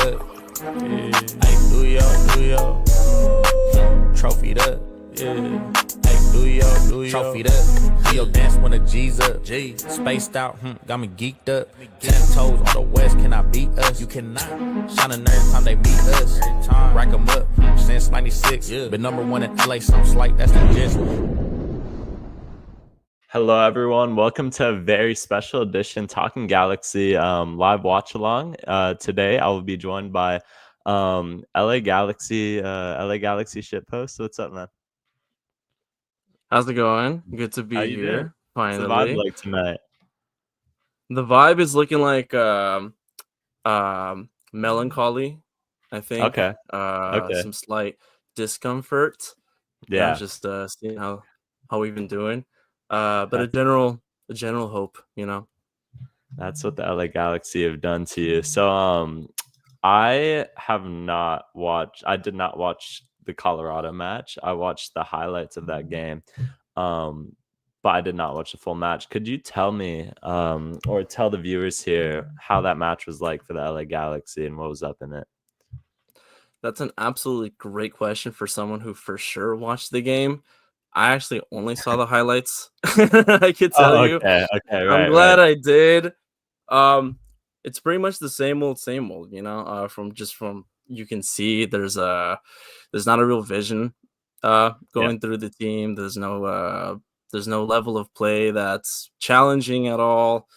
up. Yeah. Hey, do yo. Trophied up. Yeah. Hey, do yo. Trophied up. Do your dance when the G's up. Spaced out, got me geeked up. 10 toes on the west, can I beat us? You cannot. Shining every time they meet us. Rack 'em up, since 96. Been number one in LA, something slight, that's the gist. Hello, everyone. Welcome to a very special edition Talking Galaxy live watch along. Today, I will be joined by LA Galaxy shitpost. What's up, man? How's it going? Good to How be you here. doing? What's the Finally, vibe like tonight? the vibe is looking like melancholy. I think. Okay. Some slight discomfort. Yeah. Just seeing how we've been doing. But That's- a general hope. That's what the LA Galaxy have done to you. So I did not watch the Colorado match. I watched the highlights of that game. But I did not watch the full match. Could you tell me or tell the viewers here how that match was like for the LA Galaxy and what was up in it? That's an absolutely great question for someone who for sure watched the game. I actually only saw the highlights. I could tell you. Okay, I'm glad I did. It's pretty much the same old, from you can see there's not a real vision going through the team. There's no level of play that's challenging at all.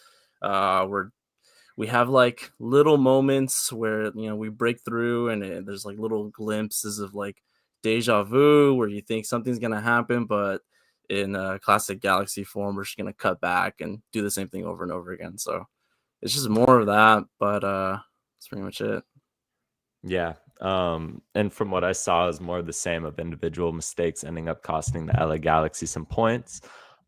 We have like little moments where we break through and there's like little glimpses of like deja vu where you think something's gonna happen, but in classic Galaxy form, we're just gonna cut back and do the same thing over and over again. So it's just more of that, but that's pretty much it. Yeah. And from what I saw, is more of the same of individual mistakes ending up costing the LA Galaxy some points.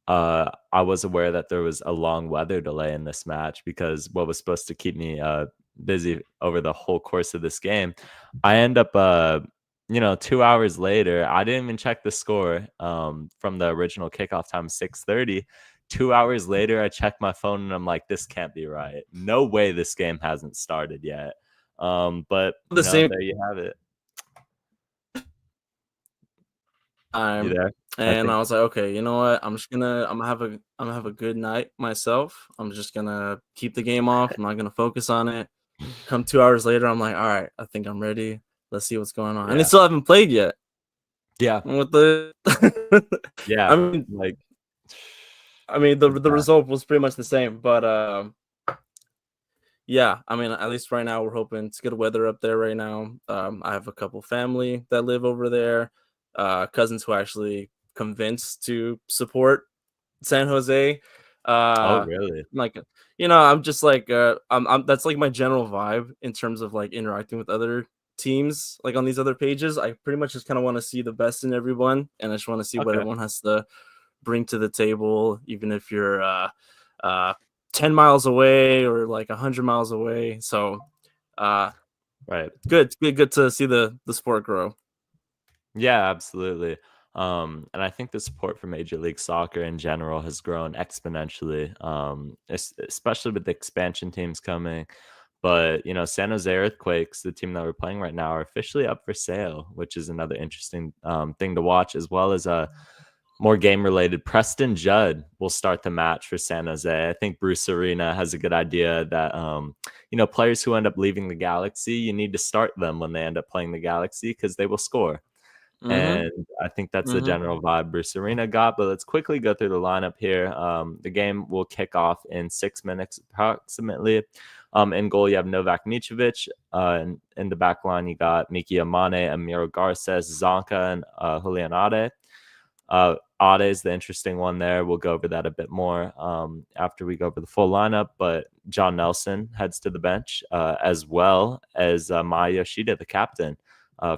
I was aware that there was a long weather delay in this match because what was supposed to keep me busy over the whole course of this game, I end up 2 hours later. I didn't even check the score from the original kickoff time, 6:30. 2 hours later, I check my phone and I'm like, this can't be right. No way this game hasn't started yet. But there you have it. You there? And I was like, okay, you know what? I'm gonna have a good night myself. I'm just gonna keep the game off. I'm not gonna focus on it. Come 2 hours later, I'm like, all right, I think I'm ready. Let's see what's going on. And they still haven't played yet. Yeah. With the yeah. I mean, the result was pretty much the same, but yeah, I mean, at least right now we're hoping it's good weather up there right now. I have a couple family that live over there, cousins who actually convinced to support San Jose. Oh, really? Like, I'm just like, I'm that's like my general vibe in terms of like interacting with other teams, like on these other pages. I pretty much just kind of want to see the best in everyone, and I just want to see what everyone has to bring to the table, even if you're 10 miles away or like 100 miles away. So right, good to see the sport grow. Yeah, absolutely. And I think the support for Major League Soccer in general has grown exponentially, especially with the expansion teams coming. But San Jose Earthquakes, the team that we're playing right now, are officially up for sale, which is another interesting thing to watch, as well as more game-related. Preston Judd will start the match for San Jose. I think Bruce Arena has a good idea that, players who end up leaving the Galaxy, you need to start them when they end up playing the Galaxy because they will score. Mm-hmm. And I think that's the general vibe Bruce Arena got. But let's quickly go through the lineup here. The game will kick off in 6 minutes approximately. In goal, you have Novak Nicevic. And in the back line, you got Miki Amane, Amiro Garces, Zonka, and Julian Ade. Ade is the interesting one there. We'll go over that a bit more after we go over the full lineup. But John Nelson heads to the bench, as well as Maya Yoshida, the captain,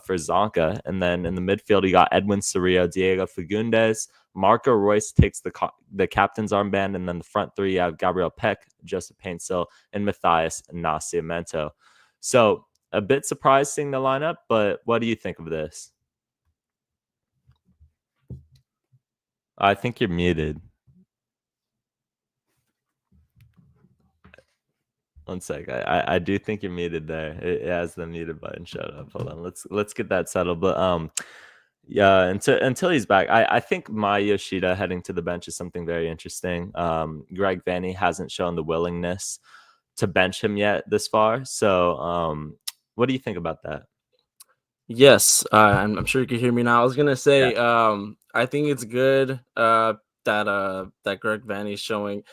for Zonka. And then in the midfield, you got Edwin Cerrillo, Diego Fagundes. Marco Royce takes the captain's armband. And then the front three, you have Gabriel Peck, Joseph Painsil, and Matthias Nascimento. So a bit surprised seeing the lineup, but what do you think of this? I think you're muted. One sec. I do think you're muted there. It has the muted button showed up. Hold on. Let's get that settled. But yeah, until he's back, I think my Yoshida heading to the bench is something very interesting. Greg Vanny hasn't shown the willingness to bench him yet this far. So what do you think about that? Yes, I'm sure you can hear me now. I was gonna say, I think it's good that Greg Vanny's showing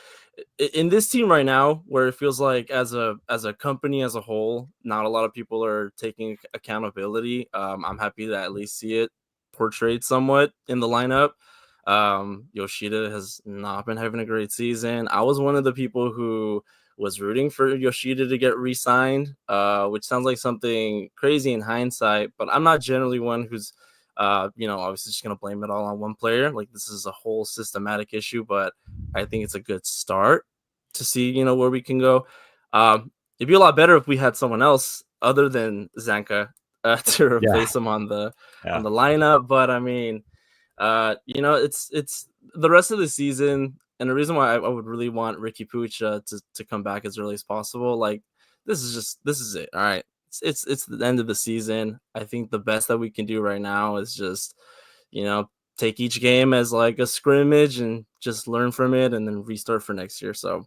in this team right now, where it feels like as a company as a whole, not a lot of people are taking accountability. I'm happy to at least see it portrayed somewhat in the lineup. Yoshida has not been having a great season. I was one of the people who was rooting for Yoshida to get re-signed, which sounds like something crazy in hindsight, but I'm not generally one who's obviously just gonna blame it all on one player. Like, this is a whole systematic issue, but I think it's a good start to see, where we can go. It'd be a lot better if we had someone else other than Zanka to replace him on the lineup. But I mean, it's the rest of the season, and the reason why I would really want Ricky Pooch to come back as early as possible. Like, this is it. All right, it's the end of the season. I think the best that we can do right now is just, take each game as like a scrimmage and just learn from it, and then restart for next year. So,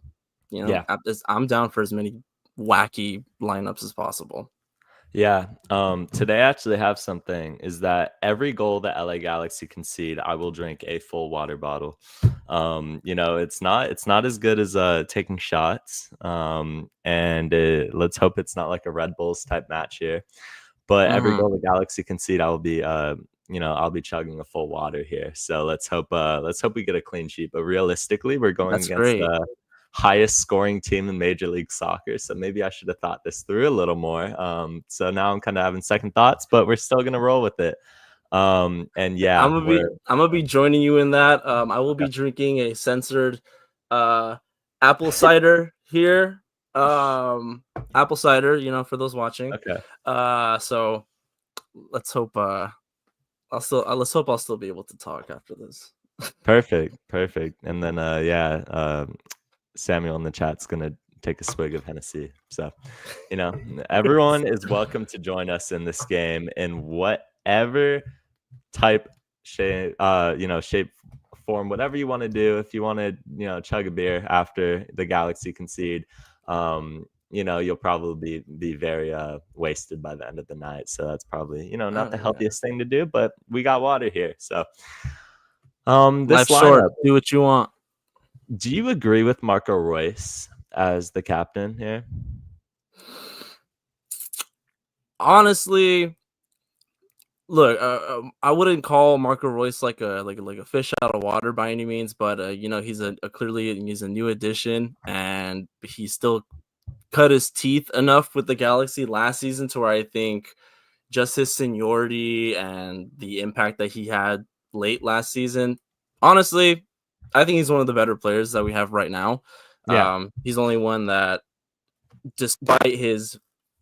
I'm down for as many wacky lineups as possible. Yeah. Today I actually have something, is that every goal that LA Galaxy concede, I will drink a full water bottle. It's not as good as taking shots. And let's hope it's not like a Red Bulls type match here. But every goal the Galaxy concede, I'll be chugging a full water here. So let's hope we get a clean sheet. But realistically, we're going against the highest scoring team in Major League Soccer. So maybe I should have thought this through a little more. So now I'm kind of having second thoughts, but we're still gonna roll with it. And yeah, I'm gonna be joining you in that. I will be drinking a censored apple cider here. Apple cider, for those watching. Okay. So let's hope I'll still be able to talk after this. Perfect. And then Samuel in the chat's gonna take a swig of Hennessy. So, everyone is welcome to join us in this game in whatever type, shape, form, whatever you want to do. If you want to, chug a beer after the Galaxy concede, you'll probably be very wasted by the end of the night. So that's probably, not the healthiest thing to do, but we got water here. So this Life's short. Do what you want. Do you agree with Marco Reus as the captain here? Honestly, look, I wouldn't call Marco Reus like a fish out of water by any means, but he's he's a new addition, and he still cut his teeth enough with the Galaxy last season to where I think just his seniority and the impact that he had late last season, honestly, I think he's one of the better players that we have right now. Yeah. He's only one that, despite his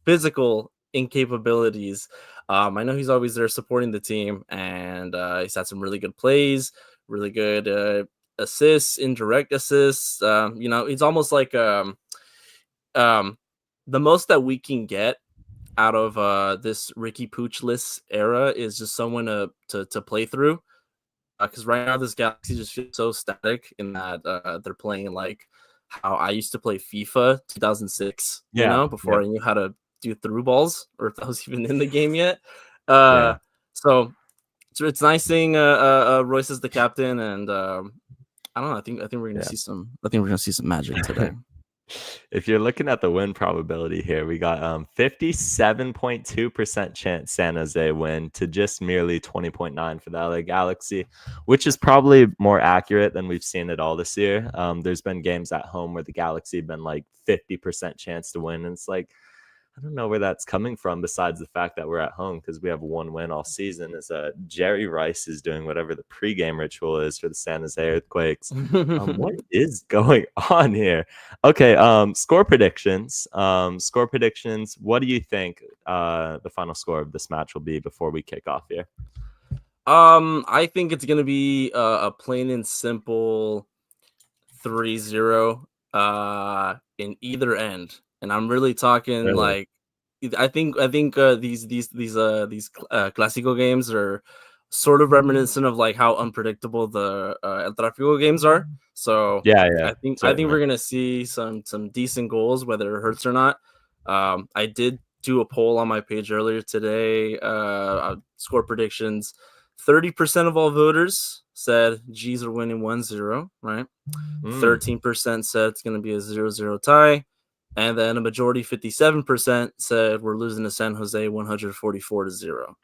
physical incapabilities, I know he's always there supporting the team, and he's had some really good plays, really good assists, indirect assists. He's almost like the most that we can get out of this Ricky Pooch-less era is just someone to play through. Because right now this Galaxy just feels so static in that they're playing like how I used to play FIFA 2006, before I knew how to do through balls, or if that was even in the game yet. So it's nice seeing Royce as the captain, and I don't know. I think we're gonna see some. I think we're gonna see some magic today. If you're looking at the win probability here, we got 57.2% chance San Jose win to just merely 20.9 for the LA Galaxy, which is probably more accurate than we've seen it all this year. There's been games at home where the Galaxy have been like 50% chance to win, and it's like, I don't know where that's coming from, besides the fact that we're at home, because we have one win all season. Is Jerry Rice is doing whatever the pregame ritual is for the San Jose Earthquakes. What is going on here? Okay, score predictions. What do you think the final score of this match will be before we kick off here? I think it's gonna be a plain and simple 3-0 in either end. and I'm really talking Really? like I think these Clásico games are sort of reminiscent of like how unpredictable the El Tráfico games are. So Yeah, I think certainly. we're gonna see some decent goals, whether it hurts or not. I did do a poll on my page earlier today. Score predictions. 30% of all voters said G's are winning 1-0, right? 13% said it's going to be a 0-0 tie. And then a majority, 57%, said we're losing to San Jose 144-0.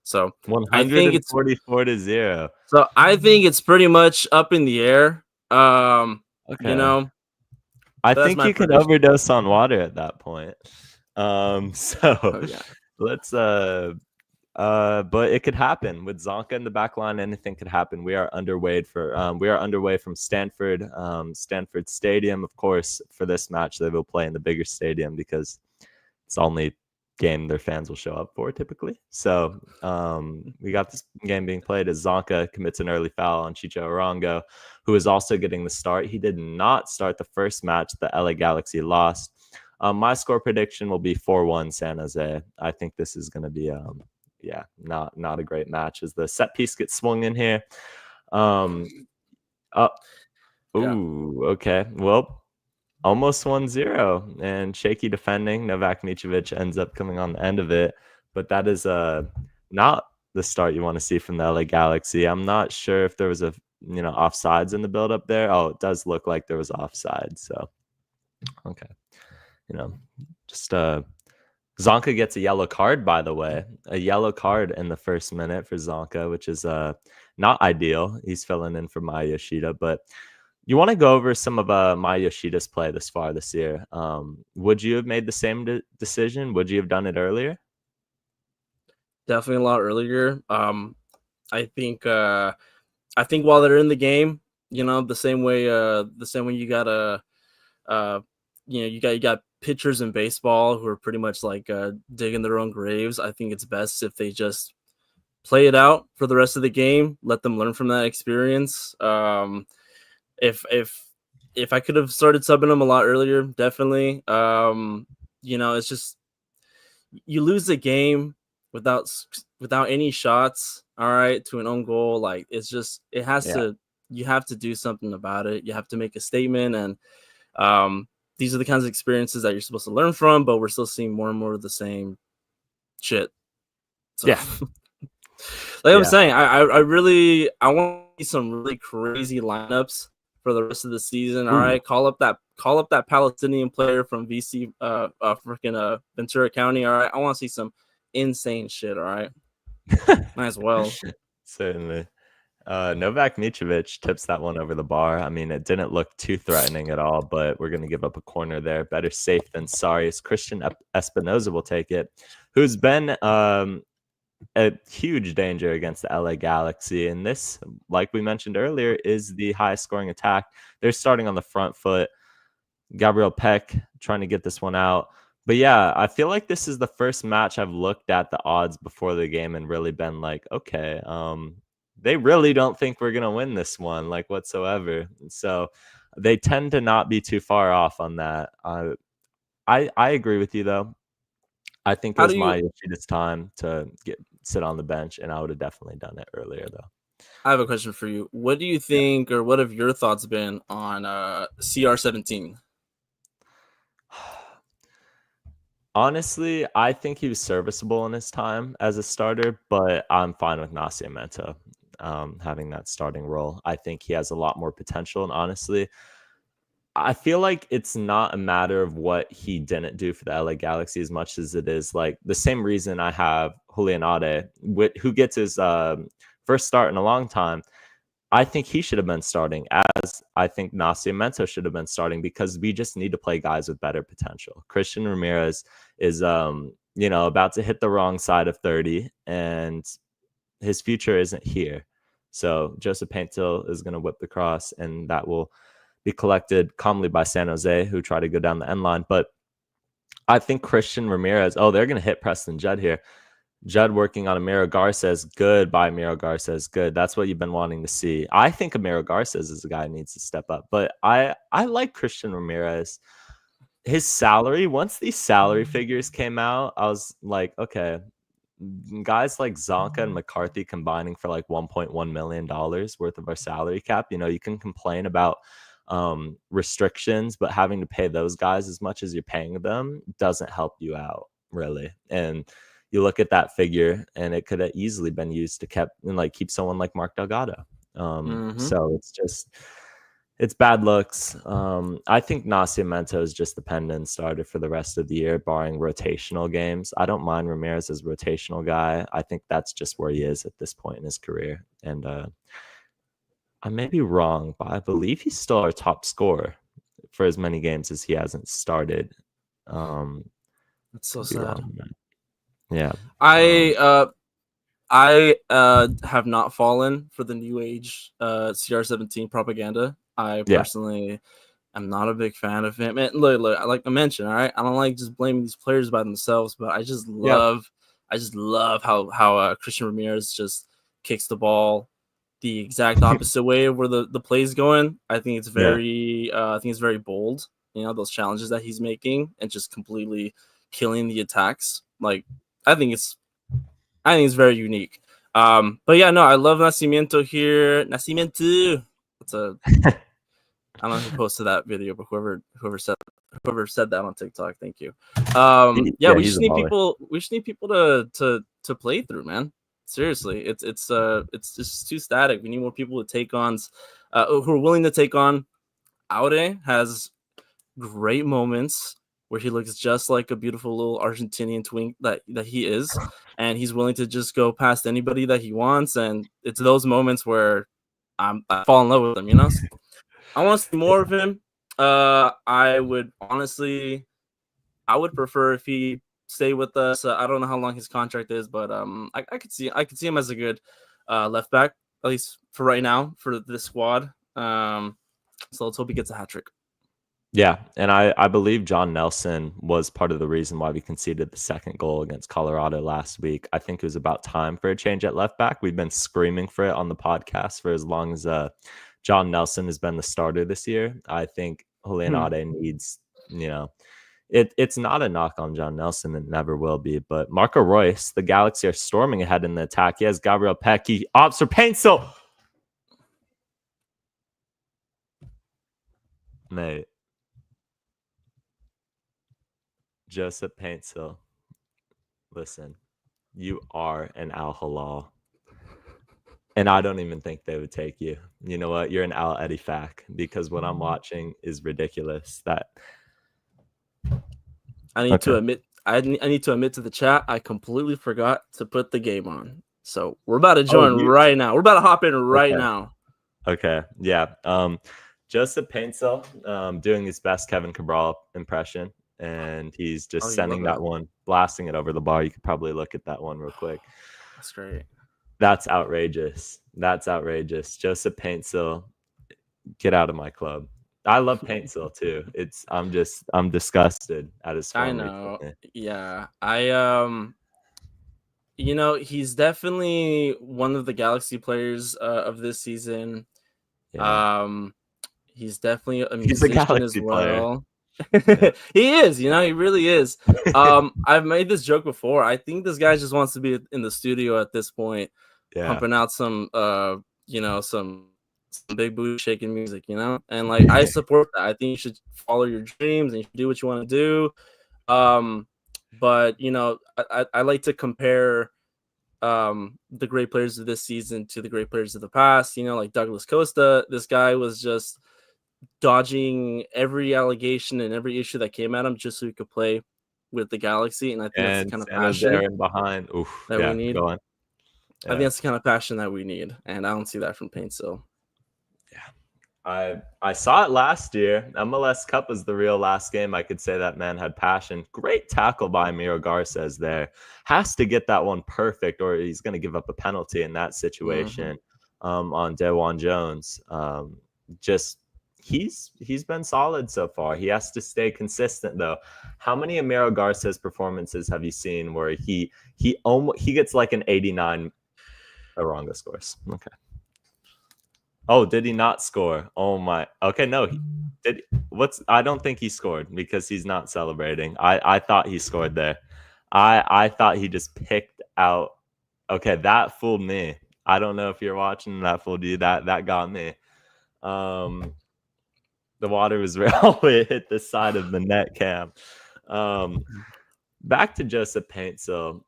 So I think it's 144-0. pretty much up in the air. You Okay. know, I that's think my you can prediction. overdose on water at that point. So Oh yeah. let's but it could happen with Zonka in the back line. Anything could happen. We are underway from Stanford Stadium, of course. For this match, they will play in the bigger stadium because it's the only game their fans will show up for typically. So we got this game being played as Zonka commits an early foul on Chicho Arango, who is also getting the start. He did not start the first match the LA Galaxy lost. My score prediction will be 4-1 San Jose. I think this is going to be not a great match as the set piece gets swung in here. Okay. Well, almost 1-0 and shaky defending. Novak Mitrovic ends up coming on the end of it, but that is not the start you want to see from the LA Galaxy. I'm not sure if there was offsides in the build up there. Oh, it does look like there was offside. So okay. Just Zonka gets a yellow card, by the way. A yellow card in the first minute for Zonka, which is not ideal. He's filling in for Maya Yoshida. But you want to go over some of Maya Yoshida's play this far this year. Would you have made the same decision? Would you have done it earlier? Definitely a lot earlier. I think while they're in the game, the same way you gotta you got pitchers in baseball who are pretty much like digging their own graves. I think it's best if they just play it out for the rest of the game, let them learn from that experience. If I could have started subbing them a lot earlier, definitely. It's just you lose the game without any shots, all right, to an own goal. Like you have to do something about it. You have to make a statement, and these are the kinds of experiences that you're supposed to learn from, but we're still seeing more and more of the same shit. So, yeah. I'm saying, I want to see some really crazy lineups for the rest of the season. All right, call up that Palestinian player from VC, freaking Ventura County. All right, I want to see some insane shit. All right, might as well. Certainly. Novak Mitrovic tips that one over the bar. I mean, it didn't look too threatening at all, but we're going to give up a corner there. Better safe than sorry. As Christian Espinoza will take it, who's been a huge danger against the LA Galaxy. And this, like we mentioned earlier, is the highest scoring attack. They're starting on the front foot. Gabriel Peck trying to get this one out. But yeah, I feel like this is the first match I've looked at the odds before the game and really been like, okay, they really don't think we're going to win this one, like whatsoever. So they tend to not be too far off on that. I agree with you, though. I think it was Yoshida's time to sit on the bench, and I would have definitely done it earlier, though. I have a question for you. What do you think, or what have your thoughts been on CR17? Honestly, I think he was serviceable in his time as a starter, but I'm fine with Nascimento having that starting role. I think he has a lot more potential, and honestly, I feel like it's not a matter of what he didn't do for the LA Galaxy as much as it is like the same reason I have Julian Ade, who gets his first start in a long time. I think he should have been starting, as I think Nascimento should have been starting, because we just need to play guys with better potential. Christian Ramirez is, about to hit the wrong side of 30, and his future isn't here. So Joseph Paintil is going to whip the cross, and that will be collected calmly by San Jose, who try to go down the end line. But I think Christian Ramirez, they're going to hit Preston Judd here. Judd working on Amiro Garces. Good by Amiro Garces. Good. That's what you've been wanting to see. I think Amiro Garces is a guy who needs to step up. But I like Christian Ramirez. his salary, once these salary figures came out, I was like, okay, guys like Zonka and McCarthy combining for like $1.1 million worth of our salary cap. You can complain about restrictions, but having to pay those guys as much as you're paying them doesn't help you out really. And you look at that figure, and it could have easily been used to keep someone like Mark Delgado. So it's bad looks. I think Nascimento is just the pendant starter for the rest of the year, barring rotational games. I don't mind Ramirez as a rotational guy. I think that's just where he is at this point in his career. And I may be wrong, but I believe he's still our top scorer for as many games as he hasn't started. That's so sad. Yeah. I have not fallen for the new age CR17 propaganda. I personally am not a big fan of him. And look, like I mentioned, all right, I don't like just blaming these players by themselves, but I just love how Christian Ramirez just kicks the ball the exact opposite way of where the play's going. I think it's very bold, those challenges that he's making and just completely killing the attacks. Like I think it's very unique. But yeah, no, I love Nascimento here. Nascimento. I don't know who posted that video, but whoever said that on TikTok, thank you. We just need people. We just need people to play through, man. Seriously, it's just too static. We need more people to take on, who are willing to take on. Aude has great moments where he looks just like a beautiful little Argentinian twink that he is, and he's willing to just go past anybody that he wants. And it's those moments where I fall in love with him. So I want to see more of him. I would prefer if he stay with us. I don't know how long his contract is, but I could see him as a good left back, at least for right now for this squad. So let's hope he gets a hat trick. Yeah, and I believe John Nelson was part of the reason why we conceded the second goal against Colorado last week. I think it was about time for a change at left back. We've been screaming for it on the podcast for as long as John Nelson has been the starter this year. I think Julian Aude needs, it's not a knock on John Nelson. It never will be. But Marco Royce, the Galaxy are storming ahead in the attack. He has Gabriel Peck. He opts for Paintsel. Mate. Joseph Paintsel. Listen, you are an Al Hilal. And I don't even think they would take you. You know what? You're an Al Ettifaq, because what I'm watching is ridiculous. I need to admit to the chat, I completely forgot to put the game on. So we're about to join right now. We're about to hop in right now. Okay. Yeah. Joseph Paintsel doing his best Kevin Cabral impression. And he's just sending that one, blasting it over the bar. You could probably look at that one real quick. That's great. That's outrageous. Joseph Paintsel, get out of my club. I love Paintsel too. I'm disgusted at his form. I know. Recently. Yeah. He's definitely one of the Galaxy players of this season. Yeah. He's definitely a musician as well. He is, he really is. I've made this joke before. I think this guy just wants to be in the studio at this point, pumping out some some big booty shaking music, and like I support that. I think you should follow your dreams and you should do what you want to do. But I like to compare the great players of this season to the great players of the past. Like Douglas Costa. This guy was just dodging every allegation and every issue that came at him just so he could play with the Galaxy, and I think that's the kind of passion behind that we need. I think that's the kind of passion that we need, and I don't see that from Paintsel. Yeah, I saw it last year. MLS Cup was the real last game. I could say that man had passion. Great tackle by Miro Garces there. Has to get that one perfect, or he's going to give up a penalty in that situation. On Dewan Jones. He's been solid so far. He has to stay consistent though. How many Amiro Garces performances have you seen where he gets like an 89 Aronga scores? Okay. Oh, did he not score? Oh my. Okay, no. He did. I don't think he scored because he's not celebrating. I thought he scored there. I thought he just picked out. Okay, that fooled me. I don't know if you're watching. That fooled you. That got me. The water was all the way it hit the side of the net cam. Back to Joseph Paintsil.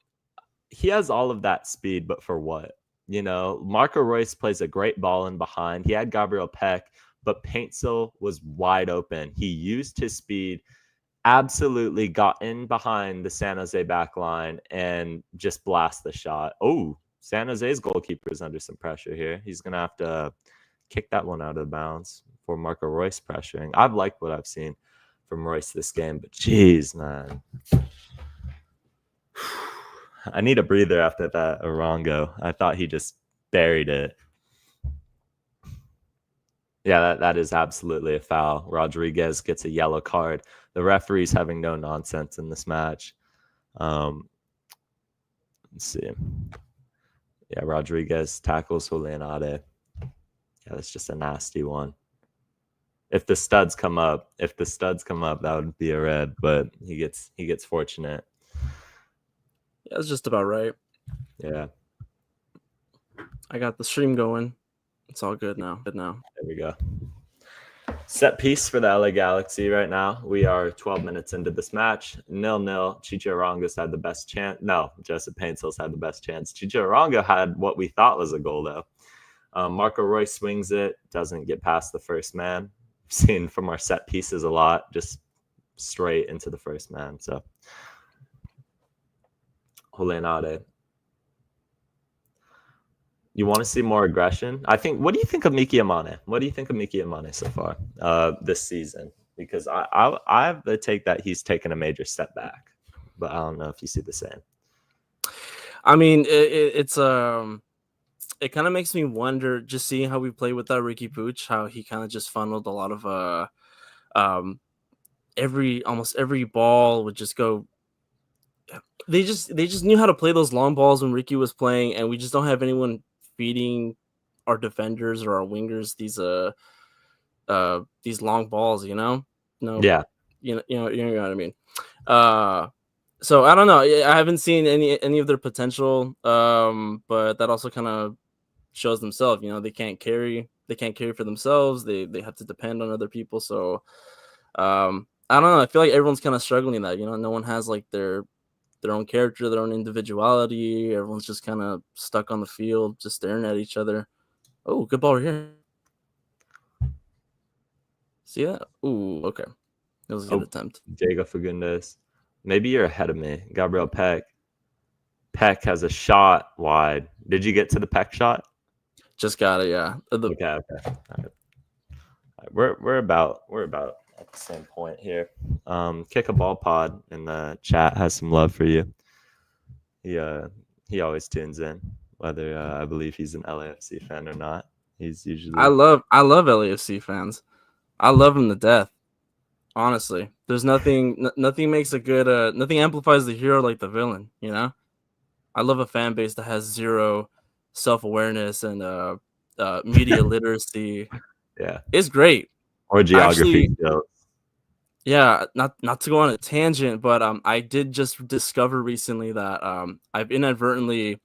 He has all of that speed, but for what? You know, Marco Royce plays a great ball in behind. He had Gabriel Peck, but Paintsil was wide open. He used his speed, absolutely got in behind the San Jose back line and just blast the shot. Oh, San Jose's goalkeeper is under some pressure here. He's going to have to kick that one out of bounds for Marco Royce pressuring. I've liked what I've seen from Royce this game, but geez, man. I need a breather after that Orongo. I thought he just buried it. Yeah, that is absolutely a foul. Rodriguez gets a yellow card. The referee's having no nonsense in this match. Let's see. Yeah, Rodriguez tackles Julianade. Yeah, that's just a nasty one. If the studs come up, that would be a red, but he gets fortunate. Yeah, that's just about right. Yeah. I got the stream going. It's all good now. There we go. Set piece for the LA Galaxy right now. We are 12 minutes into this match. 0-0. Chicho Arango's had the best chance. No, Joseph Paintsil's had the best chance. Chicho Arango had what we thought was a goal, though. Marco Royce swings it. Doesn't get past the first man. Seen from our set pieces a lot. Just straight into the first man. So Julianade. You want to see more aggression? I think. What do you think of Miki Amane? What do you think of Miki Amane so far this season? Because I have the take that he's taken a major step back, but I don't know if you see the same. I mean, it's it kind of makes me wonder, just seeing how we play without Ricky Pooch, how he kind of just funneled a lot of almost every ball would just go. They just knew how to play those long balls when Ricky was playing, and we just don't have anyone feeding our defenders or our wingers these long balls, you know? No. Yeah. You know what I mean? So I don't know. I haven't seen any of their potential, but that also kind of shows themselves, you know, they can't carry for themselves. They have to depend on other people. So I don't know. I feel like everyone's kind of struggling in that, you know, no one has like their own character, their own individuality. Everyone's just kind of stuck on the field, just staring at each other. Oh, good ball right here. See that? Ooh, okay. It was a good attempt. Diego Fagundes. Maybe you're ahead of me. Gabriel Peck. Peck has a shot wide. Did you get to the Peck shot? Just got it, yeah. Okay. All right. We're about at the same point here. Kick a ball pod in the chat has some love for you. He always tunes in, whether I believe he's an LAFC fan or not. He's usually. I love LAFC fans. I love them to death. Honestly, there's nothing makes a good nothing amplifies the hero like the villain. You know, I love a fan base that has zero self-awareness and media literacy. Yeah, it's great. Or geography skills. Yeah, not to go on a tangent, but I did just discover recently that I've inadvertently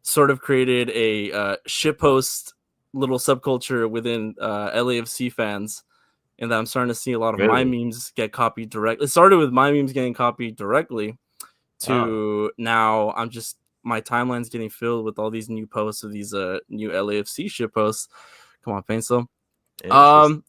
sort of created a shitpost little subculture within LAFC fans, and that I'm starting to see a lot of my memes get copied directly. It started with my memes getting copied directly to now my timeline's getting filled with all these new posts of these new LAFC shitposts. Come on, Paintsil.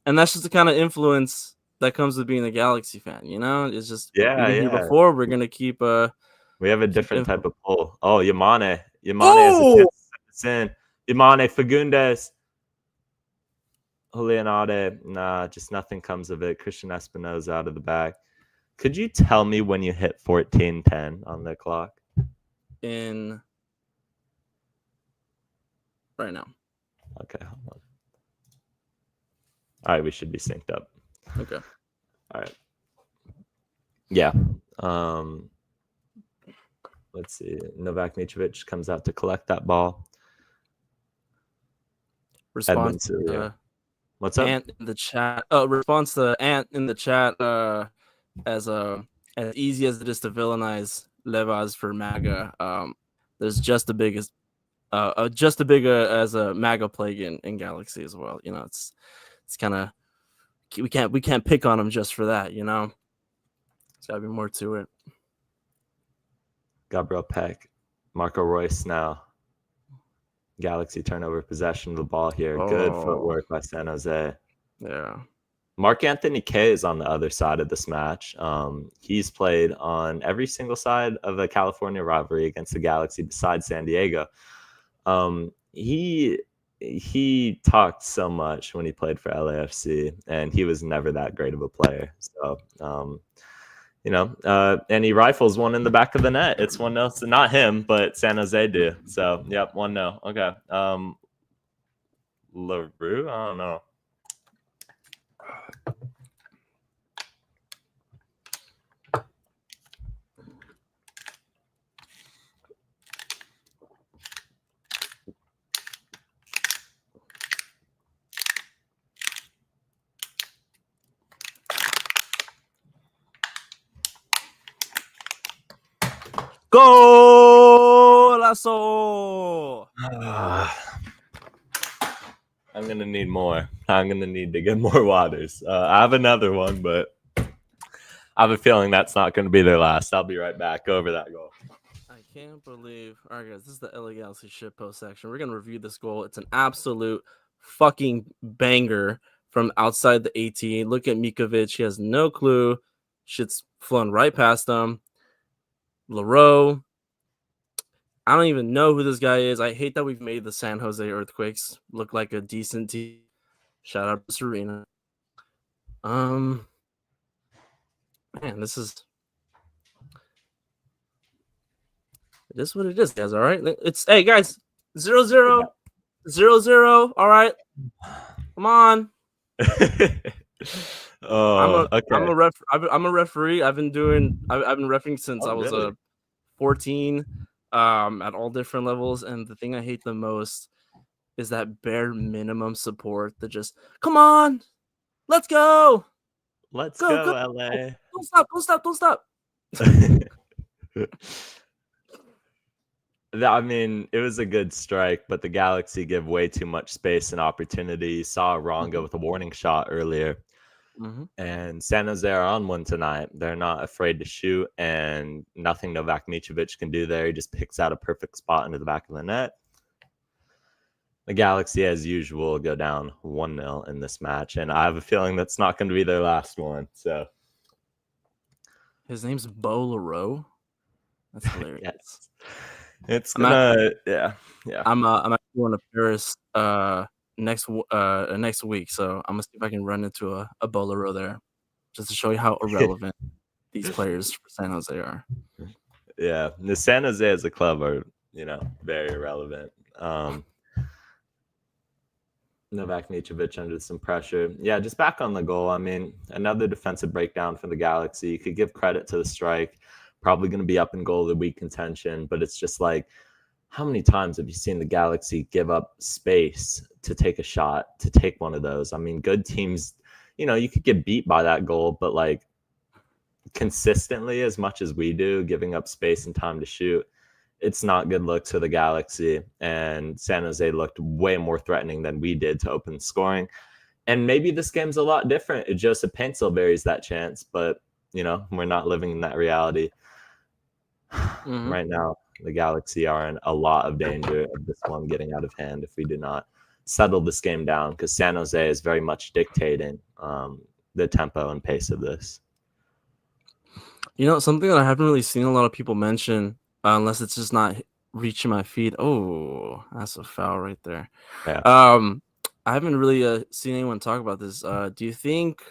And that's just the kind of influence that comes with being a Galaxy fan, you know? It's just we've been here before. We're gonna keep we have a different type of pull. Oh, Yamane has a chance to in. Yamane, Fagundes, Julianade, nah, just nothing comes of it. Christian Espinosa out of the back. Could you tell me when you hit 14:10 on the clock? In right now. Okay, hold on. All right, we should be synced up. Okay. All right. Yeah. Let's see. Novak Mitrovic comes out to collect that ball. response What's up? Ant in the chat. Response to Ant in the chat. As easy as it is to villainize Levas for MAGA, there's just as big as a MAGA plague in Galaxy as well. You know, it's kind of we can't pick on him just for that. You know, there's gotta be more to it. Gabriel Peck, Marco Royce now. Galaxy turnover possession of the ball here. Good footwork by San Jose. Yeah. Mark Anthony K is on the other side of this match. He's played on every single side of the California rivalry against the Galaxy besides San Diego. He talked so much when he played for LAFC, and he was never that great of a player. So, and he rifles one in the back of the net. It's 1-0. So not him, but San Jose do. So, yep, 1-0. Okay. LaRue? I don't know. Golazo! I'm going to need more. I'm going to need to get more waters. I have another one, but I have a feeling that's not going to be their last. I'll be right back over that goal. I can't believe. All right, guys, this is the LA Galaxy shitpost section. We're going to review this goal. It's an absolute fucking banger from outside the 18. Look at Mikovic. He has no clue. Shit's flown right past him. Leroux. I don't even know who this guy is. I hate that we've made the San Jose Earthquakes look like a decent team. Shout out to Serena. Man, this is it is what it is, guys. All right. It's hey guys, 0-0. 0-0. All right. Come on. Okay. I'm a referee. I've been refereeing since I was 14. At all different levels, and the thing I hate the most is that bare minimum support that just come on, let's go, let's go LA. Don't stop. I mean, it was a good strike, but the Galaxy give way too much space and opportunity. Saw Ronga with a warning shot earlier. And San Jose are on one tonight. They're not afraid to shoot, and nothing Novak Mitrovic can do there. He just picks out a perfect spot into the back of the net. The Galaxy, as usual, go down 1-0 in this match, and I have a feeling that's not going to be their last one. So, his name's Bo Leroux. That's hilarious. Yes. It's gonna, yeah. I'm actually going to Paris next week, so I'm gonna see if I can run into a Bolero there, just to show you how irrelevant these players for San Jose are. Yeah, the San Jose as a club are, very irrelevant. Novak Mitrovic under some pressure. Yeah, just back on the goal. I mean, another defensive breakdown for the Galaxy. You could give credit to the strike. Probably going to be up in goal of the week contention, but it's just like, how many times have you seen the Galaxy give up space to take a shot, to take one of those? I mean, good teams, you could get beat by that goal, but like consistently as much as we do, giving up space and time to shoot, it's not good looks for the Galaxy. And San Jose looked way more threatening than we did to open scoring. And maybe this game's a lot different if Joseph Paintsil buries that chance, but, we're not living in that reality. Right now, the Galaxy are in a lot of danger of this one getting out of hand if we do not settle this game down, because San Jose is very much dictating the tempo and pace of this. Something that I haven't really seen a lot of people mention, unless it's just not reaching my feed. Oh, that's a foul right there. Yeah. I haven't really seen anyone talk about this. Do you think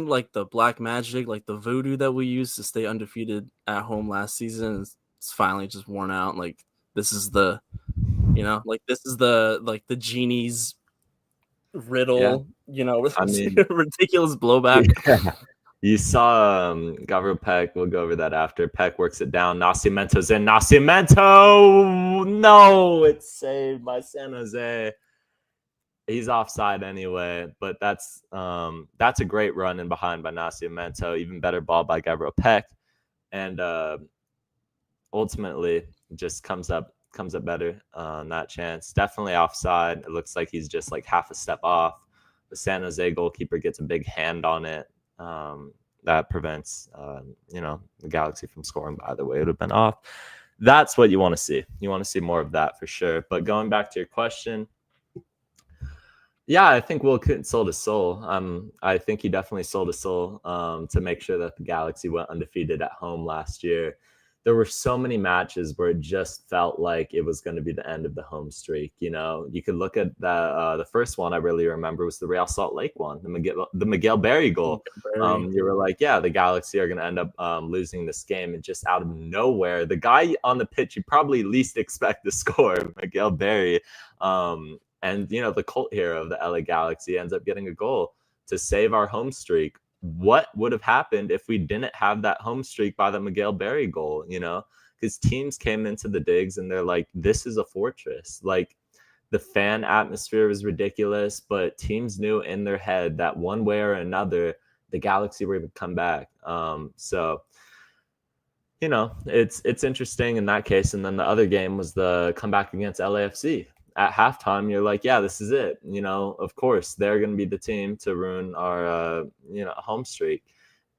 like the black magic, like the voodoo that we used to stay undefeated at home last season, is finally just worn out? Like this is the, this is the genie's riddle. Ridiculous blowback. Yeah. You saw Gabriel Peck. We'll go over that after. Peck works it down. Nascimento's in. Nascimento! No! It's saved by San Jose. he's offside anyway, but that's a great run in behind by Nascimento. Even better ball by Gabriel Peck, and ultimately just comes up better on that chance. Definitely offside. It looks like he's just like half a step off. The San Jose goalkeeper gets a big hand on it. That prevents the Galaxy from scoring. By the way, it would have been off. That's what you want to see. You want to see more of that for sure. But going back to your question, yeah, I think Will Coote sold his soul. I think he definitely sold his soul to make sure that the Galaxy went undefeated at home last year. There were so many matches where it just felt like it was going to be the end of the home streak. You know, you could look at the first one I really remember was the Real Salt Lake one, the Miguel Berry goal. You were like, yeah, the Galaxy are going to end up losing this game, and just out of nowhere, the guy on the pitch you probably least expect to score, Miguel Berry, and the cult hero of the LA Galaxy, ends up getting a goal to save our home streak. What would have happened if we didn't have that home streak by the Miguel Berry goal? Because teams came into the digs and they're like, this is a fortress. Like, the fan atmosphere was ridiculous, but teams knew in their head that one way or another, the Galaxy were going to come back. So it's interesting in that case. And then the other game was the comeback against LAFC. At halftime, you're like, yeah, this is it. Of course, they're going to be the team to ruin our, home streak.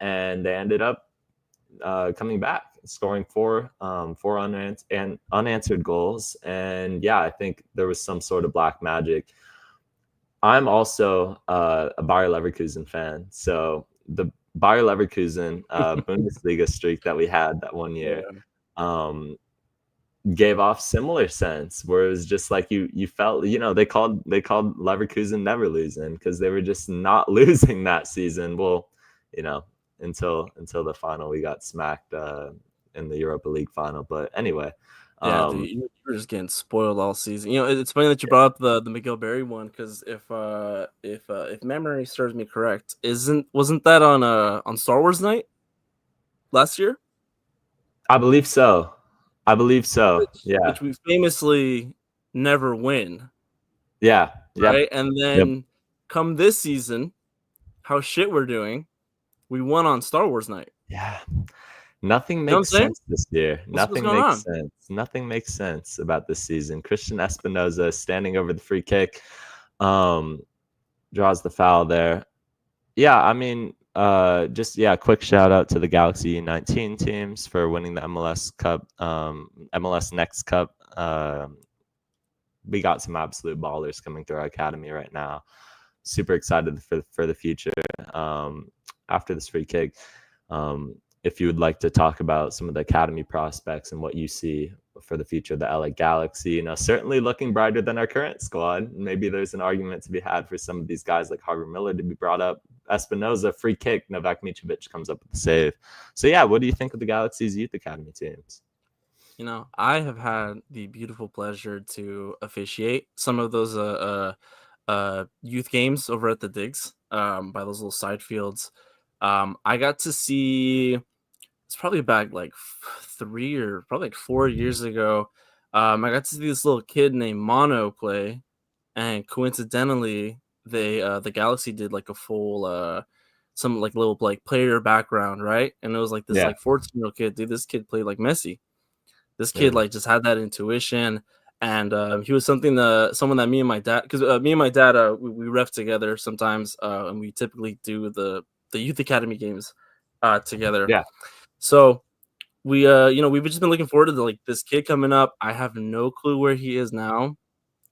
And they ended up coming back, scoring four unanswered goals. And yeah, I think there was some sort of black magic. I'm also a Bayer Leverkusen fan. So the Bayer Leverkusen Bundesliga streak that we had that one year, gave off similar sense, where it was just like you felt, they called Leverkusen never losing, because they were just not losing that season. Well, until the final, we got smacked in the Europa League final. But anyway, dude, you were just getting spoiled all season. It's funny that you brought up the Miguel Berry one, because if memory serves me correct, wasn't that on Star Wars night last year? I believe so. Which we famously never win. Yeah. Right. And then come this season, how shit we're doing, we won on Star Wars night. Yeah. Nothing makes sense this year. Nothing makes sense. Nothing makes sense about this season. Christian Espinoza standing over the free kick, draws the foul there. Yeah, I mean, quick shout out to the Galaxy 19 teams for winning the MLS Cup, MLS Next Cup. We got some absolute ballers coming through our academy right now. Super excited for the future. After this free kick, if you would like to talk about some of the academy prospects and what you see for the future of the LA Galaxy, certainly looking brighter than our current squad. Maybe there's an argument to be had for some of these guys like Harvey Miller to be brought up. Espinoza, free kick, Novak Mitrovic comes up with the save. So yeah, what do you think of the Galaxy's youth academy teams? I have had the beautiful pleasure to officiate some of those youth games over at the digs, by those little side fields. I got to see, it's probably back like 3 or probably like 4 years ago. I got to see this little kid named Mono play, and coincidentally, the Galaxy did like a full some like little like player background, right? And it was like this like 14-year-old kid. Dude, this kid played like Messi. This kid like just had that intuition, and he was someone that me and my dad, because me and my dad we ref together sometimes, and we typically do the youth academy games together. Yeah. So we we've just been looking forward to like this kid coming up. I have no clue where he is now.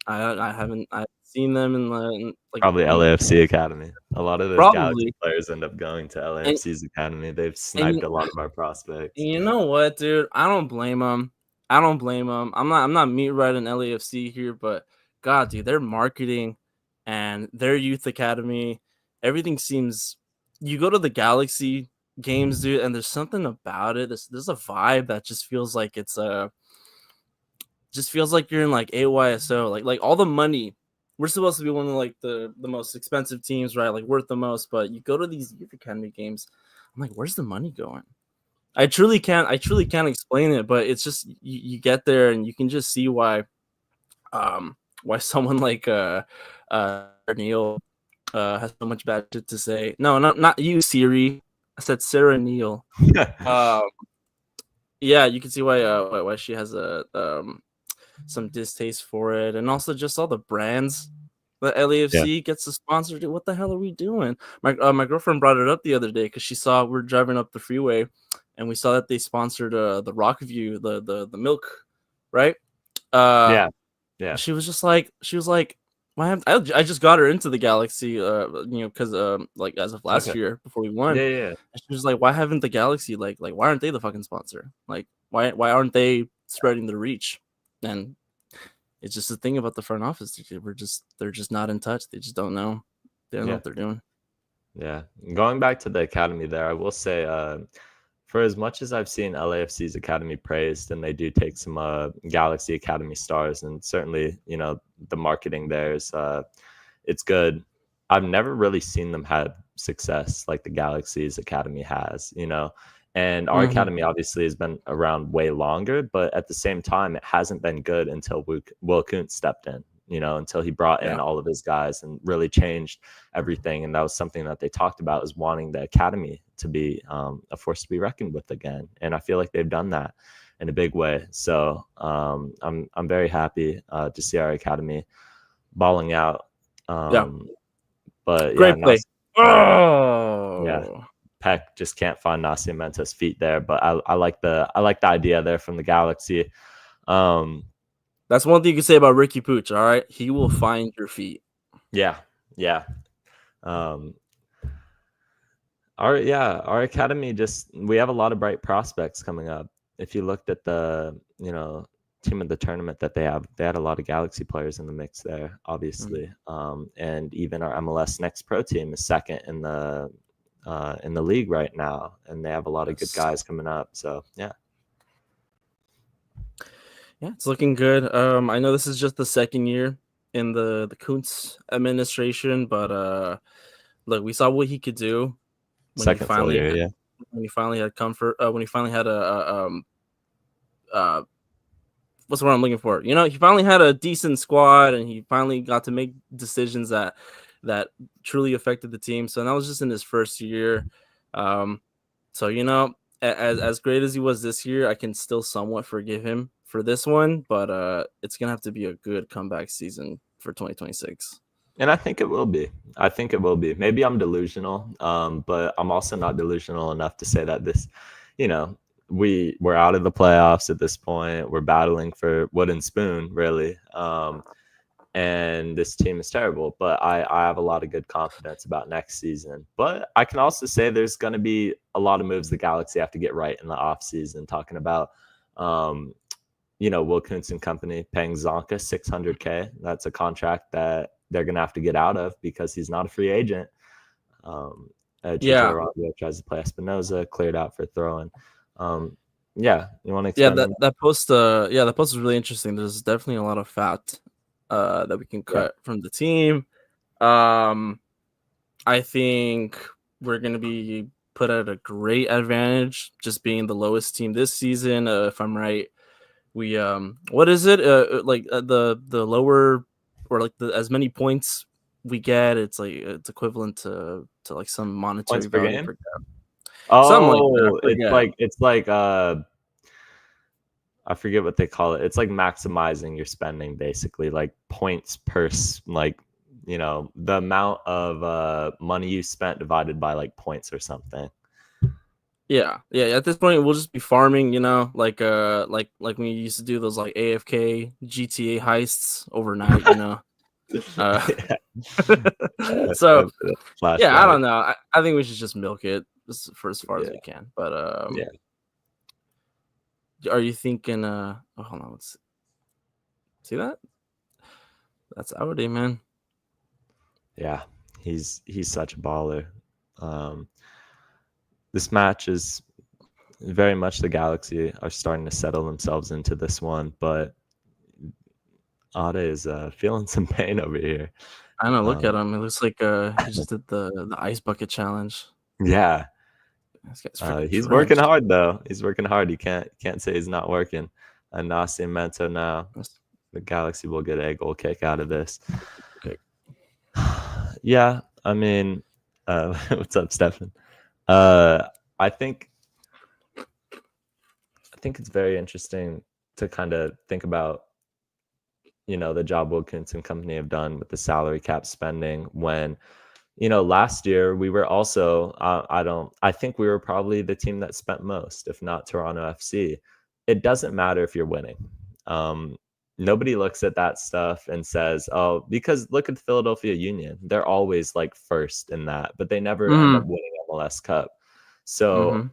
I've seen them in like probably LAFC academy. A lot of those Galaxy players end up going to LAFC's academy. They've sniped a lot of our prospects. You know what, dude? I don't blame them. I'm not meat riding LAFC here, but God, dude, their marketing and their youth academy, everything seems. You go to the Galaxy games, dude, and there's something about it. There's a vibe that just feels like it's just feels like you're in like AYSO, like all the money. We're supposed to be one of like the most expensive teams, right? Like worth the most, but you go to these youth academy games, I'm like, where's the money going? I truly can't explain it, but it's just you get there and you can just see why someone like Neil has so much bad shit to say. No, not you, Siri. I said Sarah Neil. Yeah, you can see why she has a some distaste for it, and also just all the brands that LAFC gets to sponsor. What the hell are we doing? My girlfriend brought it up the other day because she saw we're driving up the freeway, and we saw that they sponsored the Rockview, the milk, right? Yeah. She was like, why have I just got her into the Galaxy, because like as of last year before we won. Yeah. And she was like, why haven't the Galaxy like why aren't they the fucking sponsor? Like why aren't they spreading the reach? And it's just the thing about the front office. They're just not in touch. They just don't know. They don't know what they're doing. Yeah. Going back to the academy there, I will say, for as much as I've seen LAFC's academy praised, and they do take some Galaxy Academy stars, and certainly, the marketing there is it's good. I've never really seen them have success like the Galaxy's academy has, and our academy obviously has been around way longer, but at the same time, it hasn't been good until Will Kuntz stepped in, until he brought in all of his guys and really changed everything. And that was something that they talked about, is wanting the academy to be a force to be reckoned with again. And I feel like they've done that in a big way. So I'm very happy to see our academy balling out. But great play. Peck just can't find Nascimento's feet there, but I like the idea there from the Galaxy. That's one thing you can say about Ricky Pooch. All right, he will find your feet. Yeah. Our academy, we have a lot of bright prospects coming up. If you looked at the team of the tournament that they had a lot of Galaxy players in the mix there, obviously. And even our MLS Next Pro team is second in the league right now, and they have a lot of good guys coming up. So yeah, it's looking good. I know this is just the second year in the Kuntz administration, but look, we saw what he could do when he finally had comfort. When he finally had what's the word I'm looking for? He finally had a decent squad, and he finally got to make decisions that truly affected the team. So that was just in his first year. So as great as he was this year, I can still somewhat forgive him for this one, but it's gonna have to be a good comeback season for 2026. And I think it will be. Maybe I'm delusional, but I'm also not delusional enough to say that this, we're out of the playoffs at this point. We're battling for wooden spoon, really. And this team is terrible, but I have a lot of good confidence about next season. But I can also say there's going to be a lot of moves the Galaxy have to get right in the offseason, talking about, Will Kuntz and company paying Zonka $600K. That's a contract that they're going to have to get out of because he's not a free agent. Chicho Arango tries to play Espinoza, cleared out for throwing. You want to explain? That post that post is really interesting. There's definitely a lot of fat that we can cut from the team. I think we're going to be put at a great advantage just being the lowest team this season. If I'm right, we what is it? The lower, or like as many points we get, it's like it's equivalent to like some monetary points per value game? per game. It's like I forget what they call it. It's like maximizing your spending, basically, like points per the amount of money you spent divided by like points or something. Yeah. At this point, we'll just be farming, like when you used to do those like AFK GTA heists overnight, So I don't know. I think we should just milk it for as far as we can. But are you thinking? Hold on. Let's see that. That's Audi, man. Yeah, he's such a baller. This match is very much the Galaxy are starting to settle themselves into this one, but Ade is feeling some pain over here. I know. Look at him. It looks like he just did the ice bucket challenge. Yeah, he's working hard though. He's working hard. You can't say he's not working. Nascimento now. The Galaxy will get a goal kick out of this. Okay. Yeah, I mean, what's up, Stefan? I think it's very interesting to kind of think about, the job Wilkins and company have done with the salary cap spending when, last year we were also, I think we were probably the team that spent most, if not Toronto FC. It doesn't matter if you're winning. Nobody looks at that stuff and says, oh, because look at the Philadelphia Union. They're always like first in that, but they never end up winning MLS Cup. So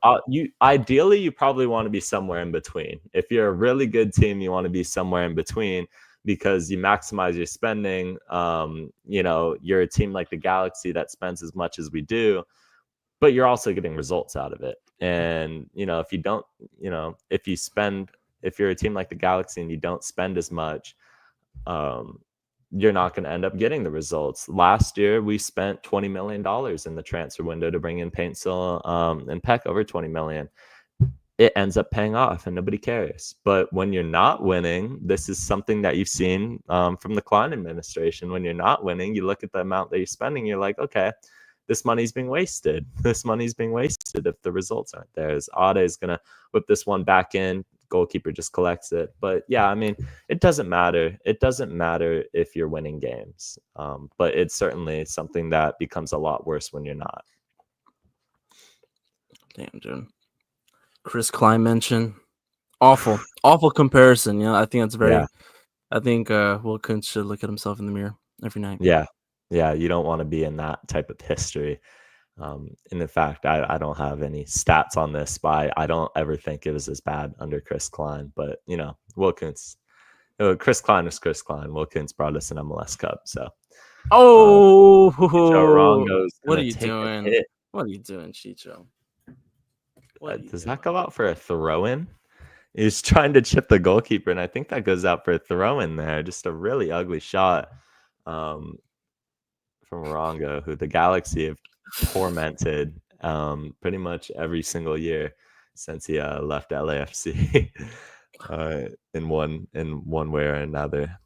ideally, you probably want to be somewhere in between. If you're a really good team, you want to be somewhere in between because you maximize your spending. You're a team like the Galaxy that spends as much as we do, but you're also getting results out of it. And, if you don't, if you're a team like the Galaxy and you don't spend as much, you're not going to end up getting the results. Last year, we spent $20 million in the transfer window to bring in Paintsel and Peck, over $20 million. It ends up paying off and nobody cares. But when you're not winning, this is something that you've seen from the Klein administration. When you're not winning, you look at the amount that you're spending, you're like, okay, this money's being wasted. This money's being wasted if the results aren't there. As Ade is going to whip this one back in. Goalkeeper just collects it. But yeah, I mean, it doesn't matter. It doesn't matter if you're winning games. But it's certainly something that becomes a lot worse when you're not. Damn, dude. Chris Klein mention. Awful comparison. I think that's very. Yeah. I think Wilkins should look at himself in the mirror every night. Yeah. You don't want to be in that type of history. And in fact, I don't have any stats on this, but I don't ever think it was as bad under Chris Klein. But Wilkins, Chris Klein was Chris Klein. Wilkins brought us an MLS Cup. So, what are you doing? What are you doing, Chicho? Does that go out for a throw-in? He's trying to chip the goalkeeper, and I think that goes out for a throw-in there. Just a really ugly shot from Morongo, who the Galaxy have tormented pretty much every single year since he left LAFC in one way or another.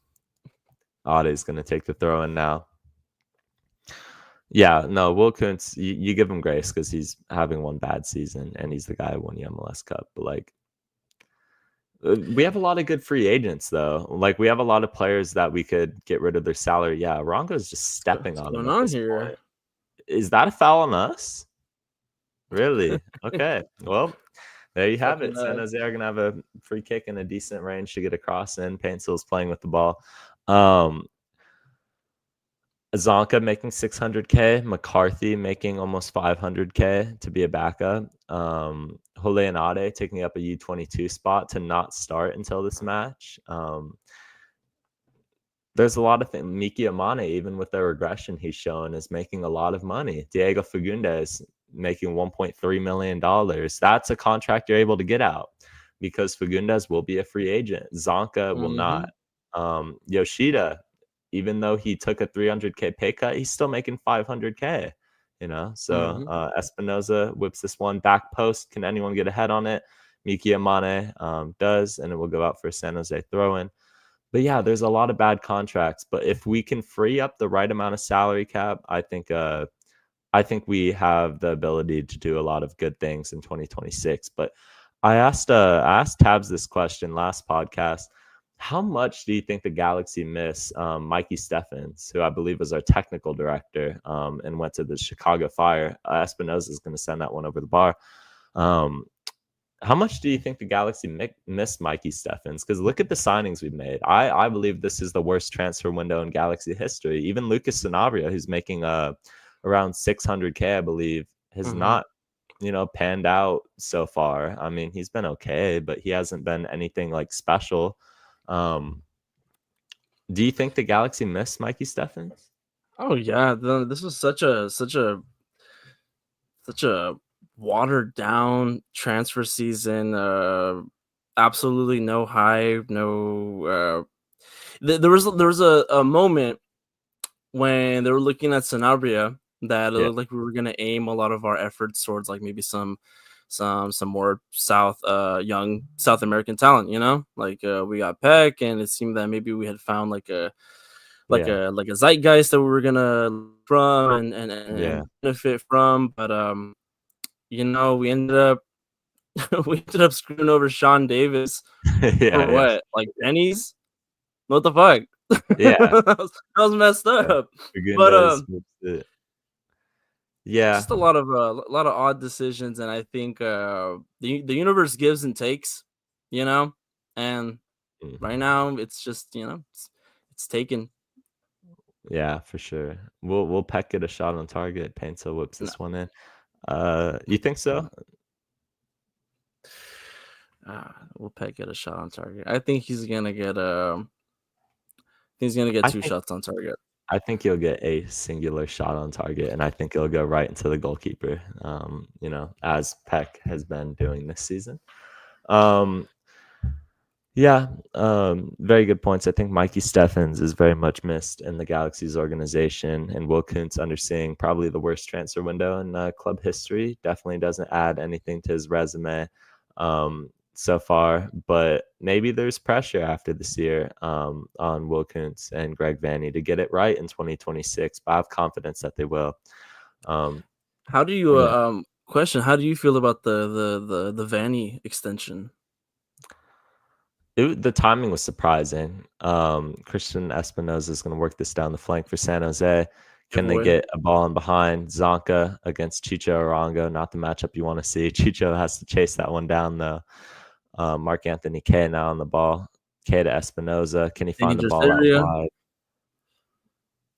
Ade is going to take the throw-in now. Yeah, no, Wilkins, you give him grace because he's having one bad season and he's the guy who won the MLS Cup. But like, we have a lot of good free agents though. Like, we have a lot of players that we could get rid of their salary. Yeah, Rongo's just stepping on him. What's going on here? Point. Is that a foul on us? Really? Okay. Well, there you have it. San Jose are gonna have a free kick in a decent range to get a cross in. Paintsil's playing with the ball. Zonka making $600K, McCarthy making almost $500K to be a backup. Hole and Ade taking up a U22 spot to not start until this match. There's a lot of things. Miki Amane, even with the regression he's shown, is making a lot of money. Diego Fagundes making $1.3 million. That's a contract you're able to get out because Fagundes will be a free agent. Zonka will not. Yoshida, even though he took a $300K pay cut, he's still making $500K, So Espinoza whips this one back post. Can anyone get ahead on it? Miki Amane does, and it will go out for a San Jose throw-in. But yeah, there's a lot of bad contracts. But if we can free up the right amount of salary cap, I think we have the ability to do a lot of good things in 2026. But I asked Tabs this question last podcast. How much do you think the Galaxy miss Mikey Steffens, who I believe was our technical director and went to the Chicago Fire? Espinoza is going to send that one over the bar. How much do you think the Galaxy missed Mikey Steffens? Because look at the signings we've made. I believe this is the worst transfer window in Galaxy history. Even Lucas Sanabria, who's making around $600K, I believe, has not panned out so far. I mean, he's been okay, but he hasn't been anything like special. Do you think the Galaxy missed Mikey Steffens? Oh yeah, this was such a watered down transfer season. Absolutely no hype. No. There was a moment when they were looking at Sanabria that it looked like we were gonna aim a lot of our efforts towards like maybe some some more young South American talent. Like we got Peck, and it seemed that maybe we had found like a Yeah. zeitgeist that we were gonna from Yeah. and benefit from, but we ended up we ended up screwing over Sean Davis for Yeah. what, like pennies? What the fuck? Yeah. That was messed Yeah. up. But Fagundes moves it. Yeah. just a lot of odd decisions, and I think the universe gives and takes, and right Mhm. now it's just it's taken. Yeah, for sure. We'll Peck get a shot on target. Painter whips No, this one in. You think so? will Peck get a shot on target? I think he's gonna get I two think shots on target. I think he'll get a singular shot on target, and I think it'll go right into the goalkeeper. As Peck has been doing this season. Um, Yeah, very good points. I think Mikey Steffens is very much missed in the Galaxy's organization, and Will Kuntz underseeing probably the worst transfer window in club history. Definitely doesn't add anything to his resume so far, but maybe there's pressure after this year on Will Kuntz and Greg Vanney to get it right in 2026, but I have confidence that they will. How do you Yeah. question? How do you feel about the Vanny extension? The timing was surprising. Christian Espinoza is going to work this down the flank for San Jose. Can they Giveaway. get a ball in behind? Zonka against Chicho Arango, not the matchup you want to see. Chicho has to chase that one down, though. Mark Anthony K now on the ball. K to Espinoza. Can he find the Danger ball out area. wide?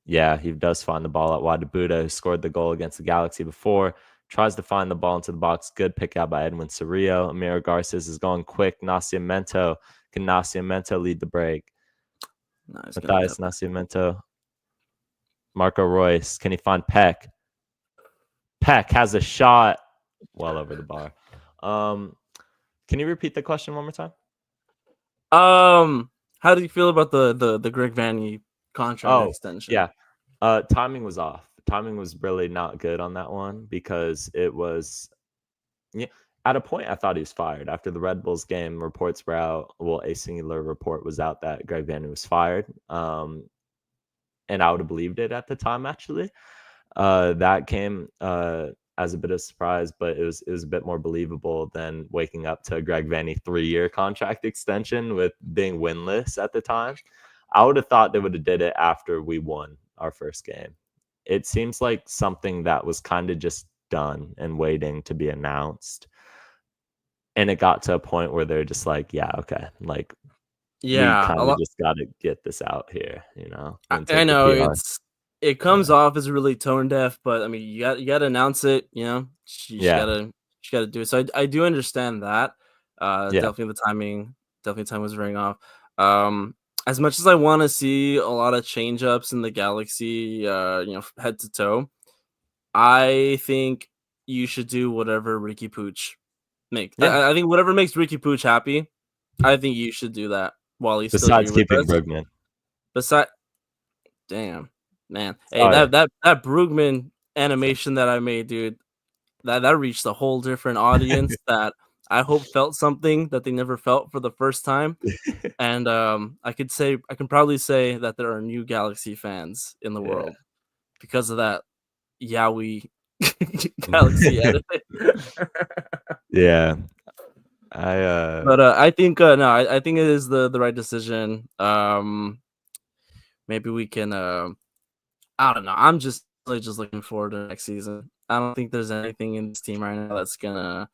Yeah, he does find the ball out wide to Buda, who scored the goal against the Galaxy before. Tries to find the ball into the box. Good pick out by Edwin Cerrillo. Amiro Garces is going quick. Nascimento. Can Nascimento lead the break? No, he's gonna Matthias cut back. Nascimento. Marco Royce. Can he find Peck? Peck has a shot well over the bar. Can you repeat the question one more time? How do you feel about the Greg Vanny contract Oh, extension? yeah. Timing was off. Timing was really not good on that one because it was at a point I thought he was fired. After the Red Bulls game, reports were out. Well, a singular report was out that Greg Vanney was fired. And I would have believed it at the time, actually. That came as a bit of surprise, but it was a bit more believable than waking up to Greg Vanney 3-year contract extension with being winless at the time. I would have thought they would have did it after we won our first game. It seems like something that was kind of just done and waiting to be announced. And it got to a point where they're just like, yeah, okay, like we Yeah, kind a of lot. just got to get this out here, and I take the know PR. it comes Yeah. off as really tone deaf, but I mean you got to announce it. You just Yeah. gotta do it. So I do understand that. Yeah. Definitely the time was wearing off. As much as I want to see a lot of change ups in the Galaxy, head to toe, I think you should do whatever Ricky Pooch make. Yeah. I think whatever makes Ricky Pooch happy, I think you should do that while he's still Besides here with keeping us. Brugman. Besides, damn man, hey Sorry. that Brugman animation that I made, dude, that reached a whole different audience that I hope felt something that they never felt for the first time. And I can probably say that there are new Galaxy fans in the Yeah. world because of that Yowie Galaxy edit. Yeah. I But I think no, I think it is the right decision. Maybe we can. I don't know. I'm just really just looking forward to next season. I don't think there's anything in this team right now that's gonna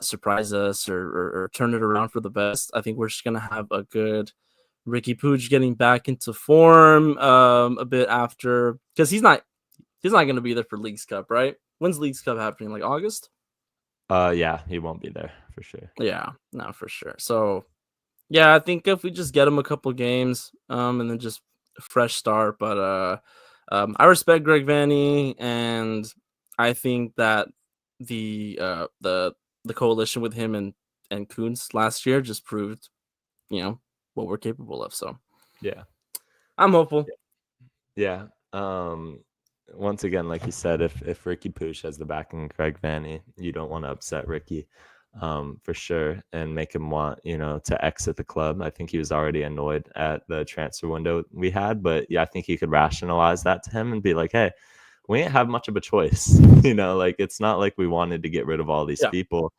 surprise us or turn it around for the best. I think we're just gonna have a good Ricky Pooch getting back into form a bit after, because he's not gonna be there for Leagues Cup, right? When's Leagues Cup happening? Like August? yeah, he won't be there for sure. Yeah, no, for sure. So yeah, I think if we just get him a couple games, and then just a fresh start. But I respect Greg Vanney, and I think that the coalition with him and Kuntz last year just proved, what we're capable of. So Yeah. I'm hopeful. Yeah. once again, like you said, if Ricky Pooch has the backing of Craig Vanny, you don't want to upset Ricky, for sure, and make him want to exit the club. I think he was already annoyed at the transfer window we had, but yeah, I think you could rationalize that to him and be like, hey, we ain't have much of a choice. Like it's not like we wanted to get rid of all these Yeah. people.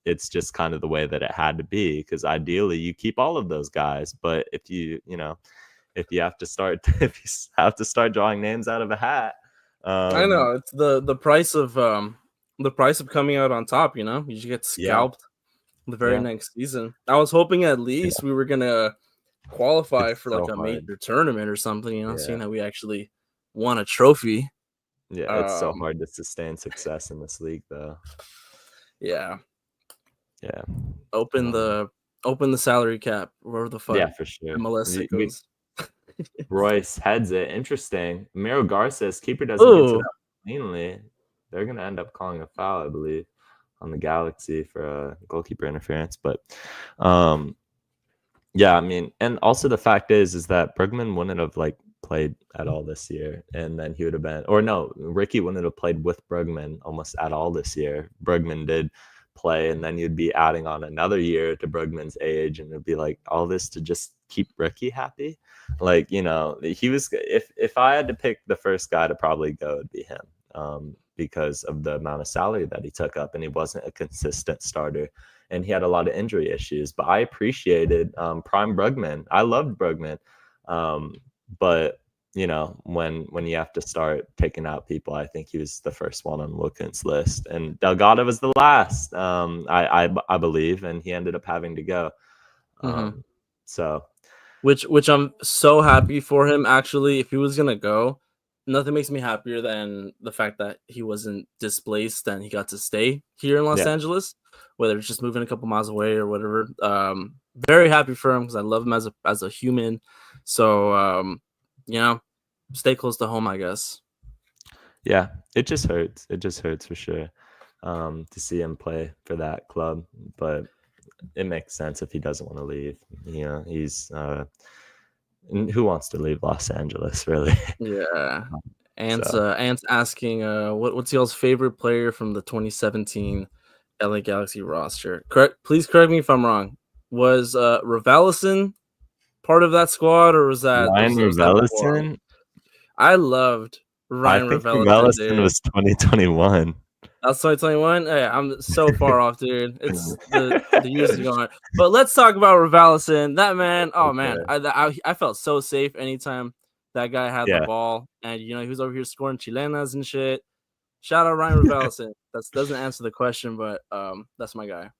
It's just kind of the way that it had to be, because ideally you keep all of those guys, but if you have to start if you have to start drawing names out of a hat. I know it's the price of coming out on top. You just get scalped the very next season. I was hoping at least we were gonna qualify for like so a hard. major tournament or something. Yeah. Seeing how we actually won a trophy. Yeah, it's so hard to sustain success in this league, though. Yeah. Yeah. Open the salary cap. Where the fuck? Yeah, for sure. MLS goes. Royce heads it. Interesting. Miro Garces, keeper doesn't get to that cleanly. They're gonna end up calling a foul, I believe, on the Galaxy for goalkeeper interference. But yeah, I mean, and also the fact is that Bergman wouldn't have played at all this year, and then he would have been, or no, Ricky wouldn't have played with Bergman almost at all this year. Bergman did play, and then you'd be adding on another year to Bergman's age, and it'd be like all this to just keep Ricky happy. He was, if I had to pick the first guy to probably go, it'd be him, because of the amount of salary that he took up, and he wasn't a consistent starter, and he had a lot of injury issues. But I appreciated prime Bergman. I loved Bergman, but when you have to start taking out people, I think he was the first one on Wilkins' list, and Delgado was the last, I believe, and he ended up having to go. So, which I'm so happy for him. Actually, if he was gonna go, nothing makes me happier than the fact that he wasn't displaced and he got to stay here in Los Angeles, whether it's just moving a couple miles away or whatever. Very happy for him because I love him as a human. So, stay close to home, I guess. Yeah, it just hurts. It just hurts for sure, to see him play for that club. But it makes sense if he doesn't want to leave. He's who wants to leave Los Angeles, really? Yeah. Ant's asking, what's y'all's favorite player from the 2017 LA Galaxy roster? Please correct me if I'm wrong. Was Raveloson part of that squad, or was that Ryan Raveloson? I loved Ryan Raveloson was 2021. That's 2021. Hey, I'm so far off, dude. It's the years are going. But let's talk about Raveloson. That man, man, I felt so safe anytime that guy had the ball, and he was over here scoring chilenas and shit. Shout out Ryan Raveloson. That doesn't answer the question, but that's my guy.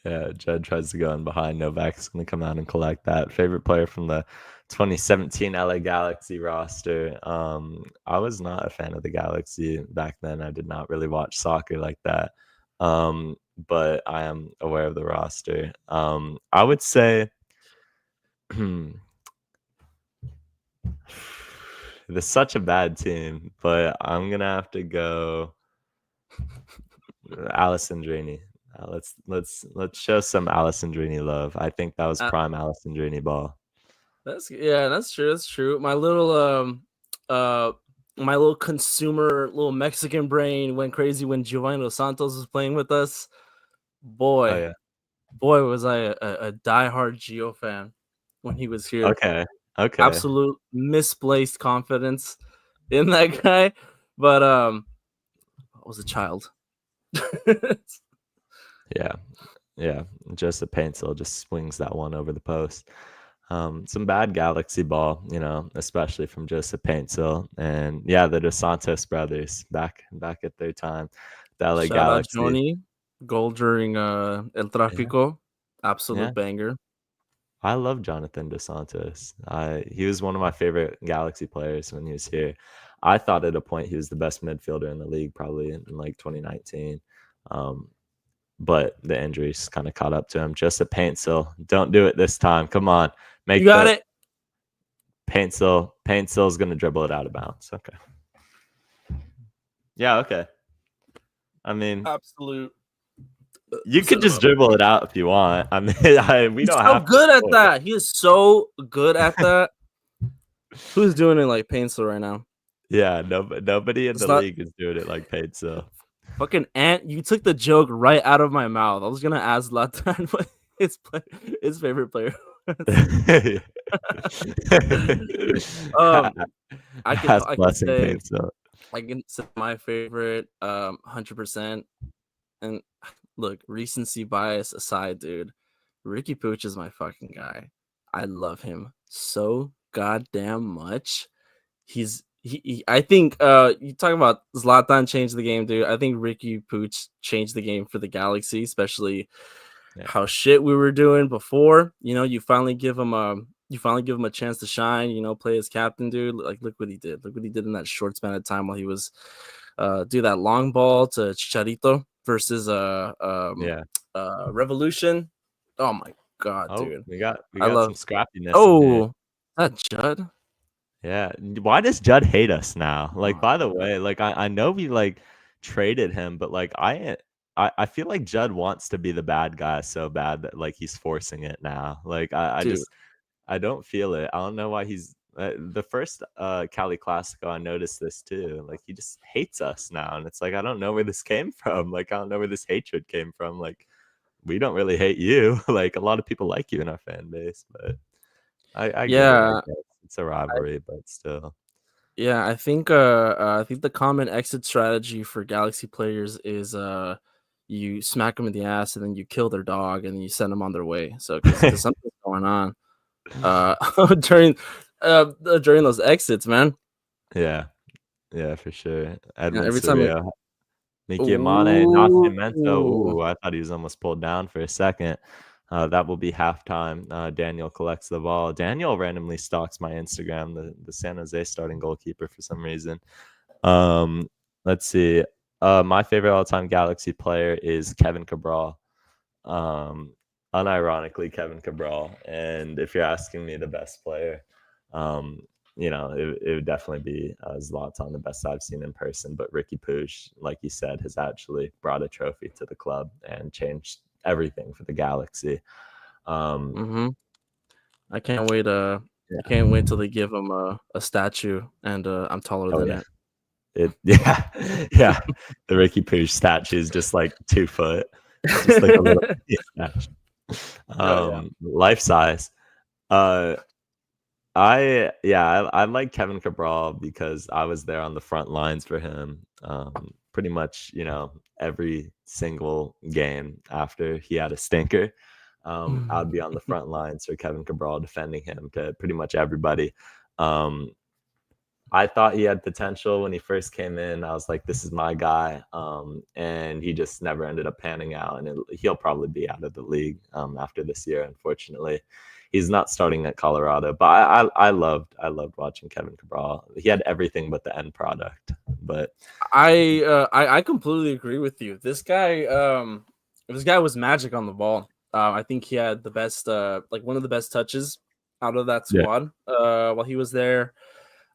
Yeah, Jed tries to go in behind. Novak's going to come out and collect that. Favorite player from the 2017 LA Galaxy roster. I was not a fan of the Galaxy back then. I did not really watch soccer like that. But I am aware of the roster. I would say there's such a bad team, but I'm going to have to go Alessandrini. Let's show some Alessandrini love. I think that was prime Alessandrini ball. That's true. That's true. My little consumer, little Mexican brain went crazy when Giovanni Dos Santos was playing with us. Boy, was I a diehard Gio fan when he was here. Okay. Absolute misplaced confidence in that guy, but I was a child. Yeah. Joseph Paintsel just swings that one over the post. Some bad Galaxy ball, especially from Joseph Paintsel, and the Dos Santos brothers back at their time. The LA Galaxy. Shout out Johnny, goal during El Tráfico, absolute banger. I love Jonathan Dos Santos. He was one of my favorite Galaxy players when he was here. I thought at a point he was the best midfielder in the league, probably in 2019. But the injuries kind of caught up to him. Joseph Paintsel, don't do it this time. Come on, you got it. Paintsel's gonna dribble it out of bounds. Okay. Yeah. Okay. I mean, absolute. You could just dribble it out if you want. I mean, we don't have. He's so good at that. He is so good at that. Who's doing it like Paintsel right now? Yeah, nobody in It's the not league is doing it like Paid Sell. fucking Ant. You took the joke right out of my mouth. I was gonna ask Zlatan what his favorite player was. um, Ask I can Blessing say Paid Sell. my favorite 100%. And look, recency bias aside, dude, Ricky Pooch is my fucking guy. I love him so goddamn much. I think you talking about Zlatan changed the game, dude. I think Ricky Pooch changed the game for the Galaxy, especially Yeah. how shit we were doing before. You know, you finally give him a chance to shine, you know, play as captain, dude. Like look what he did. Look what he did in that short span of time while he was do that long ball to Chicharito versus Yeah. Revolution. Oh my god, Oh, dude. we got I some love scrappiness in here. Oh, is that Judd? Yeah. Why does Judd hate us now? Oh Like, my by the god. way, like I know we like traded him, but like I feel like Judd wants to be the bad guy so bad that like he's forcing it now. Like I Dude. just I don't feel it. I don't know why he's the first Cali Classico. I noticed this too. Like he just hates us now, and it's like I don't know where this came from. Like I don't know where this hatred came from. Like we don't really hate you. Like a lot of people like you in our fan base, but I get it. I Yeah, guess it's a rivalry, but still. yeah, I think the common exit strategy for Galaxy players is you smack them in the ass and then you kill their dog and then you send them on their way. So because something's going on uh during during those exits, man. Yeah, yeah, for sure. Yeah, Edwin every time it Surreal, Miki Amane, Nascimento. Ooh. Ooh, I thought he was almost pulled down for a second. That will be halftime. Daniel collects the ball. Daniel randomly stalks my Instagram, the San Jose starting goalkeeper for some reason. Um, let's see. My favorite all-time Galaxy player is Kevin Cabral. Um, Unironically, Kevin Cabral. And if you're asking me the best player, um, it would definitely be Zlatan, the best I've seen in person. But Ricky Puig, like you said, has actually brought a trophy to the club and changed everything for the Galaxy. Mhm. I can't wait Yeah. I can't wait till they give him a statue and I'm taller Oh than yeah. it. Yeah, yeah. The Ricky Puig statue is just like 2 foot. It's just like a little statue. Oh yeah. Life size. Uh, I like Kevin Cabral because I was there on the front lines for him. Pretty much, every single game after he had a stinker, I'd be on the front lines for Kevin Cabral defending him to pretty much everybody. Um, I thought he had potential when he first came in. I was like, this is my guy. And he just never ended up panning out. And he'll probably be out of the league after this year, unfortunately. He's not starting at Colorado. But I loved watching Kevin Cabral. He had everything but the end product. But I completely agree with you. This guy was magic on the ball. I think he had the best like one of the best touches out of that yeah, squad while he was there.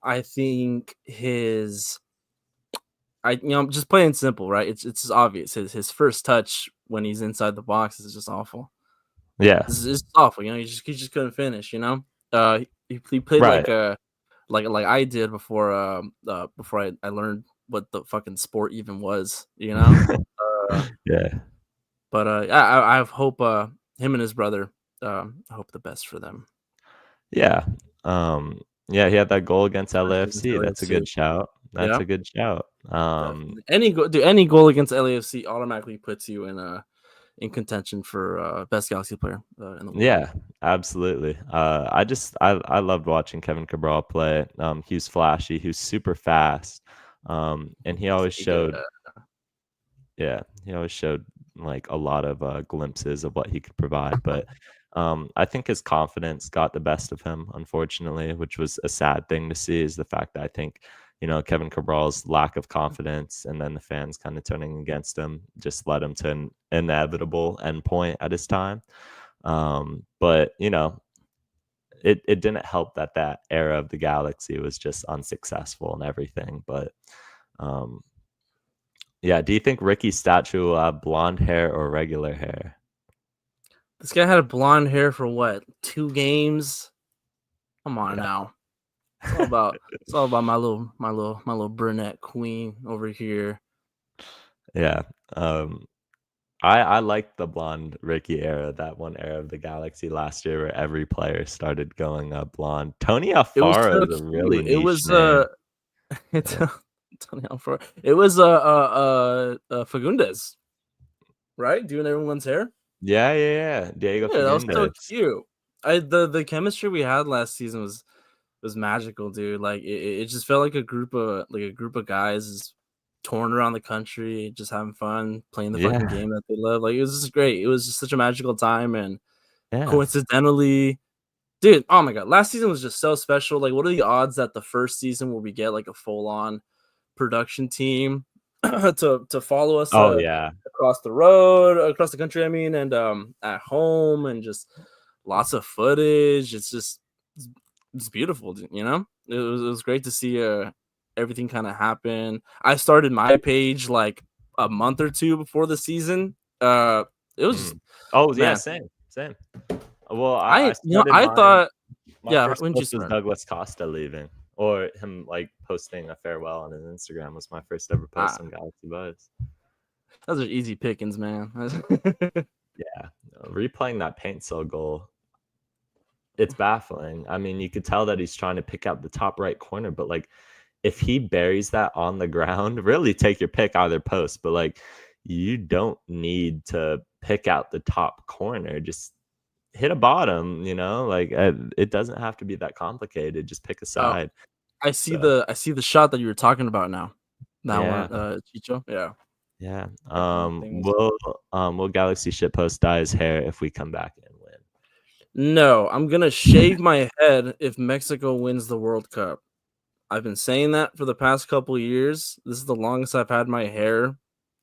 I think just plain simple, right? It's obvious. His first touch when he's inside the box is just awful. yeah, It's awful. He just couldn't finish. He played right. like I did before I learned what the fucking sport even was. Yeah. But I hope him and his brother. I hope the best for them. Yeah. Yeah, he had that goal against LAFC. That's a LAFC. good shout. That's Yeah. a good shout. Any goal against LAFC automatically puts you in contention for best Galaxy player in the world. Yeah, absolutely. I loved watching Kevin Cabral play. He was flashy. He was super fast. And he always showed. Yeah, he always showed like a lot of glimpses of what he could provide. But I think his confidence got the best of him, unfortunately, which was a sad thing to see. Is the fact that I think Kevin Cabral's lack of confidence and then the fans kind of turning against him just led him to an inevitable endpoint at his time. But it didn't help that era of the Galaxy was just unsuccessful and everything. But yeah, do you think Ricky's statue will have blonde hair or regular hair? This guy had blonde hair for what? 2 games? Come on Yeah. now. It's all about my little brunette queen over here. Yeah. I liked the blonde Ricky era, that one era of the Galaxy last year where every player started going blonde. Tony It was Alfaro so is a really cute. It niche was name. it's Yeah. Tony Alfaro. It was Fagundes, right? Doing everyone's hair. Yeah. Diego Yeah, that was so Fagundes. cute. The chemistry we had last season was magical, dude. Like it just felt like a group of guys just touring around the country, just having fun, playing the fucking Yeah. game that they love. Like it was just great. It was just such a magical time, and Yeah. coincidentally, dude, oh my god, last season was just so special. Like, what are the odds that the first season where we get like a full on production team to follow us Oh yeah. across the road, across the country, I mean, and at home, and just lots of footage. It's beautiful, you know. It was great to see everything kind of happen. I started my page like a month or two before the season. It was just, Oh yeah, man. same. Well, I started I mine. thought, My yeah. first When did you post was start? Douglas Costa leaving, or him like posting a farewell on his Instagram was my first ever post on Galaxy Buzz. Those are easy pickings, man. Yeah, replaying that paint cell goal, it's baffling. I mean, you could tell that he's trying to pick out the top right corner, but like if he buries that on the ground, really take your pick either post, but like you don't need to pick out the top corner. Just hit a bottom, like it doesn't have to be that complicated. Just pick a Oh, side. I see So the shot that you were talking about now. That yeah, one, Chicho. Yeah. yeah. Thing is- Will Galaxy shitpost dye his hair if we come back and win? No, I'm gonna shave my head if Mexico wins the World Cup. I've been saying that for the past couple years. This is the longest I've had my hair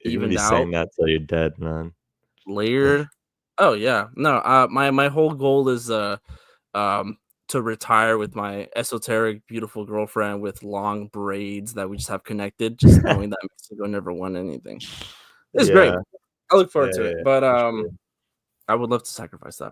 You're gonna be evened saying out, that till you're dead, man. layered. Oh yeah, no. My whole goal is um to retire with my esoteric, beautiful girlfriend with long braids that we just have connected, just knowing that Mexico never won anything. It's great. Yeah, I look forward to it, but for sure. I would love to sacrifice that.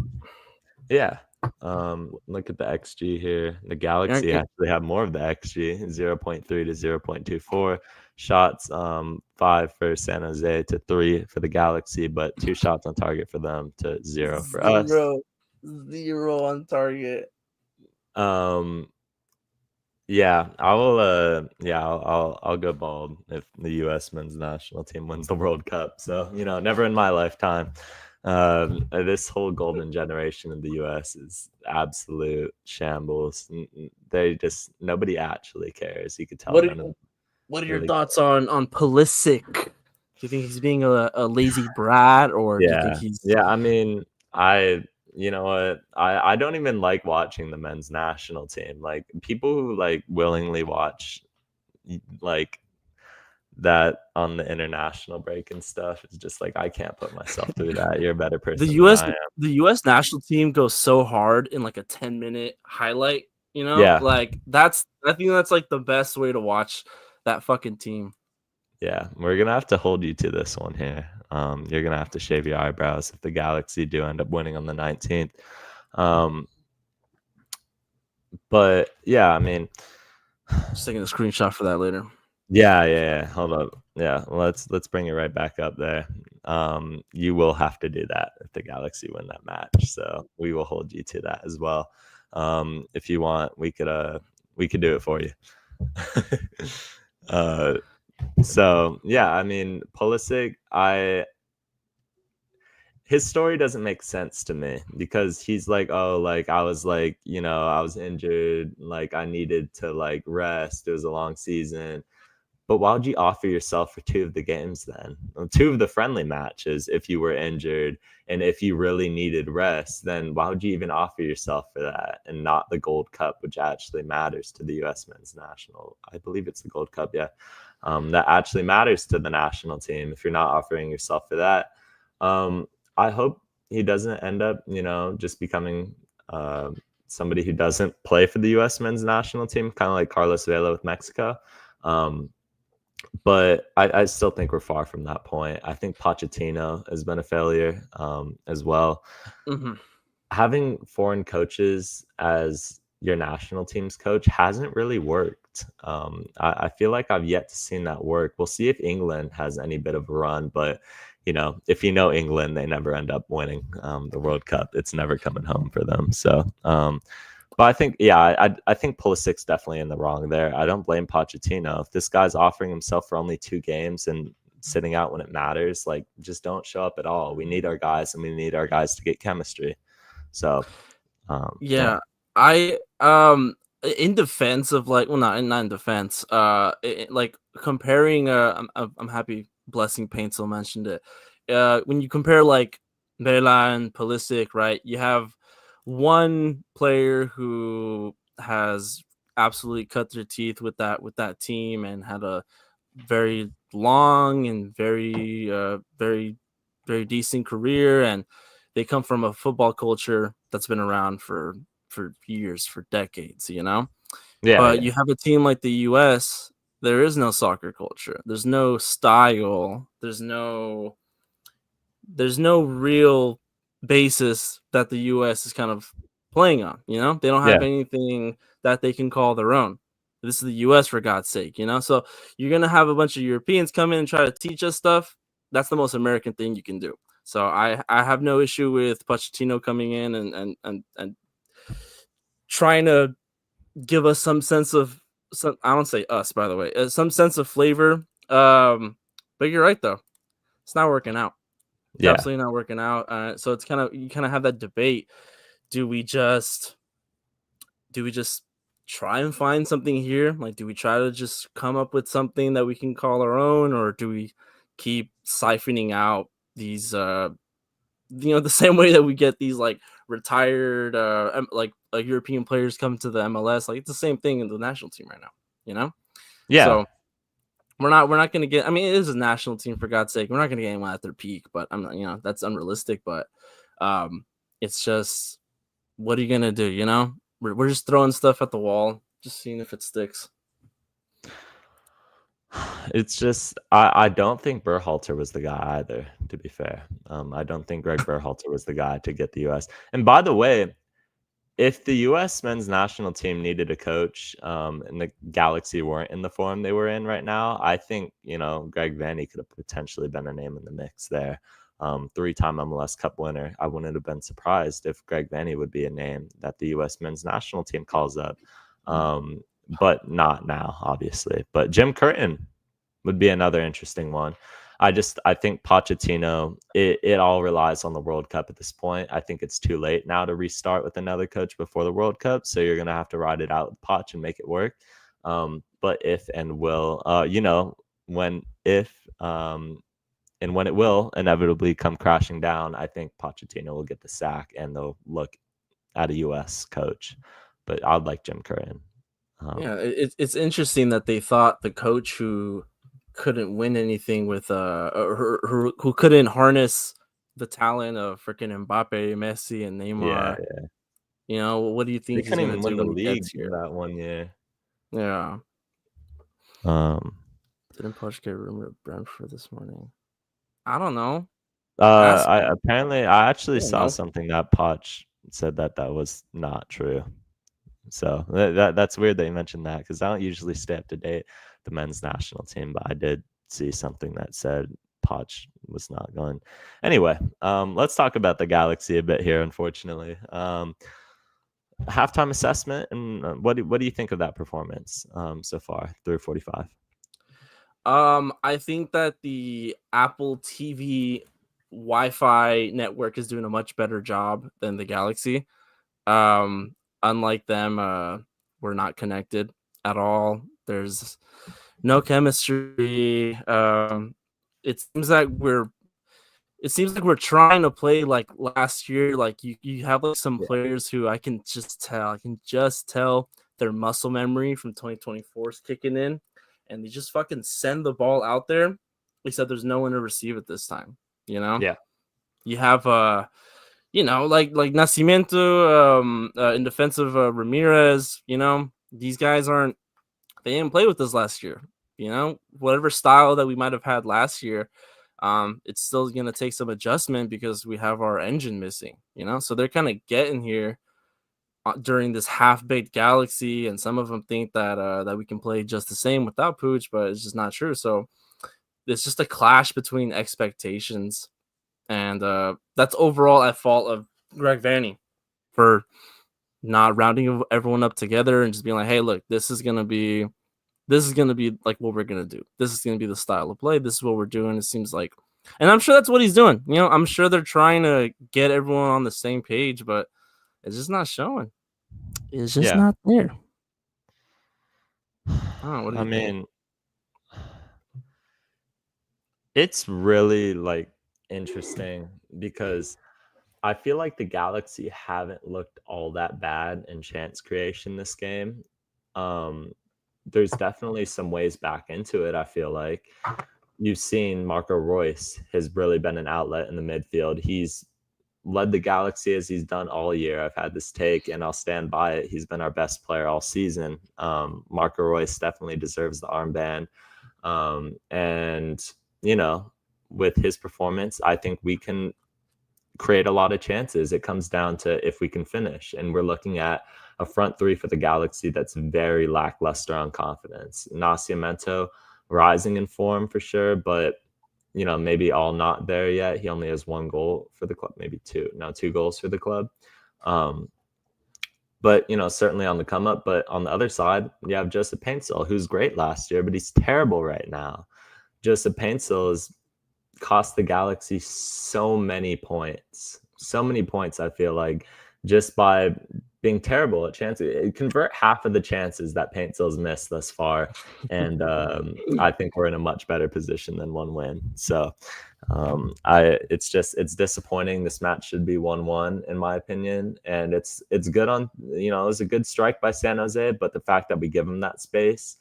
Yeah. Look at the XG here. The Galaxy Yeah, actually have more of the XG, 0.3 to 0.24 shots, 5 for San Jose to 3 for the Galaxy, but 2 shots on target for them to 0 for us. Zero on target. Yeah, I will. Yeah, I'll go bald if the U.S. men's national team wins the World Cup. So never in my lifetime. This whole golden generation of the U.S. is absolute shambles. Nobody actually cares. You could tell What none of them are your really. thoughts on Pulisic? Do you think he's being a lazy brat, or do you think he's Yeah. I mean, you know what? I don't even like watching the men's national team. Like people who like willingly watch like that on the international break and stuff. It's just like I can't put myself through that. You're a better person the than US I am. the US national team goes so hard in like a 10-minute highlight, Yeah. Like I think that's like the best way to watch that fucking team. Yeah, we're gonna have to hold you to this one here. You're gonna have to shave your eyebrows if the Galaxy do end up winning on the 19th. But yeah, I mean, Just taking a screenshot for that later. yeah. Hold up. Yeah, let's bring it right back up there. You will have to do that if the Galaxy win that match. So we will hold you to that as well. If you want, we could do it for you. So yeah, I mean, Pulisic, his story doesn't make sense to me because he's like, oh, like I was like, I was injured, like I needed to like rest. It was a long season. But why would you offer yourself for 2 of the games then? 2 of the friendly matches if you were injured and if you really needed rest, then why would you even offer yourself for that and not the Gold Cup, which actually matters to the U.S. men's national? I believe it's the Gold Cup, yeah. That actually matters to the national team if you're not offering yourself for that. I hope he doesn't end up, just becoming somebody who doesn't play for the U.S. men's national team, kind of like Carlos Vela with Mexico. But I still think we're far from that point. I think Pochettino has been a failure as well. Mm-hmm. Having foreign coaches as your national team's coach hasn't really worked. I feel like I've yet to see that work. We'll see if England has any bit of a run, but if you know England, they never end up winning the World Cup. It's never coming home for them. So, but I think, I think Pulisic's definitely in the wrong there. I don't blame Pochettino. If this guy's offering himself for only 2 games and sitting out when it matters, like, just don't show up at all. We need our guys, and we need our guys to get chemistry. So, Yeah, I in defense of like, well, not in defense. Like comparing. I'm happy Blessing Paintsel mentioned it. When you compare like Vela and Pulisic, right? You have one player who has absolutely cut their teeth with that team and had a very long and very decent career, and they come from a football culture that's been around for years, for decades, Yeah, but you have a team like the US, there is no soccer culture. There's no style. There's no real basis that the US is kind of playing on, They don't have yeah, anything that they can call their own. This is the US, for God's sake, So you're going to have a bunch of Europeans come in and try to teach us stuff. That's the most American thing you can do. So I have no issue with Pochettino coming in and trying to give us some sense of I don't say us, by the way, some sense of flavor. But you're right though. It's not working out. It's yeah. absolutely not working out. So it's you kind of have that debate. Do we just try and find something here? Like, do we try to just come up with something that we can call our own, or do we keep siphoning out these the same way that we get these like retired like European players come to the MLS? Like, it's the same thing in the national team right now, Yeah. So we're not going to get, I mean, it is a national team, for God's sake. We're not going to get anyone at their peak, but I'm not, that's unrealistic. But it's just, what are you going to do? We're just throwing stuff at the wall, just seeing if it sticks. It's just, I don't think Berhalter was the guy either, to be fair. I don't think Greg Berhalter was the guy to get the US. And by the way, if the US men's national team needed a coach, and the Galaxy weren't in the form they were in right now, I think, Greg Vanney could have potentially been a name in the mix there. 3-time MLS Cup winner. I wouldn't have been surprised if Greg Vanney would be a name that the US men's national team calls up. But not now, obviously. But Jim Curtin would be another interesting one. I think Pochettino, it all relies on the World Cup at this point. I think it's too late now to restart with another coach before the World Cup. So you're going to have to ride it out with Poch and make it work. But if and will, when it will inevitably come crashing down, I think Pochettino will get the sack and they'll look at a U.S. coach. But I'd like Jim Curtin. Yeah, it's interesting that they thought the coach who couldn't win anything with who couldn't harness the talent of freaking Mbappe, Messi, and Neymar. Yeah. What do you think They he's couldn't going even to do win the when he league gets here? that 1 year. Yeah. Didn't Poch get rumored at Brentford this morning? I don't know. I actually saw know. something that Poch said that was not true. So that's weird that you mentioned that, because I don't usually stay up to date the men's national team, but I did see something that said Poch was not going. Anyway, let's talk about the Galaxy a bit here. Unfortunately, halftime assessment, and what do you think of that performance so far through 45? I think that the Apple TV Wi-Fi network is doing a much better job than the Galaxy. Unlike them, we're not connected at all. There's no chemistry. It seems like we're trying to play like last year. Like you have like some players who I can just tell their muscle memory from 2024 is kicking in, and they just fucking send the ball out there, except there's no one to receive it this time. Yeah. You have like Nascimento, in defense of Ramirez. These guys they didn't play with us last year. Whatever style that we might have had last year, it's still going to take some adjustment because we have our engine missing. So they're kind of getting here during this half-baked galaxy, and some of them think that that we can play just the same without Pooch, but it's just not true. So it's just a clash between expectations, and that's overall at fault of Greg Vanney for not rounding everyone up together and just being like, hey, look, this is gonna be like what we're gonna do. This is gonna be the style of play. This is what we're doing. It seems like, and I'm sure that's what he's doing. You know, I'm sure they're trying to get everyone on the same page, but it's just not showing. It's just not there. What do you think? It's really like interesting because I feel like the Galaxy haven't looked all that bad in chance creation this game. There's definitely some ways back into it. I feel like you've seen Marco Royce has really been an outlet in the midfield. He's led the Galaxy as he's done all year. I've had this take and I'll stand by it. He's been our best player all season. Marco Royce definitely deserves the armband. And, you know, with his performance, I think we can create a lot of chances. It comes down to if we can finish. And we're looking at a front three for the Galaxy that's very lackluster on confidence. Nascimento rising in form for sure, but you know, maybe all not there yet. He only has 1 goal for the club, maybe 2 goals for the club. But, you know, certainly on the come up. But on the other side, you have Joseph Paintsel, who's great last year, but he's terrible right now. Joseph Paintsel has cost the Galaxy so many points. So many points, I feel like, just by being terrible at chances. Convert half of the chances that Paintsel's missed thus far. And I think we're in a much better position than 1 win. So it's disappointing. This match should be 1-1 in my opinion. And it's good on, you know, it was a good strike by San Jose, but the fact that we give them that space,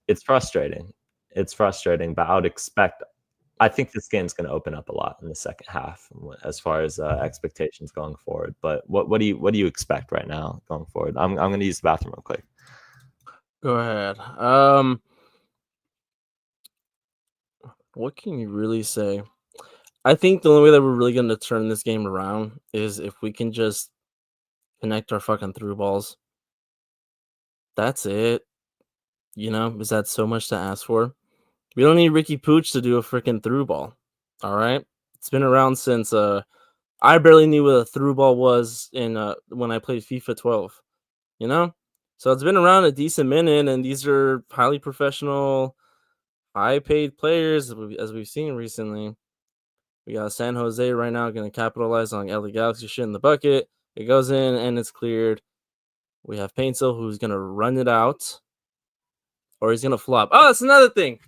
it's frustrating. It's frustrating, but I think this game's going to open up a lot in the second half as far as expectations going forward. But what do you expect right now going forward? I'm going to use the bathroom real quick. Go ahead. What can you really say? I think the only way that we're really going to turn this game around is if we can just connect our fucking through balls. That's it. You know, is that so much to ask for? We don't need Ricky Pooch to do a freaking through ball. All right. It's been around since I barely knew what a through ball was in when I played FIFA 12. You know? So it's been around a decent minute, and these are highly professional, high-paid players as we've seen recently. We got San Jose right now going to capitalize on LA Galaxy shit in the bucket. It goes in and it's cleared. We have Paintsel who's going to run it out, or he's going to flop. Oh, that's another thing.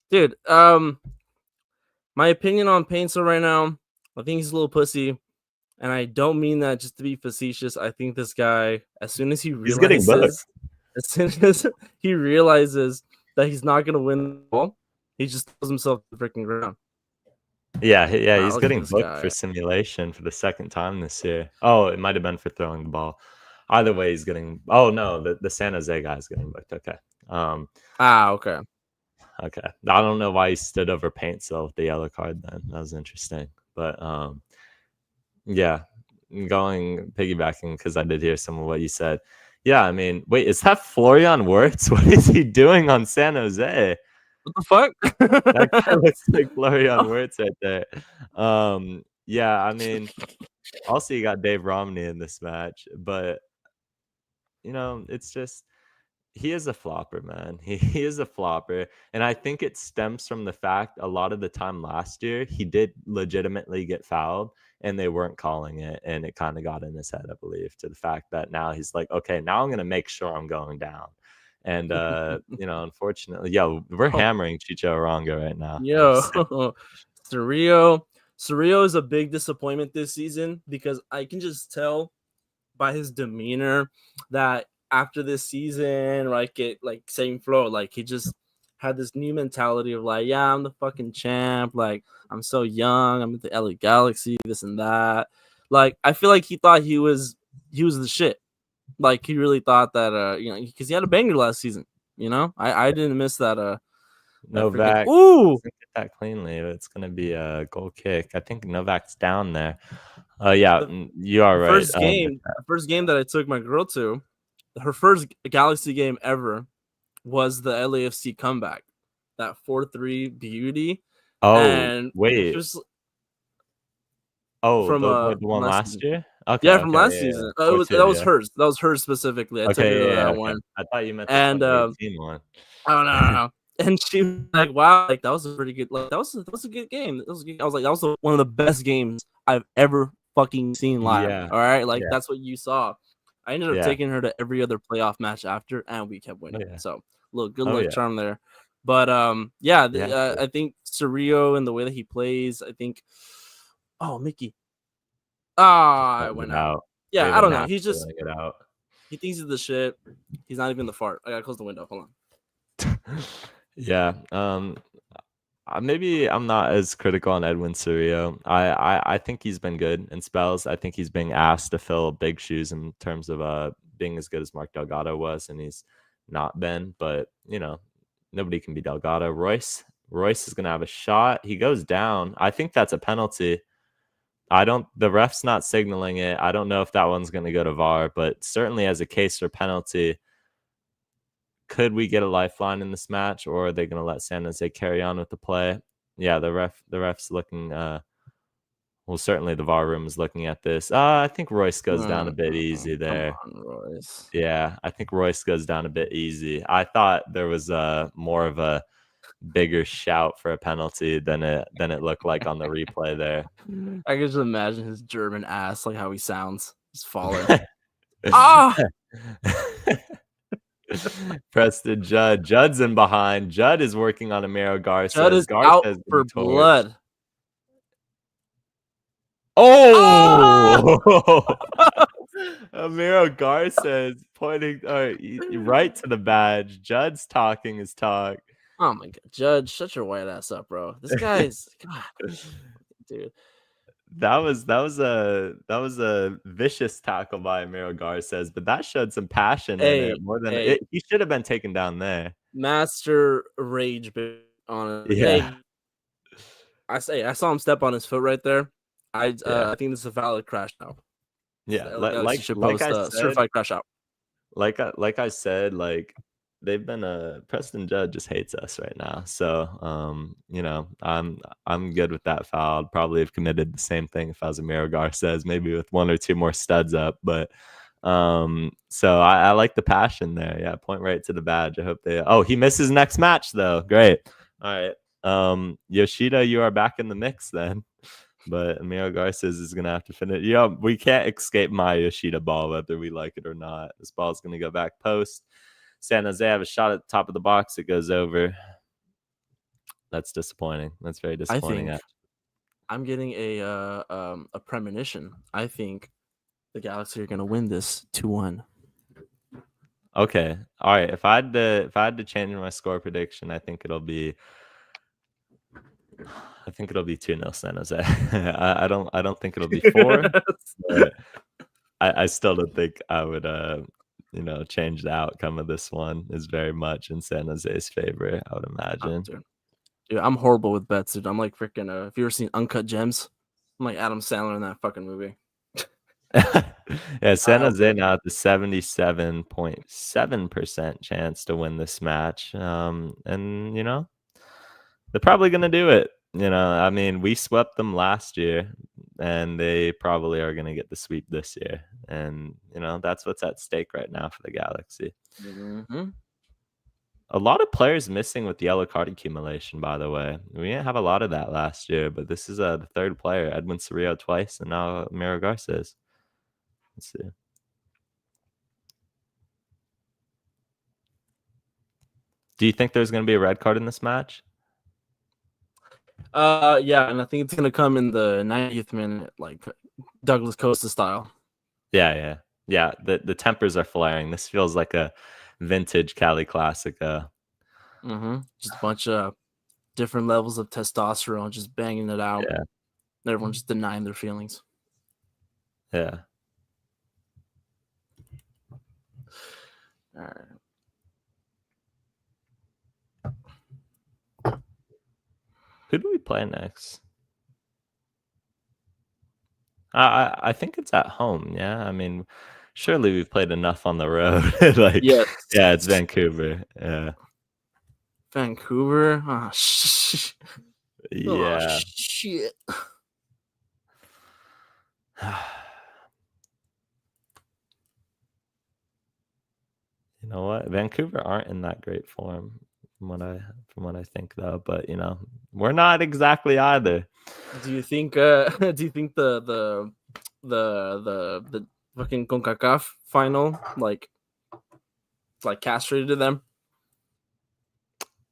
Dude, my opinion on Paintsel right now, I think he's a little pussy, and I don't mean that just to be facetious. I think this guy, as soon as he realizes that he's not gonna win the ball, he just throws himself to the freaking ground. Yeah, he's getting booked for simulation for the second time this year. Oh, it might have been for throwing the ball. Either way, he's getting. Oh no, the San Jose guy's getting booked. Okay. Okay. Okay. I don't know why he stood over Paintsel with the yellow card then. That was interesting. But yeah, piggybacking because I did hear some of what you said. Yeah, I mean, wait, is that Florian Wirtz? What is he doing on San Jose? What the fuck? That guy looks like Florian Wirtz right there. Yeah, I mean, also you got Dave Romney in this match, but you know, it's just he is a flopper, man. He is a flopper. And I think it stems from the fact a lot of the time last year, he did legitimately get fouled and they weren't calling it. And it kind of got in his head, I believe, to the fact that now he's like, okay, now I'm going to make sure I'm going down. And, you know, unfortunately, we're hammering Chicho Arango right now. Cerrillo is a big disappointment this season because I can just tell by his demeanor that after this season, same flow, like he just had this new mentality of like, yeah, I'm the fucking champ, like I'm so young, I'm at the LA Galaxy, this and that. Like I feel like he thought he was the shit. Like he really thought that you know, because he had a banger last season. You know, I didn't miss that. Novak. Ooh, that cleanly. It's gonna be a goal kick. I think Novak's down there. Yeah, you are right. The first game that I took my girl to, her first Galaxy game ever was the LAFC comeback, that 4-3 beauty. Oh, And wait. she was Oh, from the one last season. year? Okay, Yeah, from okay, last yeah, season. yeah. That was 4-2, yeah. hers. That was hers specifically. I took her Okay, to yeah, that okay. one. I thought you meant the And 2018 one. oh no. And she was like, "Wow, like that was a pretty good. Like that was a good game. That was a good, I was like, that was one of the best games I've ever fucking seen live. Yeah, All right, like yeah, that's what you saw. I ended up yeah. taking her to every other playoff match after, and we kept Oh, winning. yeah. So look, good Oh, luck yeah. charm there. But yeah, Yeah. I think Cerrillo and the way that he plays, I think. Oh, Mickey. I went out. We Yeah, have I a don't know. knack He's for just letting it out. he thinks he's the shit. He's not even the fart. I gotta close the window. Hold on. Yeah. Maybe I'm not as critical on Edwin Cerrillo. I think he's been good in spells. I think he's being asked to fill big shoes in terms of being as good as Mark Delgado was, and he's not been. But nobody can be Delgado. Royce is gonna have a shot. He goes down. I think that's a penalty. The ref's not signaling it. I don't know if that one's gonna go to VAR, but certainly as a case for penalty. Could we get a lifeline in this match, or are they going to let San Jose carry on with the play? Yeah, the ref's looking. Well, certainly the VAR room is looking at this. I think Royce goes down a bit easy there. Come on, Royce. Yeah, I think Royce goes down a bit easy. I thought there was more of a bigger shout for a penalty than it looked like on the replay there. I can just imagine his German ass, like how he sounds, just falling. Ah! Preston Judd's in behind. Judd is working on Amiro Garces. Judd is out for blood. Oh! Amiro Garces pointing right to the badge. Judd's talking his talk. Oh my god, Judd, shut your white ass up, bro. This guy's God, dude. That was a vicious tackle by Amiro Garces, but that showed some passion in it more than he should have been taken down there. Master rage on it. Yeah. Hey, I saw him step on his foot right there. I think this is a valid crash now. Yeah, like I said, certified crash out. Like I said, like they've been Preston Judd just hates us right now. So I'm good with that foul. I'd probably have committed the same thing if I was Amiro Garces, maybe with one or two more studs up. But so I like the passion there. Yeah, point right to the badge. I hope he misses next match though. Great. All right. Yoshida, you are back in the mix then. But Amiro Garces is gonna have to finish. We can't escape my Yoshida ball, whether we like it or not. This ball is gonna go back post. San Jose have a shot at the top of the box. It goes over. That's disappointing. That's very disappointing. I'm getting a premonition. I think the Galaxy are gonna win this 2-1. Okay. All right. If I had to change my score prediction, I think it'll be 2-0 San Jose. I don't think it'll be 4. But I still don't think I would change the outcome of this one. Is very much in San Jose's favor, I would imagine. Dude, I'm horrible with bets, dude. I'm like freaking have you ever seen Uncut Gems? I'm like Adam Sandler in that fucking movie. Yeah, San Jose now at the 77.7% chance to win this match. And they're probably gonna do it. I mean, we swept them last year, and they probably are going to get the sweep this year. And, that's what's at stake right now for the Galaxy. Mm-hmm. A lot of players missing with yellow card accumulation, by the way. We didn't have a lot of that last year, but this is the third player, Edwin Cerrillo twice, and now Amiro Garces. Let's see. Do you think there's going to be a red card in this match? Yeah, and I think it's gonna come in the 90th minute, like Douglas Costa style. Yeah. The tempers are flaring. This feels like a vintage Cali Classica. Just a bunch of different levels of testosterone, just banging it out. Yeah. Everyone just denying their feelings. Yeah. All right. Who do we play next? I think it's at home. Yeah, I mean, surely we've played enough on the road. Like, Yes. yeah, it's Vancouver. Yeah, Vancouver. Oh, yeah. shit. You know what? Vancouver aren't in that great form from what I think though. But we're not exactly either. Do you think? Do you think the fucking Concacaf final like castrated them?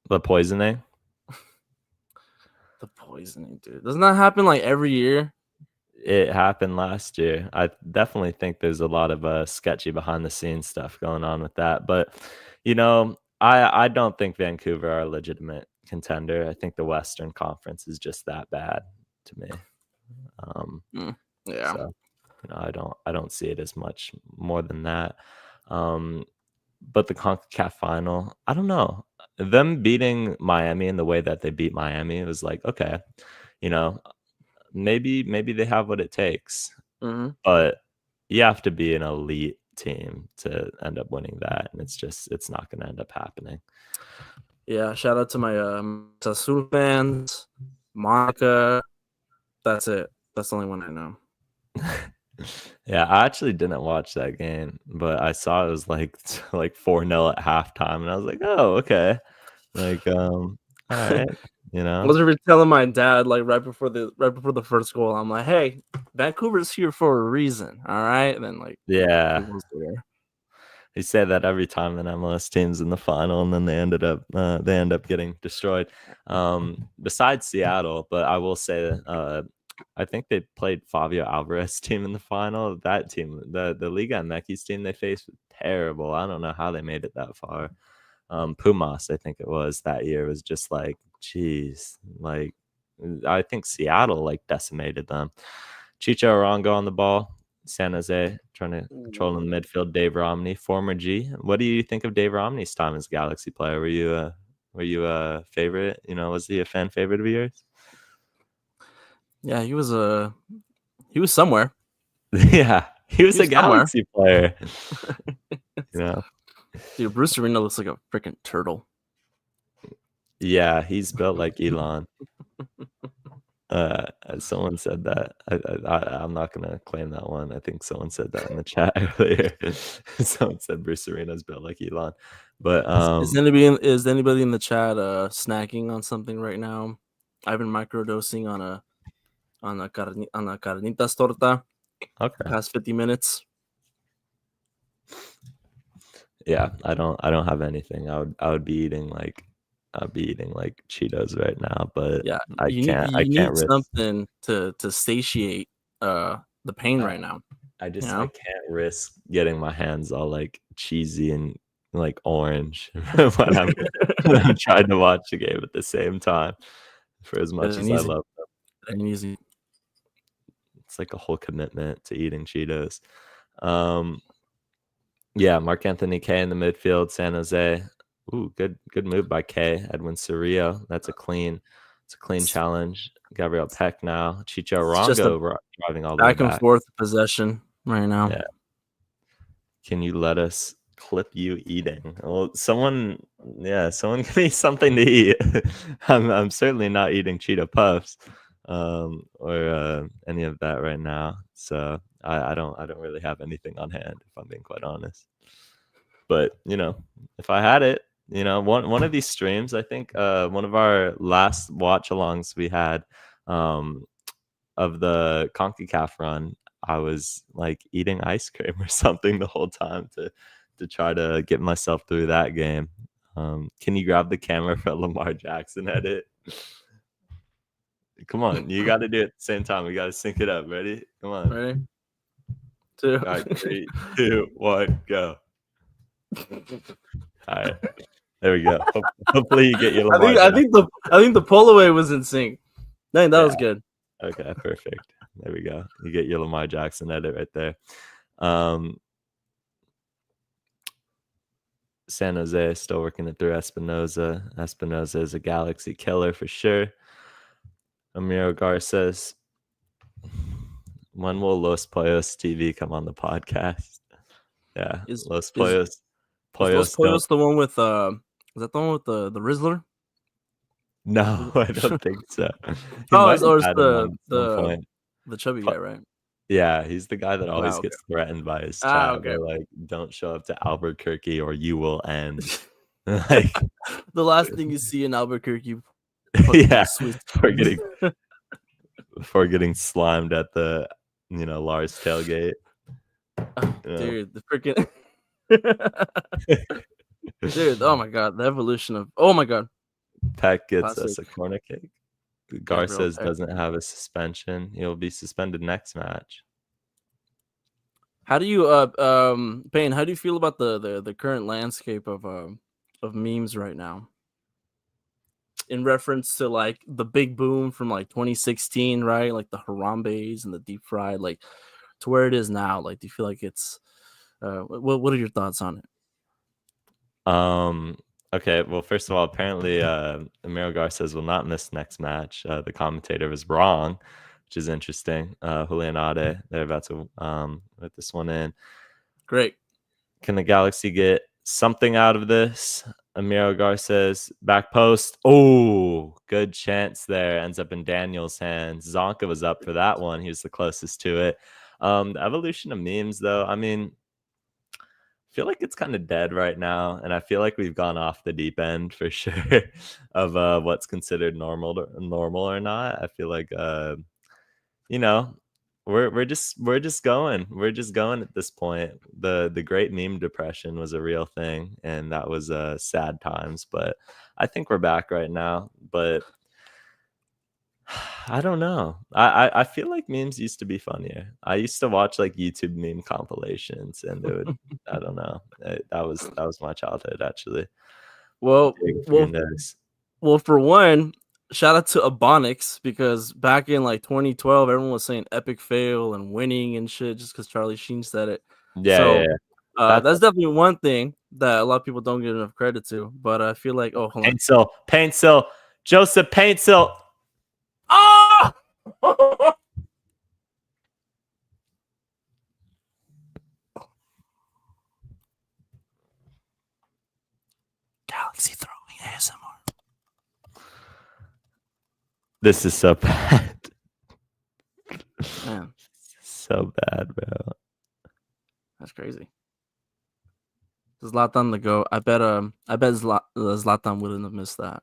The poisoning. The poisoning, dude. Doesn't that happen like every year? It happened last year. I definitely think there's a lot of sketchy behind the scenes stuff going on with that. But I don't think Vancouver are a legitimate contender. I think the Western Conference is just that bad to me. Yeah. So I don't see it as much more than that. But the CONCACAF final, I don't know. Them beating Miami in the way that they beat Miami, it was like, okay, you know, maybe they have what it takes. Mm-hmm. But you have to be an elite team to end up winning that, and it's not going to end up happening. Yeah, shout out to my Sassuolo fans, Monica. That's it. That's the only one I know. Yeah, I actually didn't watch that game, but I saw it was like 4-0 at halftime, and I was like, oh, okay. Like, all right, I was even telling my dad like right before the first goal. I'm like, hey, Vancouver's here for a reason, all right? And then yeah, he was there. they say that every time an MLS team's in the final, and then they end up getting destroyed. Besides Seattle, but I will say that I think they played Fabio Alvarez team in the final. That team, the Liga MX team they faced was terrible. I don't know how they made it that far. Pumas, I think it was that year, was just like, geez, like I think Seattle like decimated them. Chicho Arango on the ball, San Jose trying to control in the midfield. Dave Romney, former G. What do you think of Dave Romney's time as Galaxy player? Were you a favorite? Was he a fan favorite of yours? Yeah, he was somewhere. Yeah, he was a somewhere. Galaxy player. Dude, Bruce Arena looks like a freaking turtle. Yeah, he's built like Elon. Someone said that. I'm not gonna claim that one. I think someone said that in the chat earlier. Someone said Bruce Arena's built like Elon. But is anybody in the chat snacking on something right now? I've been microdosing on a carnitas torta. Okay. Past 50 minutes. Yeah, I don't have anything. I would be eating like Cheetos right now, but Yeah, I can't need risk something to satiate the pain right now. I can't risk getting my hands all like cheesy and like orange when I'm trying to watch a game at the same time. For as much as I love them, easy. It's like a whole commitment to eating Cheetos. Yeah, Mark Anthony K in the midfield, San Jose. Ooh, good move by K. Edwin Cerrillo. It's a clean challenge. Gabriel Peck now. Chicho Arango driving all the way back. Back and forth possession right now. Yeah. Can you let us clip you eating? Well, someone give me something to eat. I'm certainly not eating Cheeto Puffs or any of that right now. So I don't really have anything on hand, if I'm being quite honest. But if I had it, one of these streams, I think one of our last watch-alongs we had of the CONCACAF run, I was like eating ice cream or something the whole time to try to get myself through that game. Can you grab the camera for Lamar Jackson edit? Come on, you got to do it at the same time. We got to sync it up. Ready? Come on. Ready? 2. All right, 3, 2, 1, go. All right, there we go. Hopefully you get your Lamar. I think the Polaroid was in sync. That was good. Okay, perfect. There we go. You get your Lamar Jackson edit right there. San Jose still working it through Espinoza. Espinoza is a Galaxy killer for sure. Amiro Gar says, when will Los Pollos TV come on the podcast? Yeah, Is Los is Pollos. is Los Pollos don't. Pollos the one with is that the one with the Rizzler? No, I don't think so. He Oh, might have or it's had him on some point. the chubby Po- guy, right? Yeah, he's the guy that always Okay. gets threatened by his Ah, chat. okay. They're like, "Don't show up to Albuquerque or you will end." Like, The last thing you see in Albuquerque, yeah, Swiss for getting slimed at the Lars tailgate. dude, the freaking dude. Oh my god, the evolution of Peck gets Classic. us a corner kick. Gar Gabriel says Peck. doesn't have a suspension. He'll be suspended next match. How do you Payne, how do you feel about the current landscape of memes right now? In reference to like the big boom from like 2016, right? Like the Harambe's and the deep fried, like to where it is now. Like, do you feel like it's what are your thoughts on it? Okay, well, first of all, apparently Amiro Gar says will not miss next match. The commentator was wrong, which is interesting. Julian Ade, they're about to let this one in. Great. Can the Galaxy get something out of this? Amiro Gar says back post. Oh, good chance there. Ends up in Daniel's hands. Zonka was up for that one. He was the closest to it. The evolution of memes, though, I mean, I feel like it's kind of dead right now, and I feel like we've gone off the deep end for sure of what's considered normal or not. I feel like we're just going at this point. The great meme depression was a real thing, and that was sad times, but I think we're back right now. But I don't know. I feel like memes used to be funnier. I used to watch like YouTube meme compilations, and it would I don't know. That was my childhood actually. Well, Goodness. well, for one, shout out to Ebonics, because back in like 2012, everyone was saying epic fail and winning and shit just because Charlie Sheen said it. Yeah, So yeah, yeah. that's definitely one thing that a lot of people don't get enough credit to. But I feel like, oh, hold on. Paintsill, Joseph Paintsill. Ah! Galaxy throwing ASMR. This is so bad. Man, So bad, bro. that's crazy. Zlatan to go. I bet Zlatan wouldn't have missed that.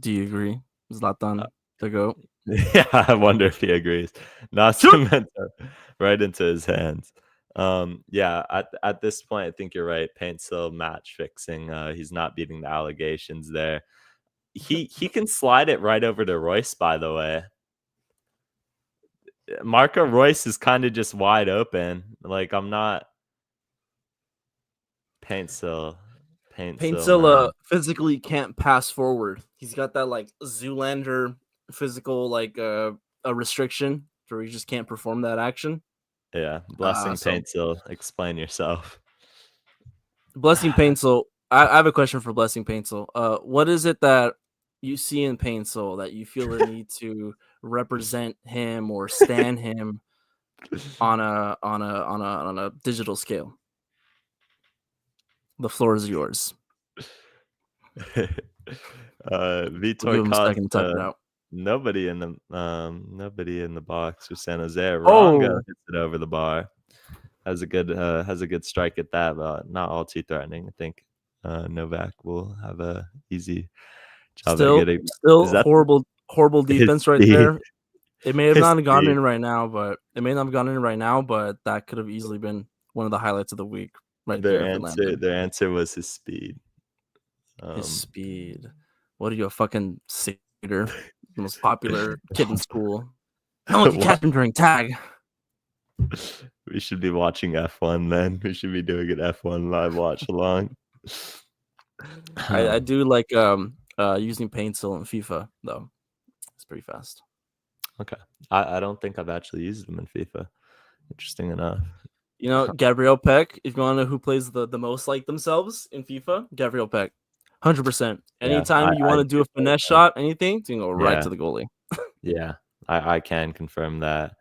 Do you agree? Zlatan to go. Yeah, I wonder if he agrees. Nascimento right into his hands. Yeah, at this point, I think you're right. Paintsill match fixing. He's not beating the allegations there. He can slide it right over to Royce, by the way. Marco Royce is kind of just wide open. Like, I'm not Paintsill. Paintsill physically can't pass forward. He's got that like Zoolander physical like a restriction where he just can't perform that action. Yeah, Blessing Paintsill. Explain yourself. Blessing Paintsill. I have a question for Blessing Paintsill. What is it that you see in Paintsill that you feel the need to represent him or stand him on a digital scale? The floor is yours. Vitor Costa. Nobody in the box for San Jose. Rongo hits it over the bar. Has a good strike at that, but not all too threatening. I think Novak will have a easy job at getting. Still horrible defense right there. It may have not gone in right now, but that could have easily been one of the highlights of the week. Right. Their answer was his speed. His speed. What are you, a fucking skater? The most popular kid in school. How long did you catch him during tag? We should be watching F1 then. We should be doing an F1 live watch along. I do like using Paintsill in FIFA though. It's pretty fast. Okay. I don't think I've actually used them in FIFA. Interesting enough. You know, Gabriel Peck, if you want to know who plays the most like themselves in FIFA, Gabriel Peck. 100%. Anytime you want to do a finesse shot, anything, you can go right to the goalie. Yeah, I can confirm that.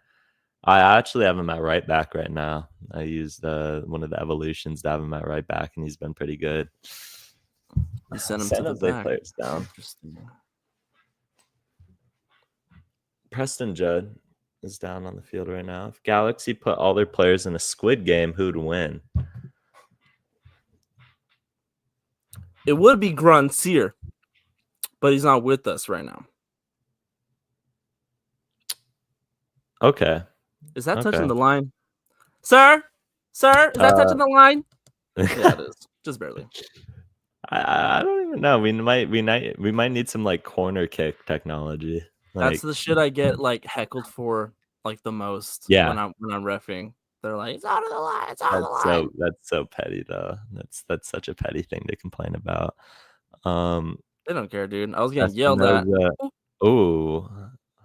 I actually have him at right back right now. I used one of the evolutions to have him at right back, and he's been pretty good. You sent him to San the Jose back. players down. Interesting. Preston Judd is down on the field right now. If Galaxy put all their players in a Squid Game, who'd win? It would be Gruntsier, but he's not with us right now. Okay. Is that Okay. touching the line? Sir? Sir, is that touching the line? Yeah, it is. Just barely. I don't even know. We might need some like corner kick technology. That's Like, the shit I get like heckled for like the most Yeah. when I'm reffing. They're like, it's out of the line, it's out of the line. that's so petty though. That's such a petty thing to complain about. They don't care, dude. I was getting yelled at. Oh,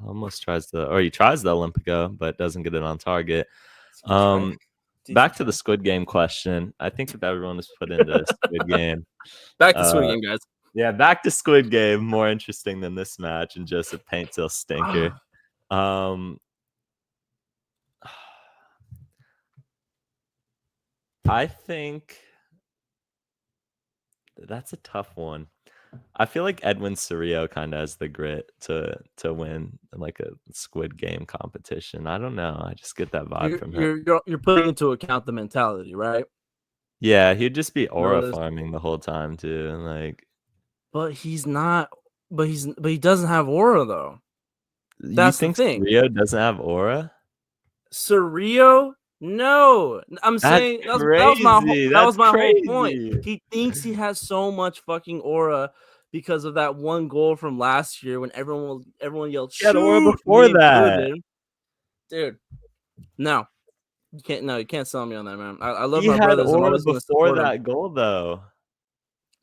almost tries he tries the Olympico, but doesn't get it on target. Back to the Squid Game question. I think if everyone was put into Squid Game. Back to Squid Game, guys. Yeah, back to Squid Game. More interesting than this match and just a paint-till stinker. I think that's a tough one. I feel like Edwin Cerrillo kind of has the grit to win like a Squid Game competition. I don't know. I just get that vibe from him. You're putting into account the mentality, right? Yeah, he'd just be aura farming the whole time too. Like, but he's not. But he doesn't have aura though. That's you think the thing. Cerrillo doesn't have aura? Cerrillo? No, I'm saying that was my whole point. He thinks he has so much fucking aura because of that one goal from last year when everyone yelled shoot. He had aura before that, dude. No, you can't sell me on that, man. I love my brothers. I'm always before that goal though.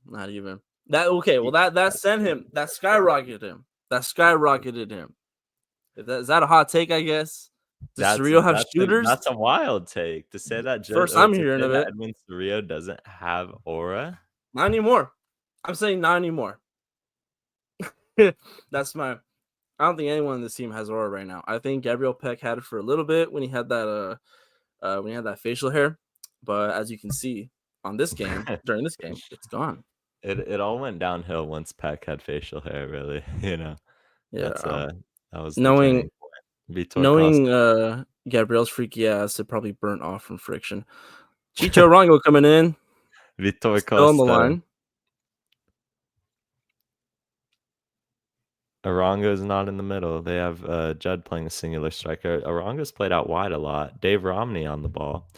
Not even that. Okay, well that sent him. That skyrocketed him. Is that a hot take? I guess. Does Cerrillo have shooters? That's a wild take to say that. First, I'm hearing of it. Edwin Cerrillo doesn't have aura. Not anymore. I'm saying not anymore. That's my. I don't think anyone in this team has aura right now. I think Gabriel Peck had it for a little bit when he had that facial hair, but as you can see on this game, during this game, it's gone. It all went downhill once Peck had facial hair. Really, Yeah, that was knowing Gabriel's freaky ass. It probably burnt off from friction. Chicho Rongo coming in. Vitor Still on the line. Arango's not in the middle. They have Judd playing a singular striker. Arango's played out wide a lot. Dave Romney on the ball.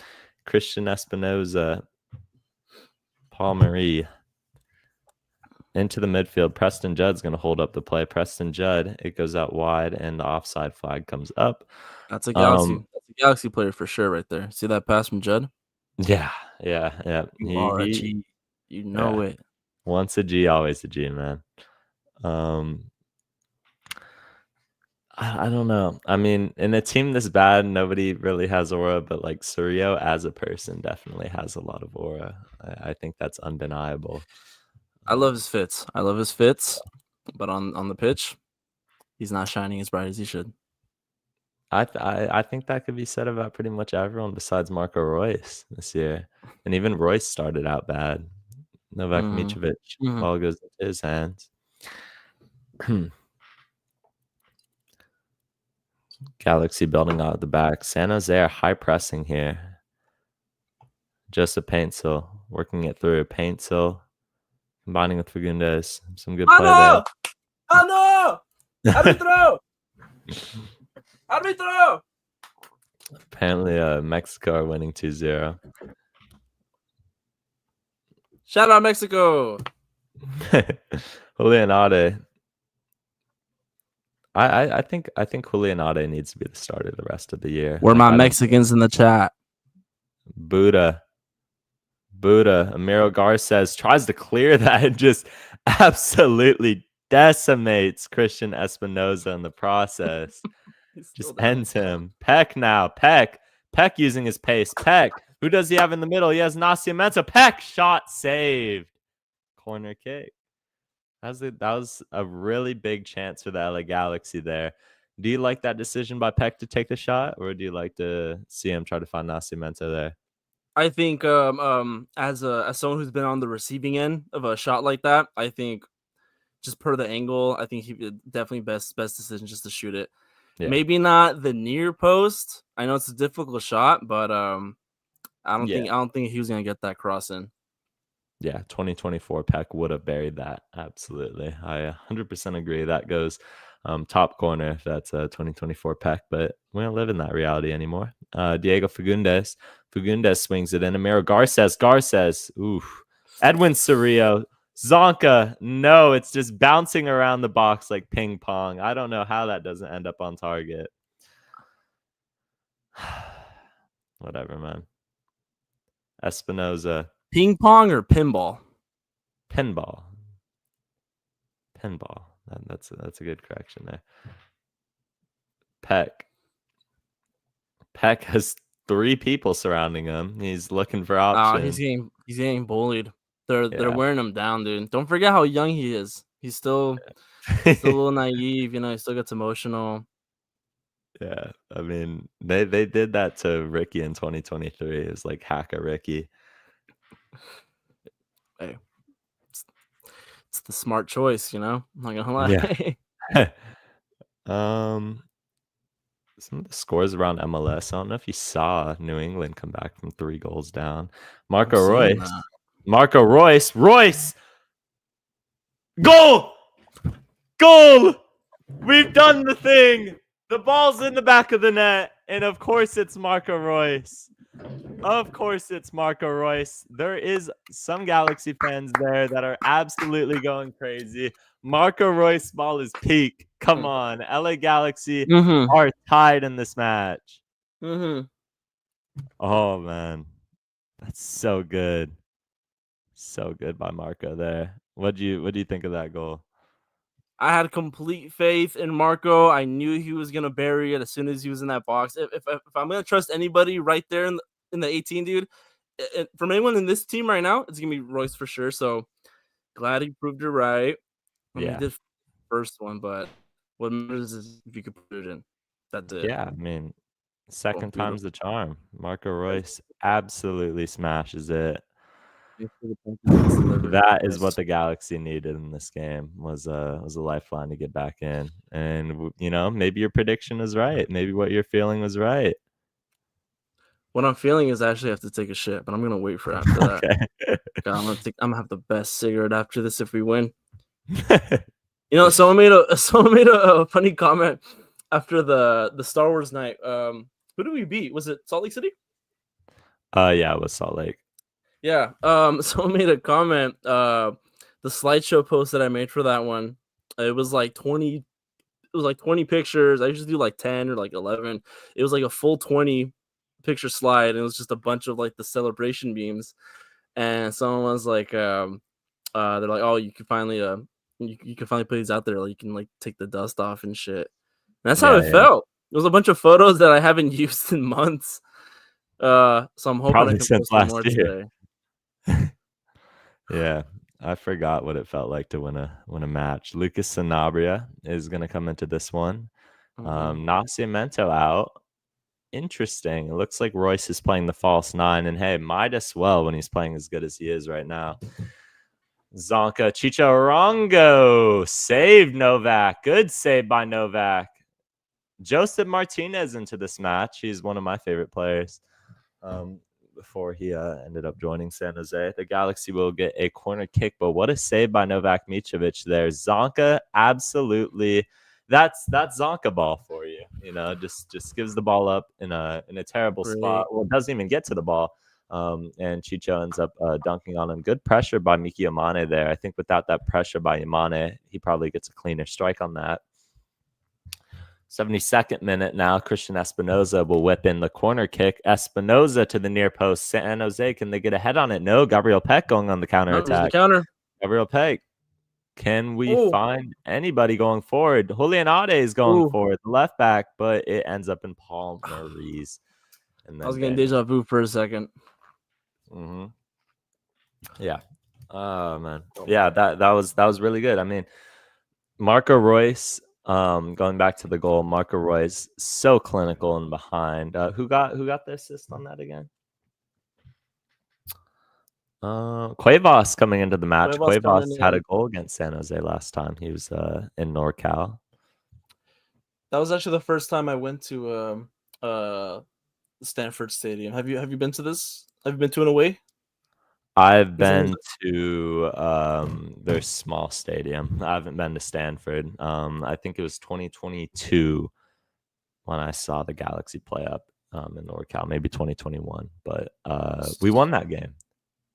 Christian Espinoza. Paul Marie. Into the midfield. Preston Judd's going to hold up the play. Preston Judd. It goes out wide, and the offside flag comes up. That's a Galaxy player for sure right there. See that pass from Judd? Yeah. You are a G. You know it. Once a G, always a G, man. I don't know. I mean, in a team this bad, nobody really has aura, but like Cerrillo as a person definitely has a lot of aura. I think that's undeniable. I love his fits. But on the pitch, he's not shining as bright as he should. I think that could be said about pretty much everyone besides Marco Royce this year. And even Royce started out bad. Novak Mitrovic, ball goes into his hands. Galaxy building out the back. San Jose are high pressing here. Joseph Paintsil working it through. Paintsil combining with Fagundes. Some good play there. Oh no! Arbitro! Arbitro! Apparently, Mexico are winning 2-0. Shout out Mexico! Julian Ade. I think Julian Ade needs to be the starter the rest of the year. Where my Mexicans in the chat? Buddha. Amiro Garces tries to clear that and just absolutely decimates Christian Espinoza in the process. Just ends him. Peck now. Peck using his pace. Peck. Who does he have in the middle? He has Nascimento. Peck shot saved. Corner kick. That was a really big chance for the LA Galaxy there. Do you like that decision by Peck to take the shot, or do you like to see him try to find Nascimento there? I think as someone who's been on the receiving end of a shot like that, I think just per the angle, I think he definitely best decision just to shoot it. Yeah. Maybe not the near post. I know it's a difficult shot, but I don't think he was gonna get that cross in. Yeah, 2024 Peck would have buried that. Absolutely. I 100% agree. That goes top corner if that's a 2024 Peck, but we don't live in that reality anymore. Diego Fagundes swings it in. Amiro Garces. Oof. Edwin Cerrillo. Zonka. No, it's just bouncing around the box like ping pong. I don't know how that doesn't end up on target. Whatever, man. Espinoza. Ping pong or pinball? Pinball. That's a good correction there. Peck has 3 people surrounding him. He's looking for options. He's getting bullied. They're wearing him down, dude. Don't forget how young he is. He's still a little naive, you know. He still gets emotional. Yeah, I mean they did that to Ricky in 2023. It was like Hacker Ricky. Hey, it's the smart choice, you know. I'm not gonna lie. Yeah. Some of the scores around MLS. I don't know if you saw New England come back from 3 goals down. Marco Royce. Goal! We've done the thing. The ball's in the back of the net, and of course it's Marco Royce. There is some Galaxy fans there that are absolutely going crazy. Marco Royce ball is peak. Come on. LA Galaxy are tied in this match. Oh, man. That's so good. So good by Marco there. What do you think of that goal? I had complete faith in Marco. I knew he was gonna bury it as soon as he was in that box. If I'm gonna trust anybody right there in the 18, dude, from anyone in this team right now, it's gonna be Royce for sure. So glad he proved it right. I mean, he did first one, but what matters is if you could put it in. That's it. Yeah, I mean, second time's the charm. Marco Royce absolutely smashes it. That is what the Galaxy needed in this game was a lifeline to get back in. And you know, maybe your prediction is right. Maybe what you're feeling was right. What I'm feeling is I actually have to take a shit, but I'm gonna wait for after that. I'm gonna have the best cigarette after this if we win. You know, someone made a funny comment after the Star Wars night. Who did we beat? Was it Salt Lake City? Yeah, it was Salt Lake. Yeah. Someone made a comment. The slideshow post that I made for that one, it was like 20 pictures. I usually do like 10 or like 11. It was like a full 20 picture slide, and it was just a bunch of like the celebration beams. And someone was like, they're like, oh, you can finally you can finally put these out there, like you can like take the dust off and shit. And that's how it felt. It was a bunch of photos that I haven't used in months. So I'm hoping probably I can since post more last year. today. Yeah, I forgot what it felt like to win a match. Lucas Sanabria is going to come into this one. Nascimento out. Interesting. It looks like Royce is playing the false 9, and hey, might as well when he's playing as good as he is right now. Zonka Chicharongo saved Novak. Good save by Novak. Joseph Martinez into this match. He's one of my favorite players. Before he ended up joining San Jose. The Galaxy will get a corner kick, but what a save by Novak Mitrovic there. Zonka, absolutely. That's Zonka ball for you. You know, just gives the ball up in a terrible spot. Well, it doesn't even get to the ball. And Chicho ends up dunking on him. Good pressure by Miki Yamane there. I think without that pressure by Yamane, he probably gets a cleaner strike on that. 72nd minute now. Christian Espinoza will whip in the corner kick. Espinoza to the near post. San Jose, can they get a head on it? No. Gabriel Peck going on the counter attack. Gabriel Peck. Can we find anybody going forward? Julian Ade is going forward, the left back, but it ends up in Paul Maurice. And then I was getting deja vu for a second. Yeah. Oh man. Yeah, that was really good. I mean, Marco Royce, Going back to the goal, Marco Roy's so clinical and behind. Who got the assist on that again? Cuevas coming into the match. Cuevas had a goal against San Jose last time. He was in NorCal. That was actually the first time I went to Stanford Stadium. Have you been to this? Have you been to an away? I've been to their small stadium. I haven't been to Stanford. I think it was 2022 when I saw the Galaxy play up in NorCal, maybe 2021. But we won that game.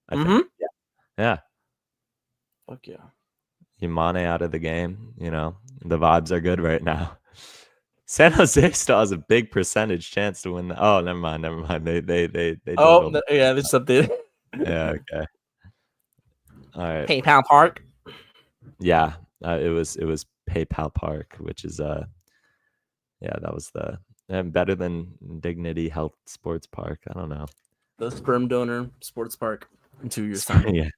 I think. Yeah. Fuck yeah. Imane out of the game. You know, the vibes are good right now. San Jose still has a big percentage chance to win. Oh, never mind. They oh, yeah, there's something. Yeah, okay. All right. PayPal Park. Yeah, it was PayPal Park, which is that was the better than Dignity Health Sports Park. I don't know. The sperm donor sports park in 2 years time. Yeah.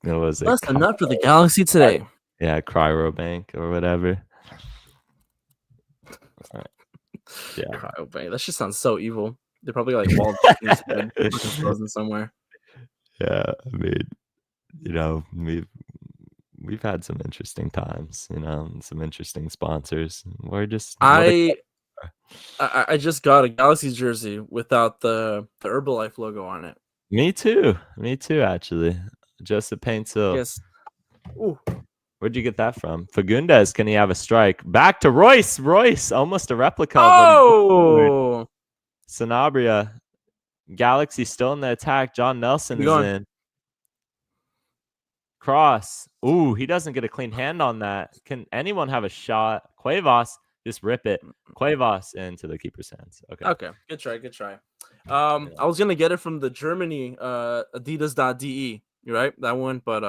It was less than enough for the Galaxy today. Yeah, Cryobank or whatever. All right. Yeah. Cryobank. That shit sounds so evil. They're probably like walled frozen somewhere. Yeah, I mean, you know, we've had some interesting times, you know, and some interesting sponsors. We're just I just got a Galaxy jersey without the Herbalife logo on it. Me too, actually. Joseph Paintsill. Yes. Ooh. Where'd you get that from? Fagundes, can he have a strike? Back to Royce. Almost a replica. Oh! Sanabria. Galaxy still in the attack. John Nelson is in. Cross. Ooh, he doesn't get a clean hand on that. Can anyone have a shot? Cuevas, just rip it. Cuevas into the keeper's hands. Okay. Good try. I was gonna get it from the Germany Adidas.de, right? That one, but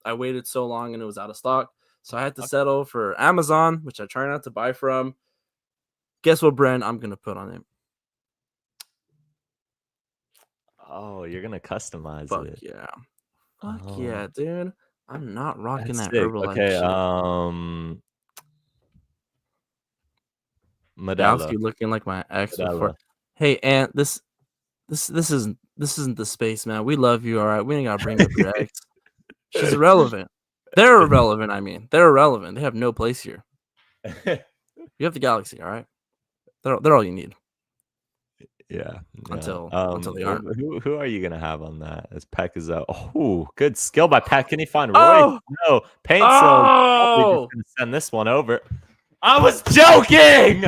I waited so long and it was out of stock. So I had to settle for Amazon, which I try not to buy from. Guess what brand I'm gonna put on it? Oh, you're gonna customize it. Yeah. Fuck yeah, dude. I'm not rocking that sick. Herbalife Okay, shit. Modelo. Looking like my ex before. Hey, Aunt, this isn't the space, man. We love you, all right. We ain't gotta bring up your ex. She's irrelevant. They're irrelevant. I mean, they're irrelevant. They have no place here. You have the Galaxy, all right. They're all you need. Yeah. Until they aren't. Who are you gonna have on that? As Peck is out. Oh, good skill by Peck. Can he find Roy? Oh! No, Paintsill. Just gonna send this one over. I was joking.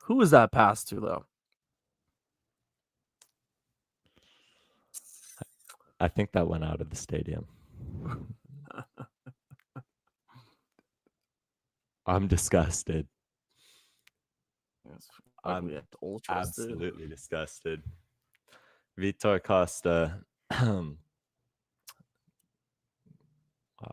Who was that pass to, though? I think that went out of the stadium. I'm disgusted. I'm absolutely disgusted. Vitor Costa.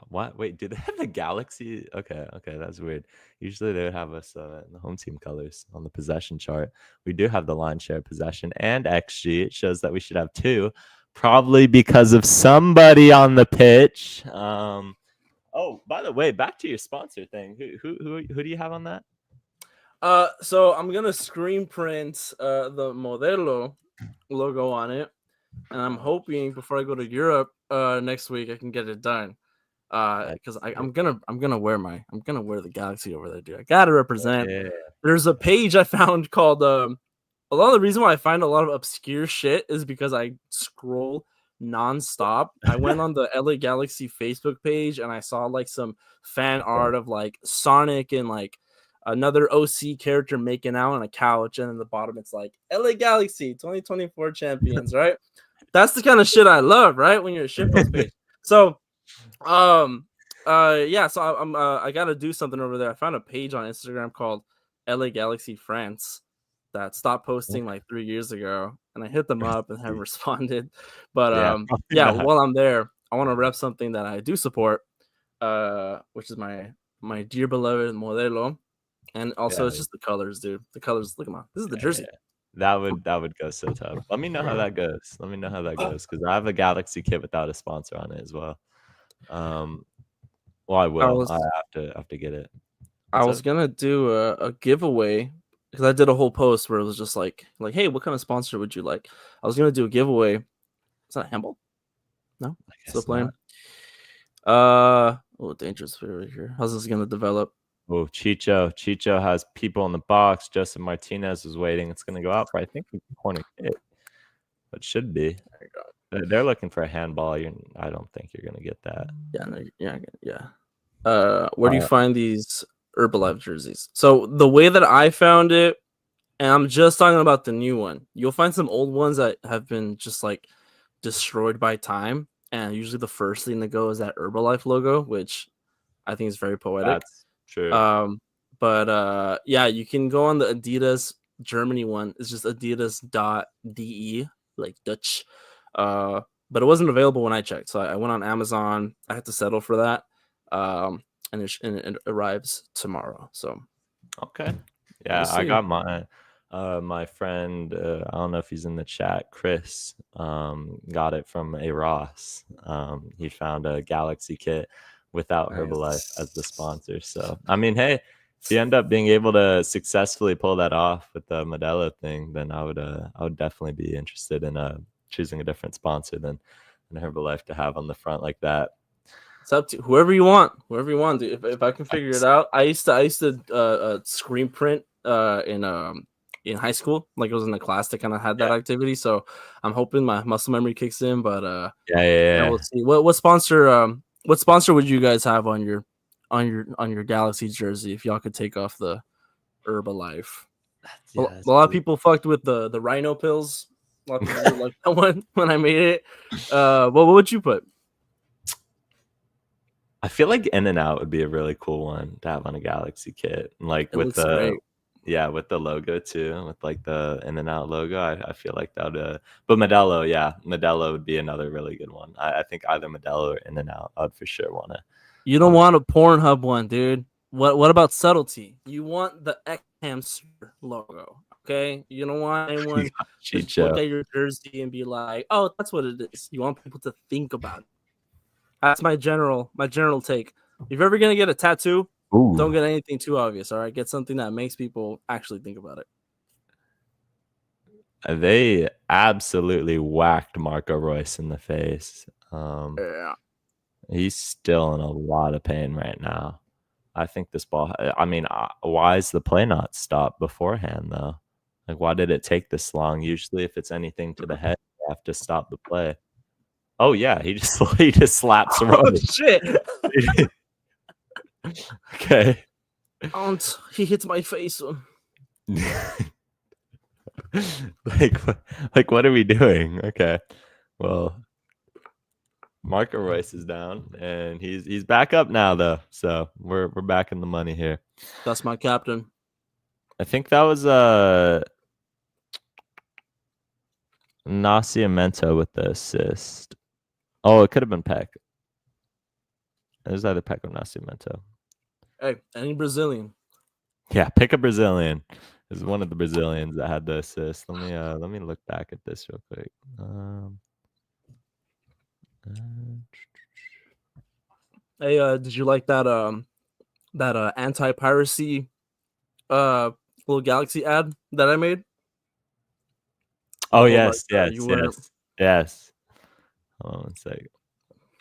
What? Wait, do they have the Galaxy? Okay, that's weird. Usually they would have us in the home team colors on the possession chart. We do have the line share possession and XG. It shows that we should have 2. Probably because of somebody on the pitch. Oh, by the way, back to your sponsor thing. Who do you have on that? So I'm gonna screen print the Modelo logo on it, and I'm hoping before I go to Europe next week I can get it done. Because I'm gonna wear the Galaxy over there, dude. I gotta represent. Yeah. There's a page I found called a lot of the reason why I find a lot of obscure shit is because I scroll nonstop. I went on the LA Galaxy Facebook page and I saw like some fan art of like Sonic and like another OC character making out on a couch, and in the bottom it's like LA Galaxy 2024 champions, right? That's the kind of shit I love, right? When you're a shitpost page. So so I gotta do something over there. I found a page on Instagram called LA Galaxy France that stopped posting like 3 years ago, and I hit them up and haven't responded. But while I'm there, I want to rep something that I do support, which is my dear beloved Modelo. And also, Yeah. it's just the colors, dude. The colors. Look at them. This is the Yeah, jersey. yeah. That would go so tough. Let me know how that goes. Let me know how that goes because I have a Galaxy kit without a sponsor on it as well. Well, I will. I have to get it. I What's was up? gonna do a giveaway because I did a whole post where it was just like, hey, what kind of sponsor would you like? I was gonna do a giveaway. Is that a handball? No, I still guess playing. not. Oh, dangerous right here. How's this gonna develop? Oh, Chicho has people in the box. Joseph Martinez is waiting. It's gonna go out for I think a corner kick. It should be. They're looking for a handball. I don't think you're gonna get that. Yeah, no, yeah. Where do you find these Herbalife jerseys? So the way that I found it, and I'm just talking about the new one. You'll find some old ones that have been just like destroyed by time, and usually the first thing that goes is that Herbalife logo, which I think is very poetic. That's true. But yeah, you can go on the Adidas Germany one. It's just adidas.de, like Dutch. But it wasn't available when I checked, so I went on Amazon. I had to settle for that. And it arrives tomorrow. So Okay. Yeah, we'll I see. got my friend, I don't know if he's in the chat, Chris, got it from a Ross. He found a Galaxy kit without Herbalife as the sponsor. So, I mean, hey, if you end up being able to successfully pull that off with the Modelo thing, then I would definitely be interested in choosing a different sponsor than Herbalife to have on the front like that. It's up to whoever you want, dude. If I can figure it out, I used to screen print in high school, like it was in the class that kind of had that activity. So I'm hoping my muscle memory kicks in. But yeah. We'll see. What sponsor would you guys have on your Galaxy jersey if y'all could take off the Herbalife? A lot of people fucked with the Rhino pills. A lot of people didn't like that one when I made it. What would you put? I feel like In and Out would be a really cool one to have on a Galaxy kit, like with the with the logo too, with like the In and Out logo. I feel like that would. But Modelo would be another really good one. I think either Modelo or In and Out, I'd for sure want to. You don't want a Pornhub one, dude. What about subtlety? You want the X hamster logo, okay? You don't want anyone to look at your jersey and be like, "Oh, that's what it is." You want people to think about it. That's my general take. If you're ever gonna get a tattoo, don't get anything too obvious. All right, get something that makes people actually think about it. They absolutely whacked Marco Royce in the face. He's still in a lot of pain right now. I think this ball. I mean, why is the play not stopped beforehand though? Like, why did it take this long? Usually, if it's anything to the head, you have to stop the play. Oh yeah, he just slaps Roy. Oh shit! Okay. He hits my face. like what are we doing? Okay, well, Marco Royce is down and he's back up now though, so we're back in the money here. That's my captain. I think that was Nascimento with the assist. Oh, it could have been Peck. It was either Peck or Nascimento. Hey, any Brazilian. Yeah, pick a Brazilian. Is one of the Brazilians that had the assist. Let me look back at this real quick. Hey, did you like that anti-piracy little Galaxy ad that I made? Oh yes. Hold on one second.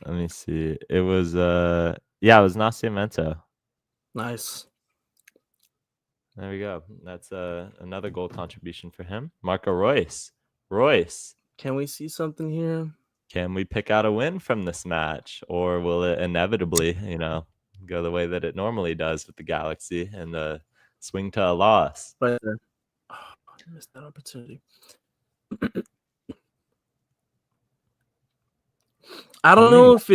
Let me see. It was it was Nascimento. Nice. There we go. That's another goal contribution for him. Marco Royce. Royce. Can we see something here? Can we pick out a win from this match? Or will it inevitably, go the way that it normally does with the Galaxy and swing to a loss? Right there. Oh, I missed that opportunity. I don't know if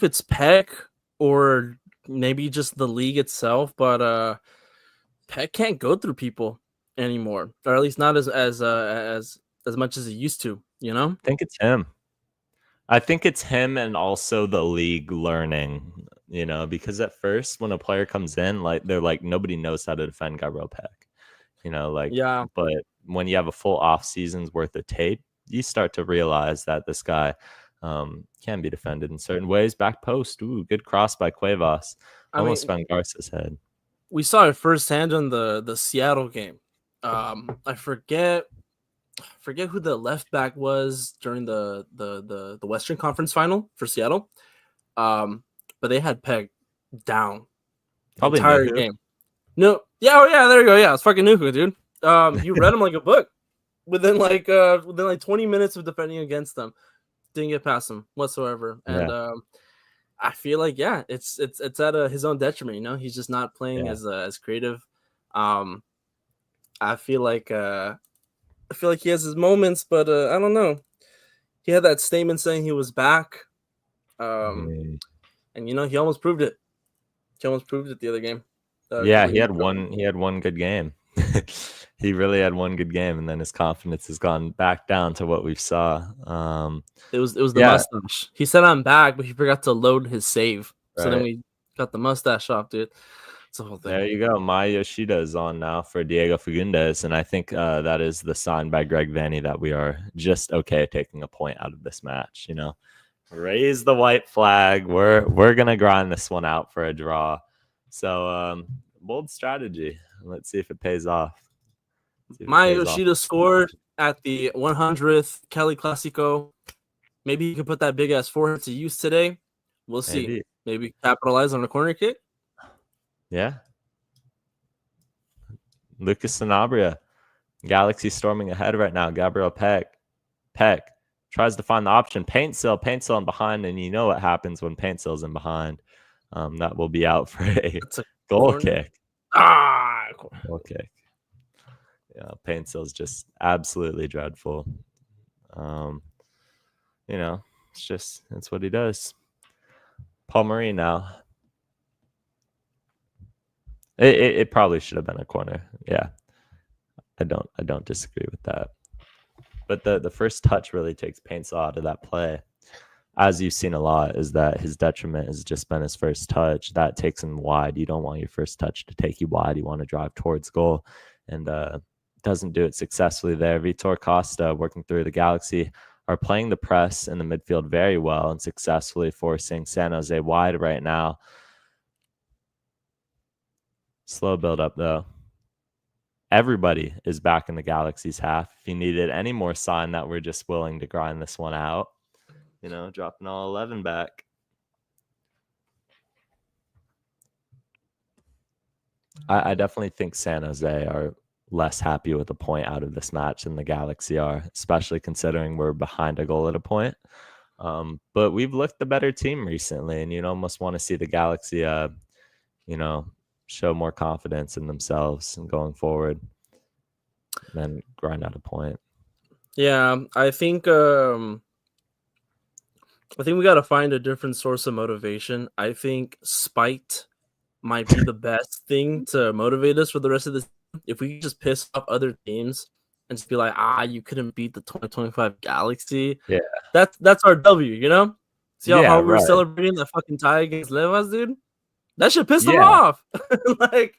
it's Peck or maybe just the league itself, but Peck can't go through people anymore, or at least not as much as he used to. I think it's him. I think it's him and also the league learning you know, because at first when a player comes in, like they're like nobody knows how to defend Gabriel Peck, you know, like Yeah. but when you have a full off season's worth of tape, you start to realize that this guy can be defended in certain ways. Back post, ooh, good cross by Cuevas, I almost mean, found Garza's head. we saw it firsthand on the Seattle game. I forget who the left back was during the Western Conference final for Seattle. But they had Peg down the Probably entire Nuhu. game. No, yeah, oh yeah, there you go. Yeah, it's fucking Nuku, dude. You read him like a book. Within like 20 minutes of defending against them, didn't get past him whatsoever. And Yeah. I feel like it's at his own detriment. You know, he's just not playing Yeah. as creative. I feel like he has his moments, but I don't know. He had that statement saying he was back, and you know he almost proved it. He almost proved it the other game. Yeah, he had one good game. He really had one good game, and then his confidence has gone back down to what we saw. It was the mustache. He said I'm back, but he forgot to load his save. So then we got the mustache off, dude. It's the whole thing. There you go. Maya Yoshida is on now for Diego Fagundes, and I think that is the sign by Greg Vanny that we are just okay taking a point out of this match. You know, raise the white flag. We're gonna grind this one out for a draw. So bold strategy. Let's see if it pays off. Maya Yoshida scored at the 100th Kelly Clasico. Maybe you can put that big ass forehead to use today. We'll see. Maybe capitalize on a corner kick. Yeah. Lucas Sanabria. Galaxy storming ahead right now. Gabriel Peck tries to find the option. Paintsil in behind, and you know what happens when Paintsil's in behind. That will be out for a goal kick. Goal kick. Yeah, Paintsil's just absolutely dreadful. You know, it's what he does. Paul Marie now. It probably should have been a corner. Yeah. I don't disagree with that. But the first touch really takes Paintsil out of that play. As you've seen a lot, is that his detriment has just been his first touch. That takes him wide. You don't want your first touch to take you wide. You want to drive towards goal. And doesn't do it successfully there. Vitor Costa, working through the Galaxy, are playing the press in the midfield very well and successfully forcing San Jose wide right now. Slow build up, though. Everybody is back in the Galaxy's half. If you needed any more sign that we're just willing to grind this one out, you know, dropping all 11 back. I definitely think San Jose are less happy with a point out of this match than the Galaxy are, especially considering we're behind a goal at a point. But we've looked the better team recently, and you'd almost want to see the Galaxy, you know, show more confidence in themselves and going forward, and then grind out a point. Yeah, I think we got to find a different source of motivation. I think spite might be the best thing to motivate us for the rest of this. If we just piss off other teams and just be like, you couldn't beat the 2025 Galaxy. Yeah, that's our W, you know? See how we're right. celebrating that fucking tie against Levas, dude? That should piss them off. Like,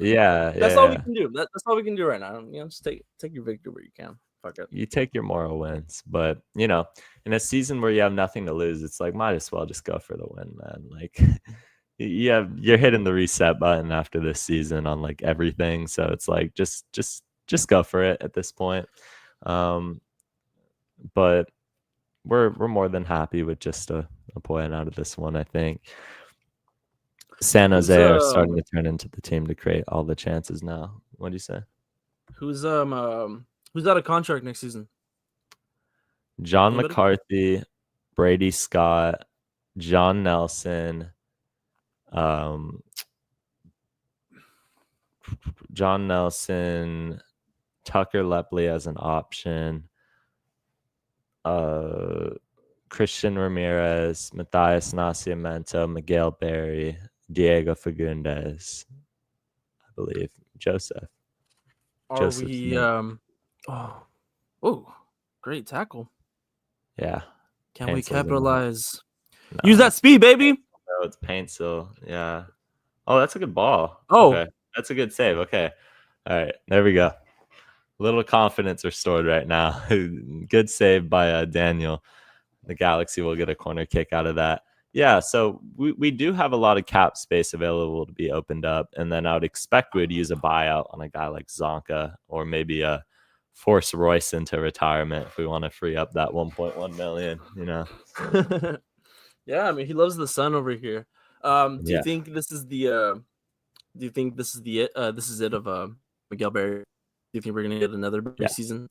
that's all we can do. That's all we can do right now. You know, just take your victory where you can. Fuck it. You take your moral wins, but you know, in a season where you have nothing to lose, it's like might as well just go for the win, man. Like, you're hitting the reset button after this season on like everything, so it's like just go for it at this point. But we're more than happy with just a point out of this one. I think San Jose are starting to turn into the team to create all the chances now. What do you say? Who's out of contract next season? John McCarthy, Brady Scott, John Nelson, Tucker Lepley as an option, Christian Ramirez, Matthias Nascimento, Miguel Berry, Diego Fagundes, I believe, Joseph. Great tackle. Yeah. Can we capitalize? No. Use that speed, baby. No, it's Paintsill. Yeah. Oh, that's a good ball. Oh. Okay. That's a good save. Okay. All right. There we go. Little confidence restored right now. Good save by Daniel. The Galaxy will get a corner kick out of that. Yeah, so we do have a lot of cap space available to be opened up, and then I would expect we'd use a buyout on a guy like Zonka, or maybe force Royce into retirement if we want to free up that 1.1 million. You know. Yeah, I mean, he loves the sun over here. Do you Yeah. think this is the? Do you think this is the? This is it of Miguel Berry. Do you think we're gonna get another Berry season?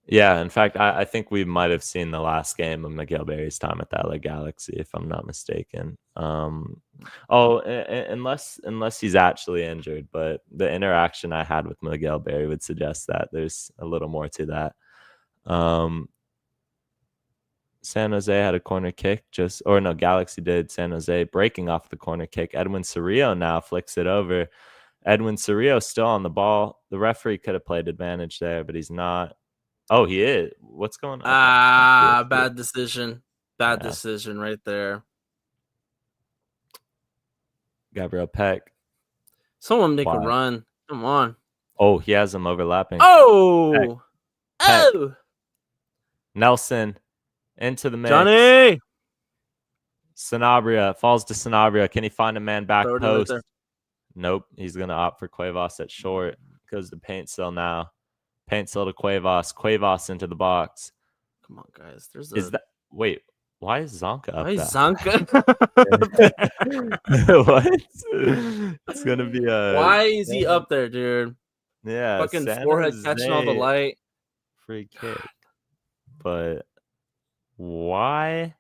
Yeah, in fact, I think we might have seen the last game of Miguel Berry's time at the LA Galaxy, if I'm not mistaken. Unless he's actually injured, but the interaction I had with Miguel Berry would suggest that there's a little more to that. San Jose had a corner kick, Galaxy did. San Jose breaking off the corner kick. Edwin Cerrillo now flicks it over. Edwin Cerrillo still on the ball. The referee could have played advantage there, but he's not. Oh, he is. What's going on? Bad decision. Bad decision right there. Gabriel Peck. Someone make a run. Come on. Oh, he has him overlapping. Oh. Peck. Oh. Nelson into the mix. Johnny. Sanabria falls to Sanabria. Can he find a man back post? Right, nope. He's going to opt for Cuevas at short. Goes to Paintsill now. Paintsill to Cuevas. Cuevas into the box. Come on, guys. Wait, why is Zonka up there? Why is Zonka? What? It's going to be a... Why is he up there, dude? Yeah. Fucking forehead catching all the light. Free kick. But why?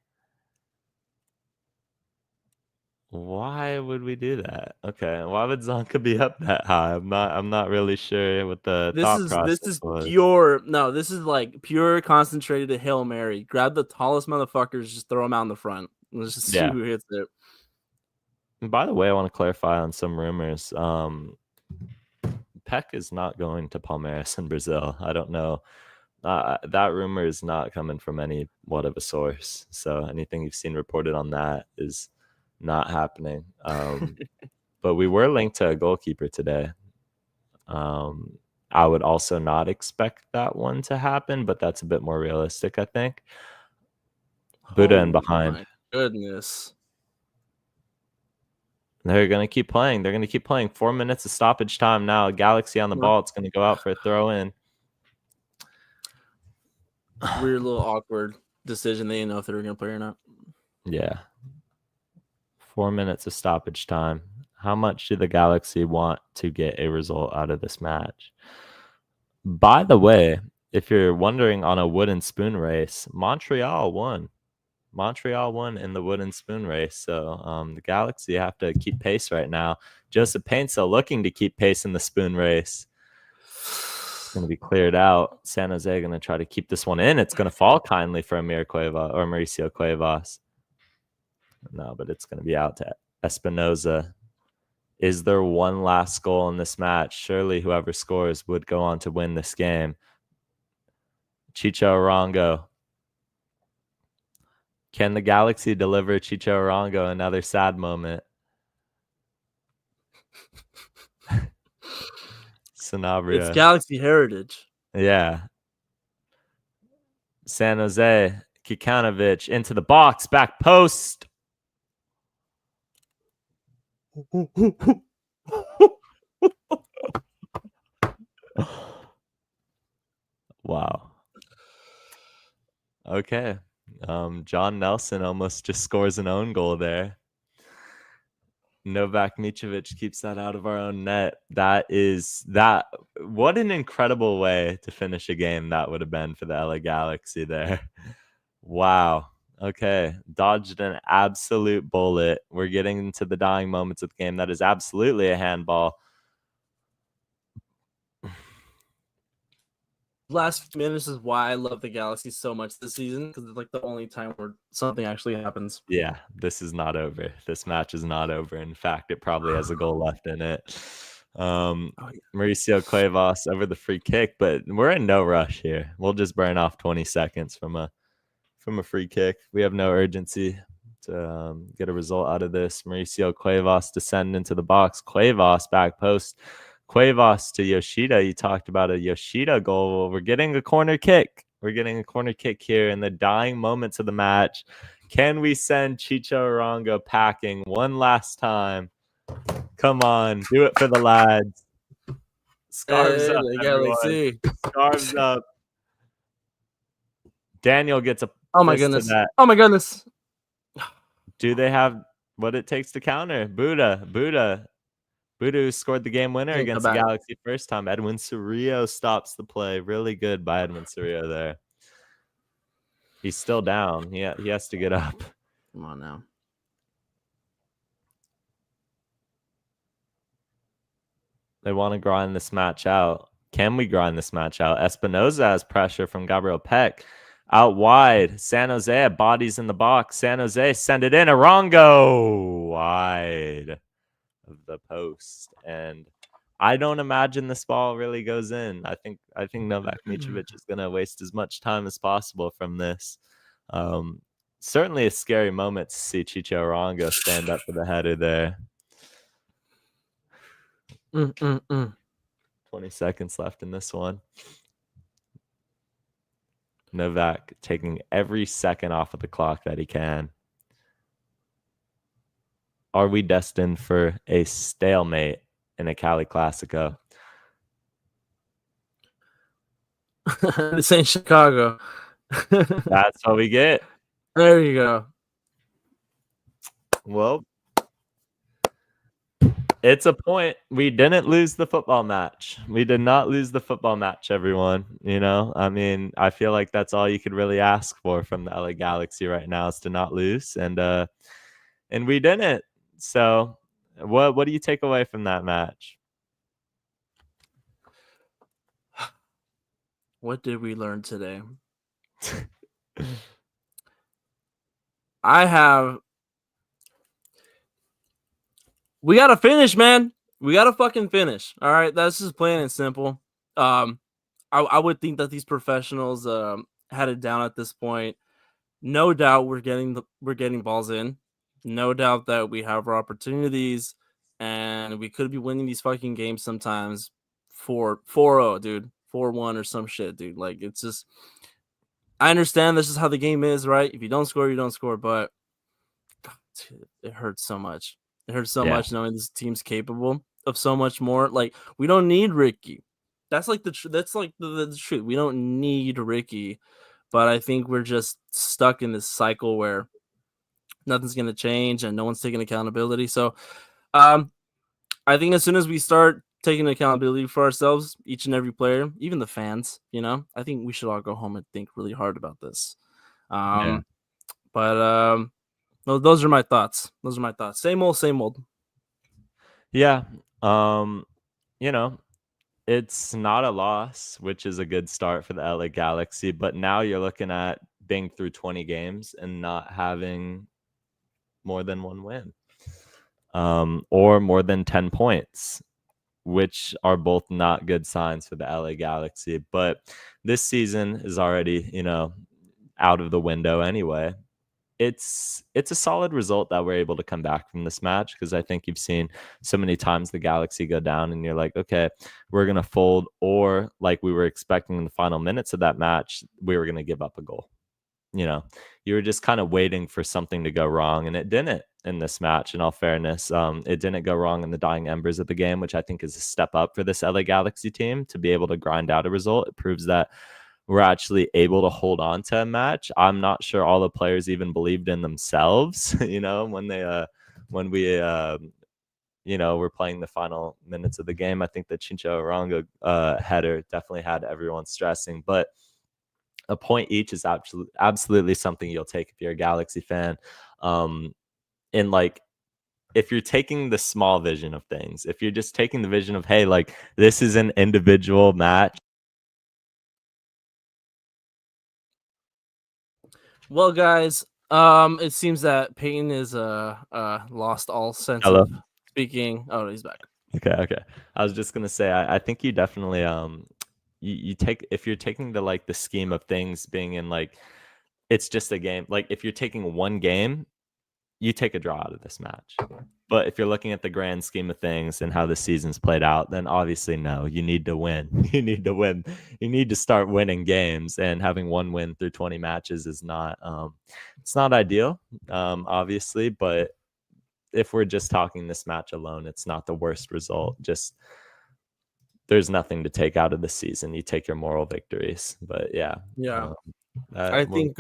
Why would we do that? Okay, why would Zonka be up that high? I'm not really sure what the thought process was. This is like pure concentrated Hail Mary. Grab the tallest motherfuckers, just throw them out in the front. Let's just see who hits it. And by the way, I want to clarify on some rumors. Peck is not going to Palmeiras in Brazil. I don't know. That rumor is not coming from what of a source. So anything you've seen reported on that is not happening. But we were linked to a goalkeeper today. I would also not expect that one to happen, but that's a bit more realistic, I think. Buddha in behind. My goodness. They're going to keep playing. They're going to keep playing. 4 minutes of stoppage time now. Galaxy on the ball. It's going to go out for a throw in. Weird little awkward decision. They didn't know if they were going to play or not. Yeah. 4 minutes of stoppage time. How much do the Galaxy want to get a result out of this match? By the way, if you're wondering on a wooden spoon race, Montreal won. Montreal won in the wooden spoon race. So the Galaxy have to keep pace right now. Joseph Paintsill looking to keep pace in the spoon race. It's going to be cleared out. San Jose going to try to keep this one in. It's going to fall kindly for Mauricio Cuevas. No, but it's going to be out to Espinoza. Is there one last goal in this match? Surely whoever scores would go on to win this game. Chicho Arango. Can the Galaxy deliver Chicho Arango another sad moment? Sanabria. It's Galaxy heritage. Yeah. San Jose. Kikanovic into the box. Back post. Wow. Okay. John Nelson almost just scores an own goal there. Novak Mitrovic keeps that out of our own net. What an incredible way to finish a game that would have been for the LA Galaxy there. Wow. Okay. Dodged an absolute bullet. We're getting into the dying moments of the game. That is absolutely a handball. Last few minutes is why I love the Galaxy so much this season, because it's like the only time where something actually happens. Yeah, this is not over. This match is not over. In fact, it probably has a goal left in it. Mauricio Cuevas over the free kick, but we're in no rush here. We'll just burn off 20 seconds from a free kick. We have no urgency. to get a result out of this. Mauricio Cuevas descend into the box. Cuevas back post. Cuevas to Yoshida. You talked about a Yoshida goal. We're getting a corner kick. We're getting a corner kick here in the dying moments of the match. Can we send Chicho Arango packing one last time? Come on, do it for the lads. Scarves up, everyone. Scarves up. Daniel gets a Oh my fist to goodness. that. Oh my goodness. Do they have what it takes to counter? Buddha who scored the game winner against the Galaxy first time. Edwin Cerrillo stops the play. Really good by Edwin Cerrillo there. He's still down. Yeah, he has to get up. Come on now. They want to grind this match out. Can we grind this match out? Espinoza has pressure from Gabriel Peck. Out wide. San Jose bodies in the box. San Jose send it in. Arango wide of the post. And I don't imagine this ball really goes in. I think Novak Mitrovic is going to waste as much time as possible from this. Certainly a scary moment to see Chicho Arango stand up for the header there. 20 seconds left in this one. Novak taking every second off of the clock that he can. Are we destined for a stalemate in a Cali Classico? This ain't Chicago. That's what we get. There you go. Well, it's a point. We didn't lose the football match. We did not lose the football match, everyone. You know, I mean, I feel like that's all you could really ask for from the LA Galaxy right now is to not lose, and we didn't. So, what do you take away from that match? What did we learn today? We gotta finish, man. We gotta fucking finish. All right, that's just plain and simple. I would think that these professionals had it down at this point. No doubt we're getting balls in. No doubt that we have our opportunities, and we could be winning these fucking games sometimes. 4-0, dude. 4-1 or some shit, dude. Like, it's just, I understand this is how the game is, right? If you don't score, you don't score. But God, dude, it hurts so much. It hurts so much knowing this team's capable of so much more. Like, we don't need Ricky. That's like the truth. We don't need Ricky, but I think we're just stuck in this cycle where nothing's gonna change and no one's taking accountability. So, I think as soon as we start taking accountability for ourselves, each and every player, even the fans, you know, I think we should all go home and think really hard about this. But those are my thoughts. Same old. Yeah. You know, it's not a loss, which is a good start for the LA Galaxy, but now you're looking at being through 20 games and not having more than one win. Or more than 10 points, which are both not good signs for the LA Galaxy. But this season is already, you know, out of the window anyway. It's a solid result that we're able to come back from this match, because I think you've seen so many times the Galaxy go down and you're like, okay, we're going to fold, or like we were expecting in the final minutes of that match, we were going to give up a goal. You know, you were just kind of waiting for something to go wrong, and it didn't in this match. In all fairness, it didn't go wrong in the dying embers of the game, which I think is a step up for this LA Galaxy team to be able to grind out a result. It proves that we're actually able to hold on to a match. I'm not sure all the players even believed in themselves, you know, when we were playing the final minutes of the game. I think the Chicho Arango header definitely had everyone stressing, but a point each is absolutely something you'll take if you're a Galaxy fan. And like, if you're taking the small vision of things, if you're just taking the vision of, hey, like, this is an individual match. Well, guys, it seems that Peyton is lost all sense of speaking. Oh, he's back. Okay. I was just gonna say, I think you definitely you take, if you're taking the scheme of things being in, like, it's just a game. Like, if you're taking one game, you take a draw out of this match. But if you're looking at the grand scheme of things and how the season's played out, then obviously no, you need to win. You need to win. You need to start winning games, and having one win through 20 matches is not it's not ideal, obviously, but if we're just talking this match alone, it's not the worst result. Just there's nothing to take out of the season. You take your moral victories. But yeah. I think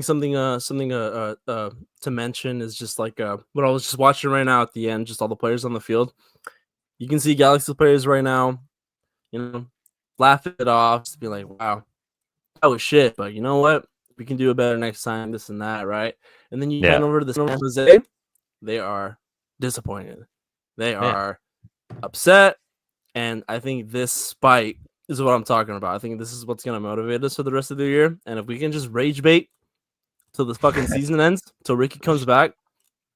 something to mention is just like what I was just watching right now at the end, just all the players on the field. You can see Galaxy players right now, laugh it off, just be like, wow, that was shit, but you know what? We can do it better next time, this and that, right? And then you pan over to the San Jose, they are disappointed. They are upset. And I think this spite is what I'm talking about. I think this is what's going to motivate us for the rest of the year. And if we can just rage bait till the fucking season ends, till Ricky comes back,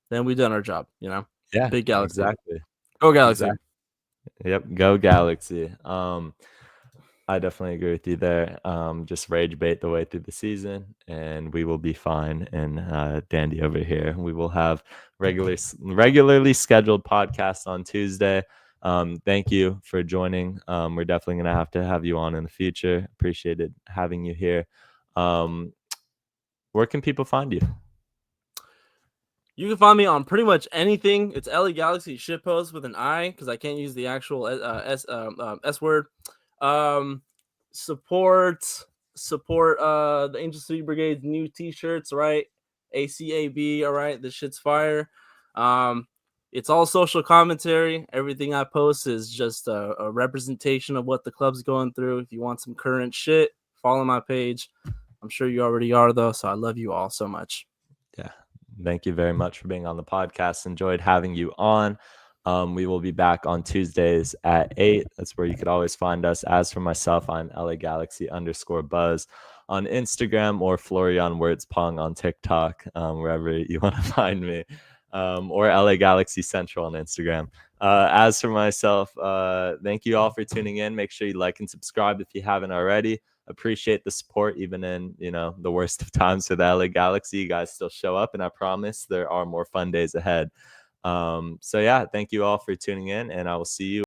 then we've done our job, Yeah. Big Galaxy. Exactly. Go Galaxy. Exactly. Yep. Go Galaxy. I definitely agree with you there. Just rage bait the way through the season, and we will be fine. And Dandy over here, we will have regularly scheduled podcasts on Tuesday. Thank you for joining. We're definitely going to have you on in the future. Appreciated having you here. Where can people find you? You can find me on pretty much anything. It's LA Galaxy shitpost with an I, because I can't use the actual S word. Support the Angel City Brigade's new t-shirts, right? ACAB, all right, this shit's fire. It's all social commentary. Everything I post is just a representation of what the club's going through. If you want some current shit, follow my page. I'm sure you already are, though, so I love you all so much. Yeah, thank you very much for being on the podcast. Enjoyed having you on. We will be back on Tuesdays at 8. That's where you could always find us. As for myself, I'm LA Galaxy_Buzz on Instagram, or Florian Words Pong on TikTok, wherever you want to find me, or LA Galaxy Central on Instagram. As for myself, thank you all for tuning in. Make sure you like and subscribe if you haven't already. Appreciate the support, even in the worst of times for the LA Galaxy. You guys still show up, and I promise there are more fun days ahead. So yeah, thank you all for tuning in, and I will see you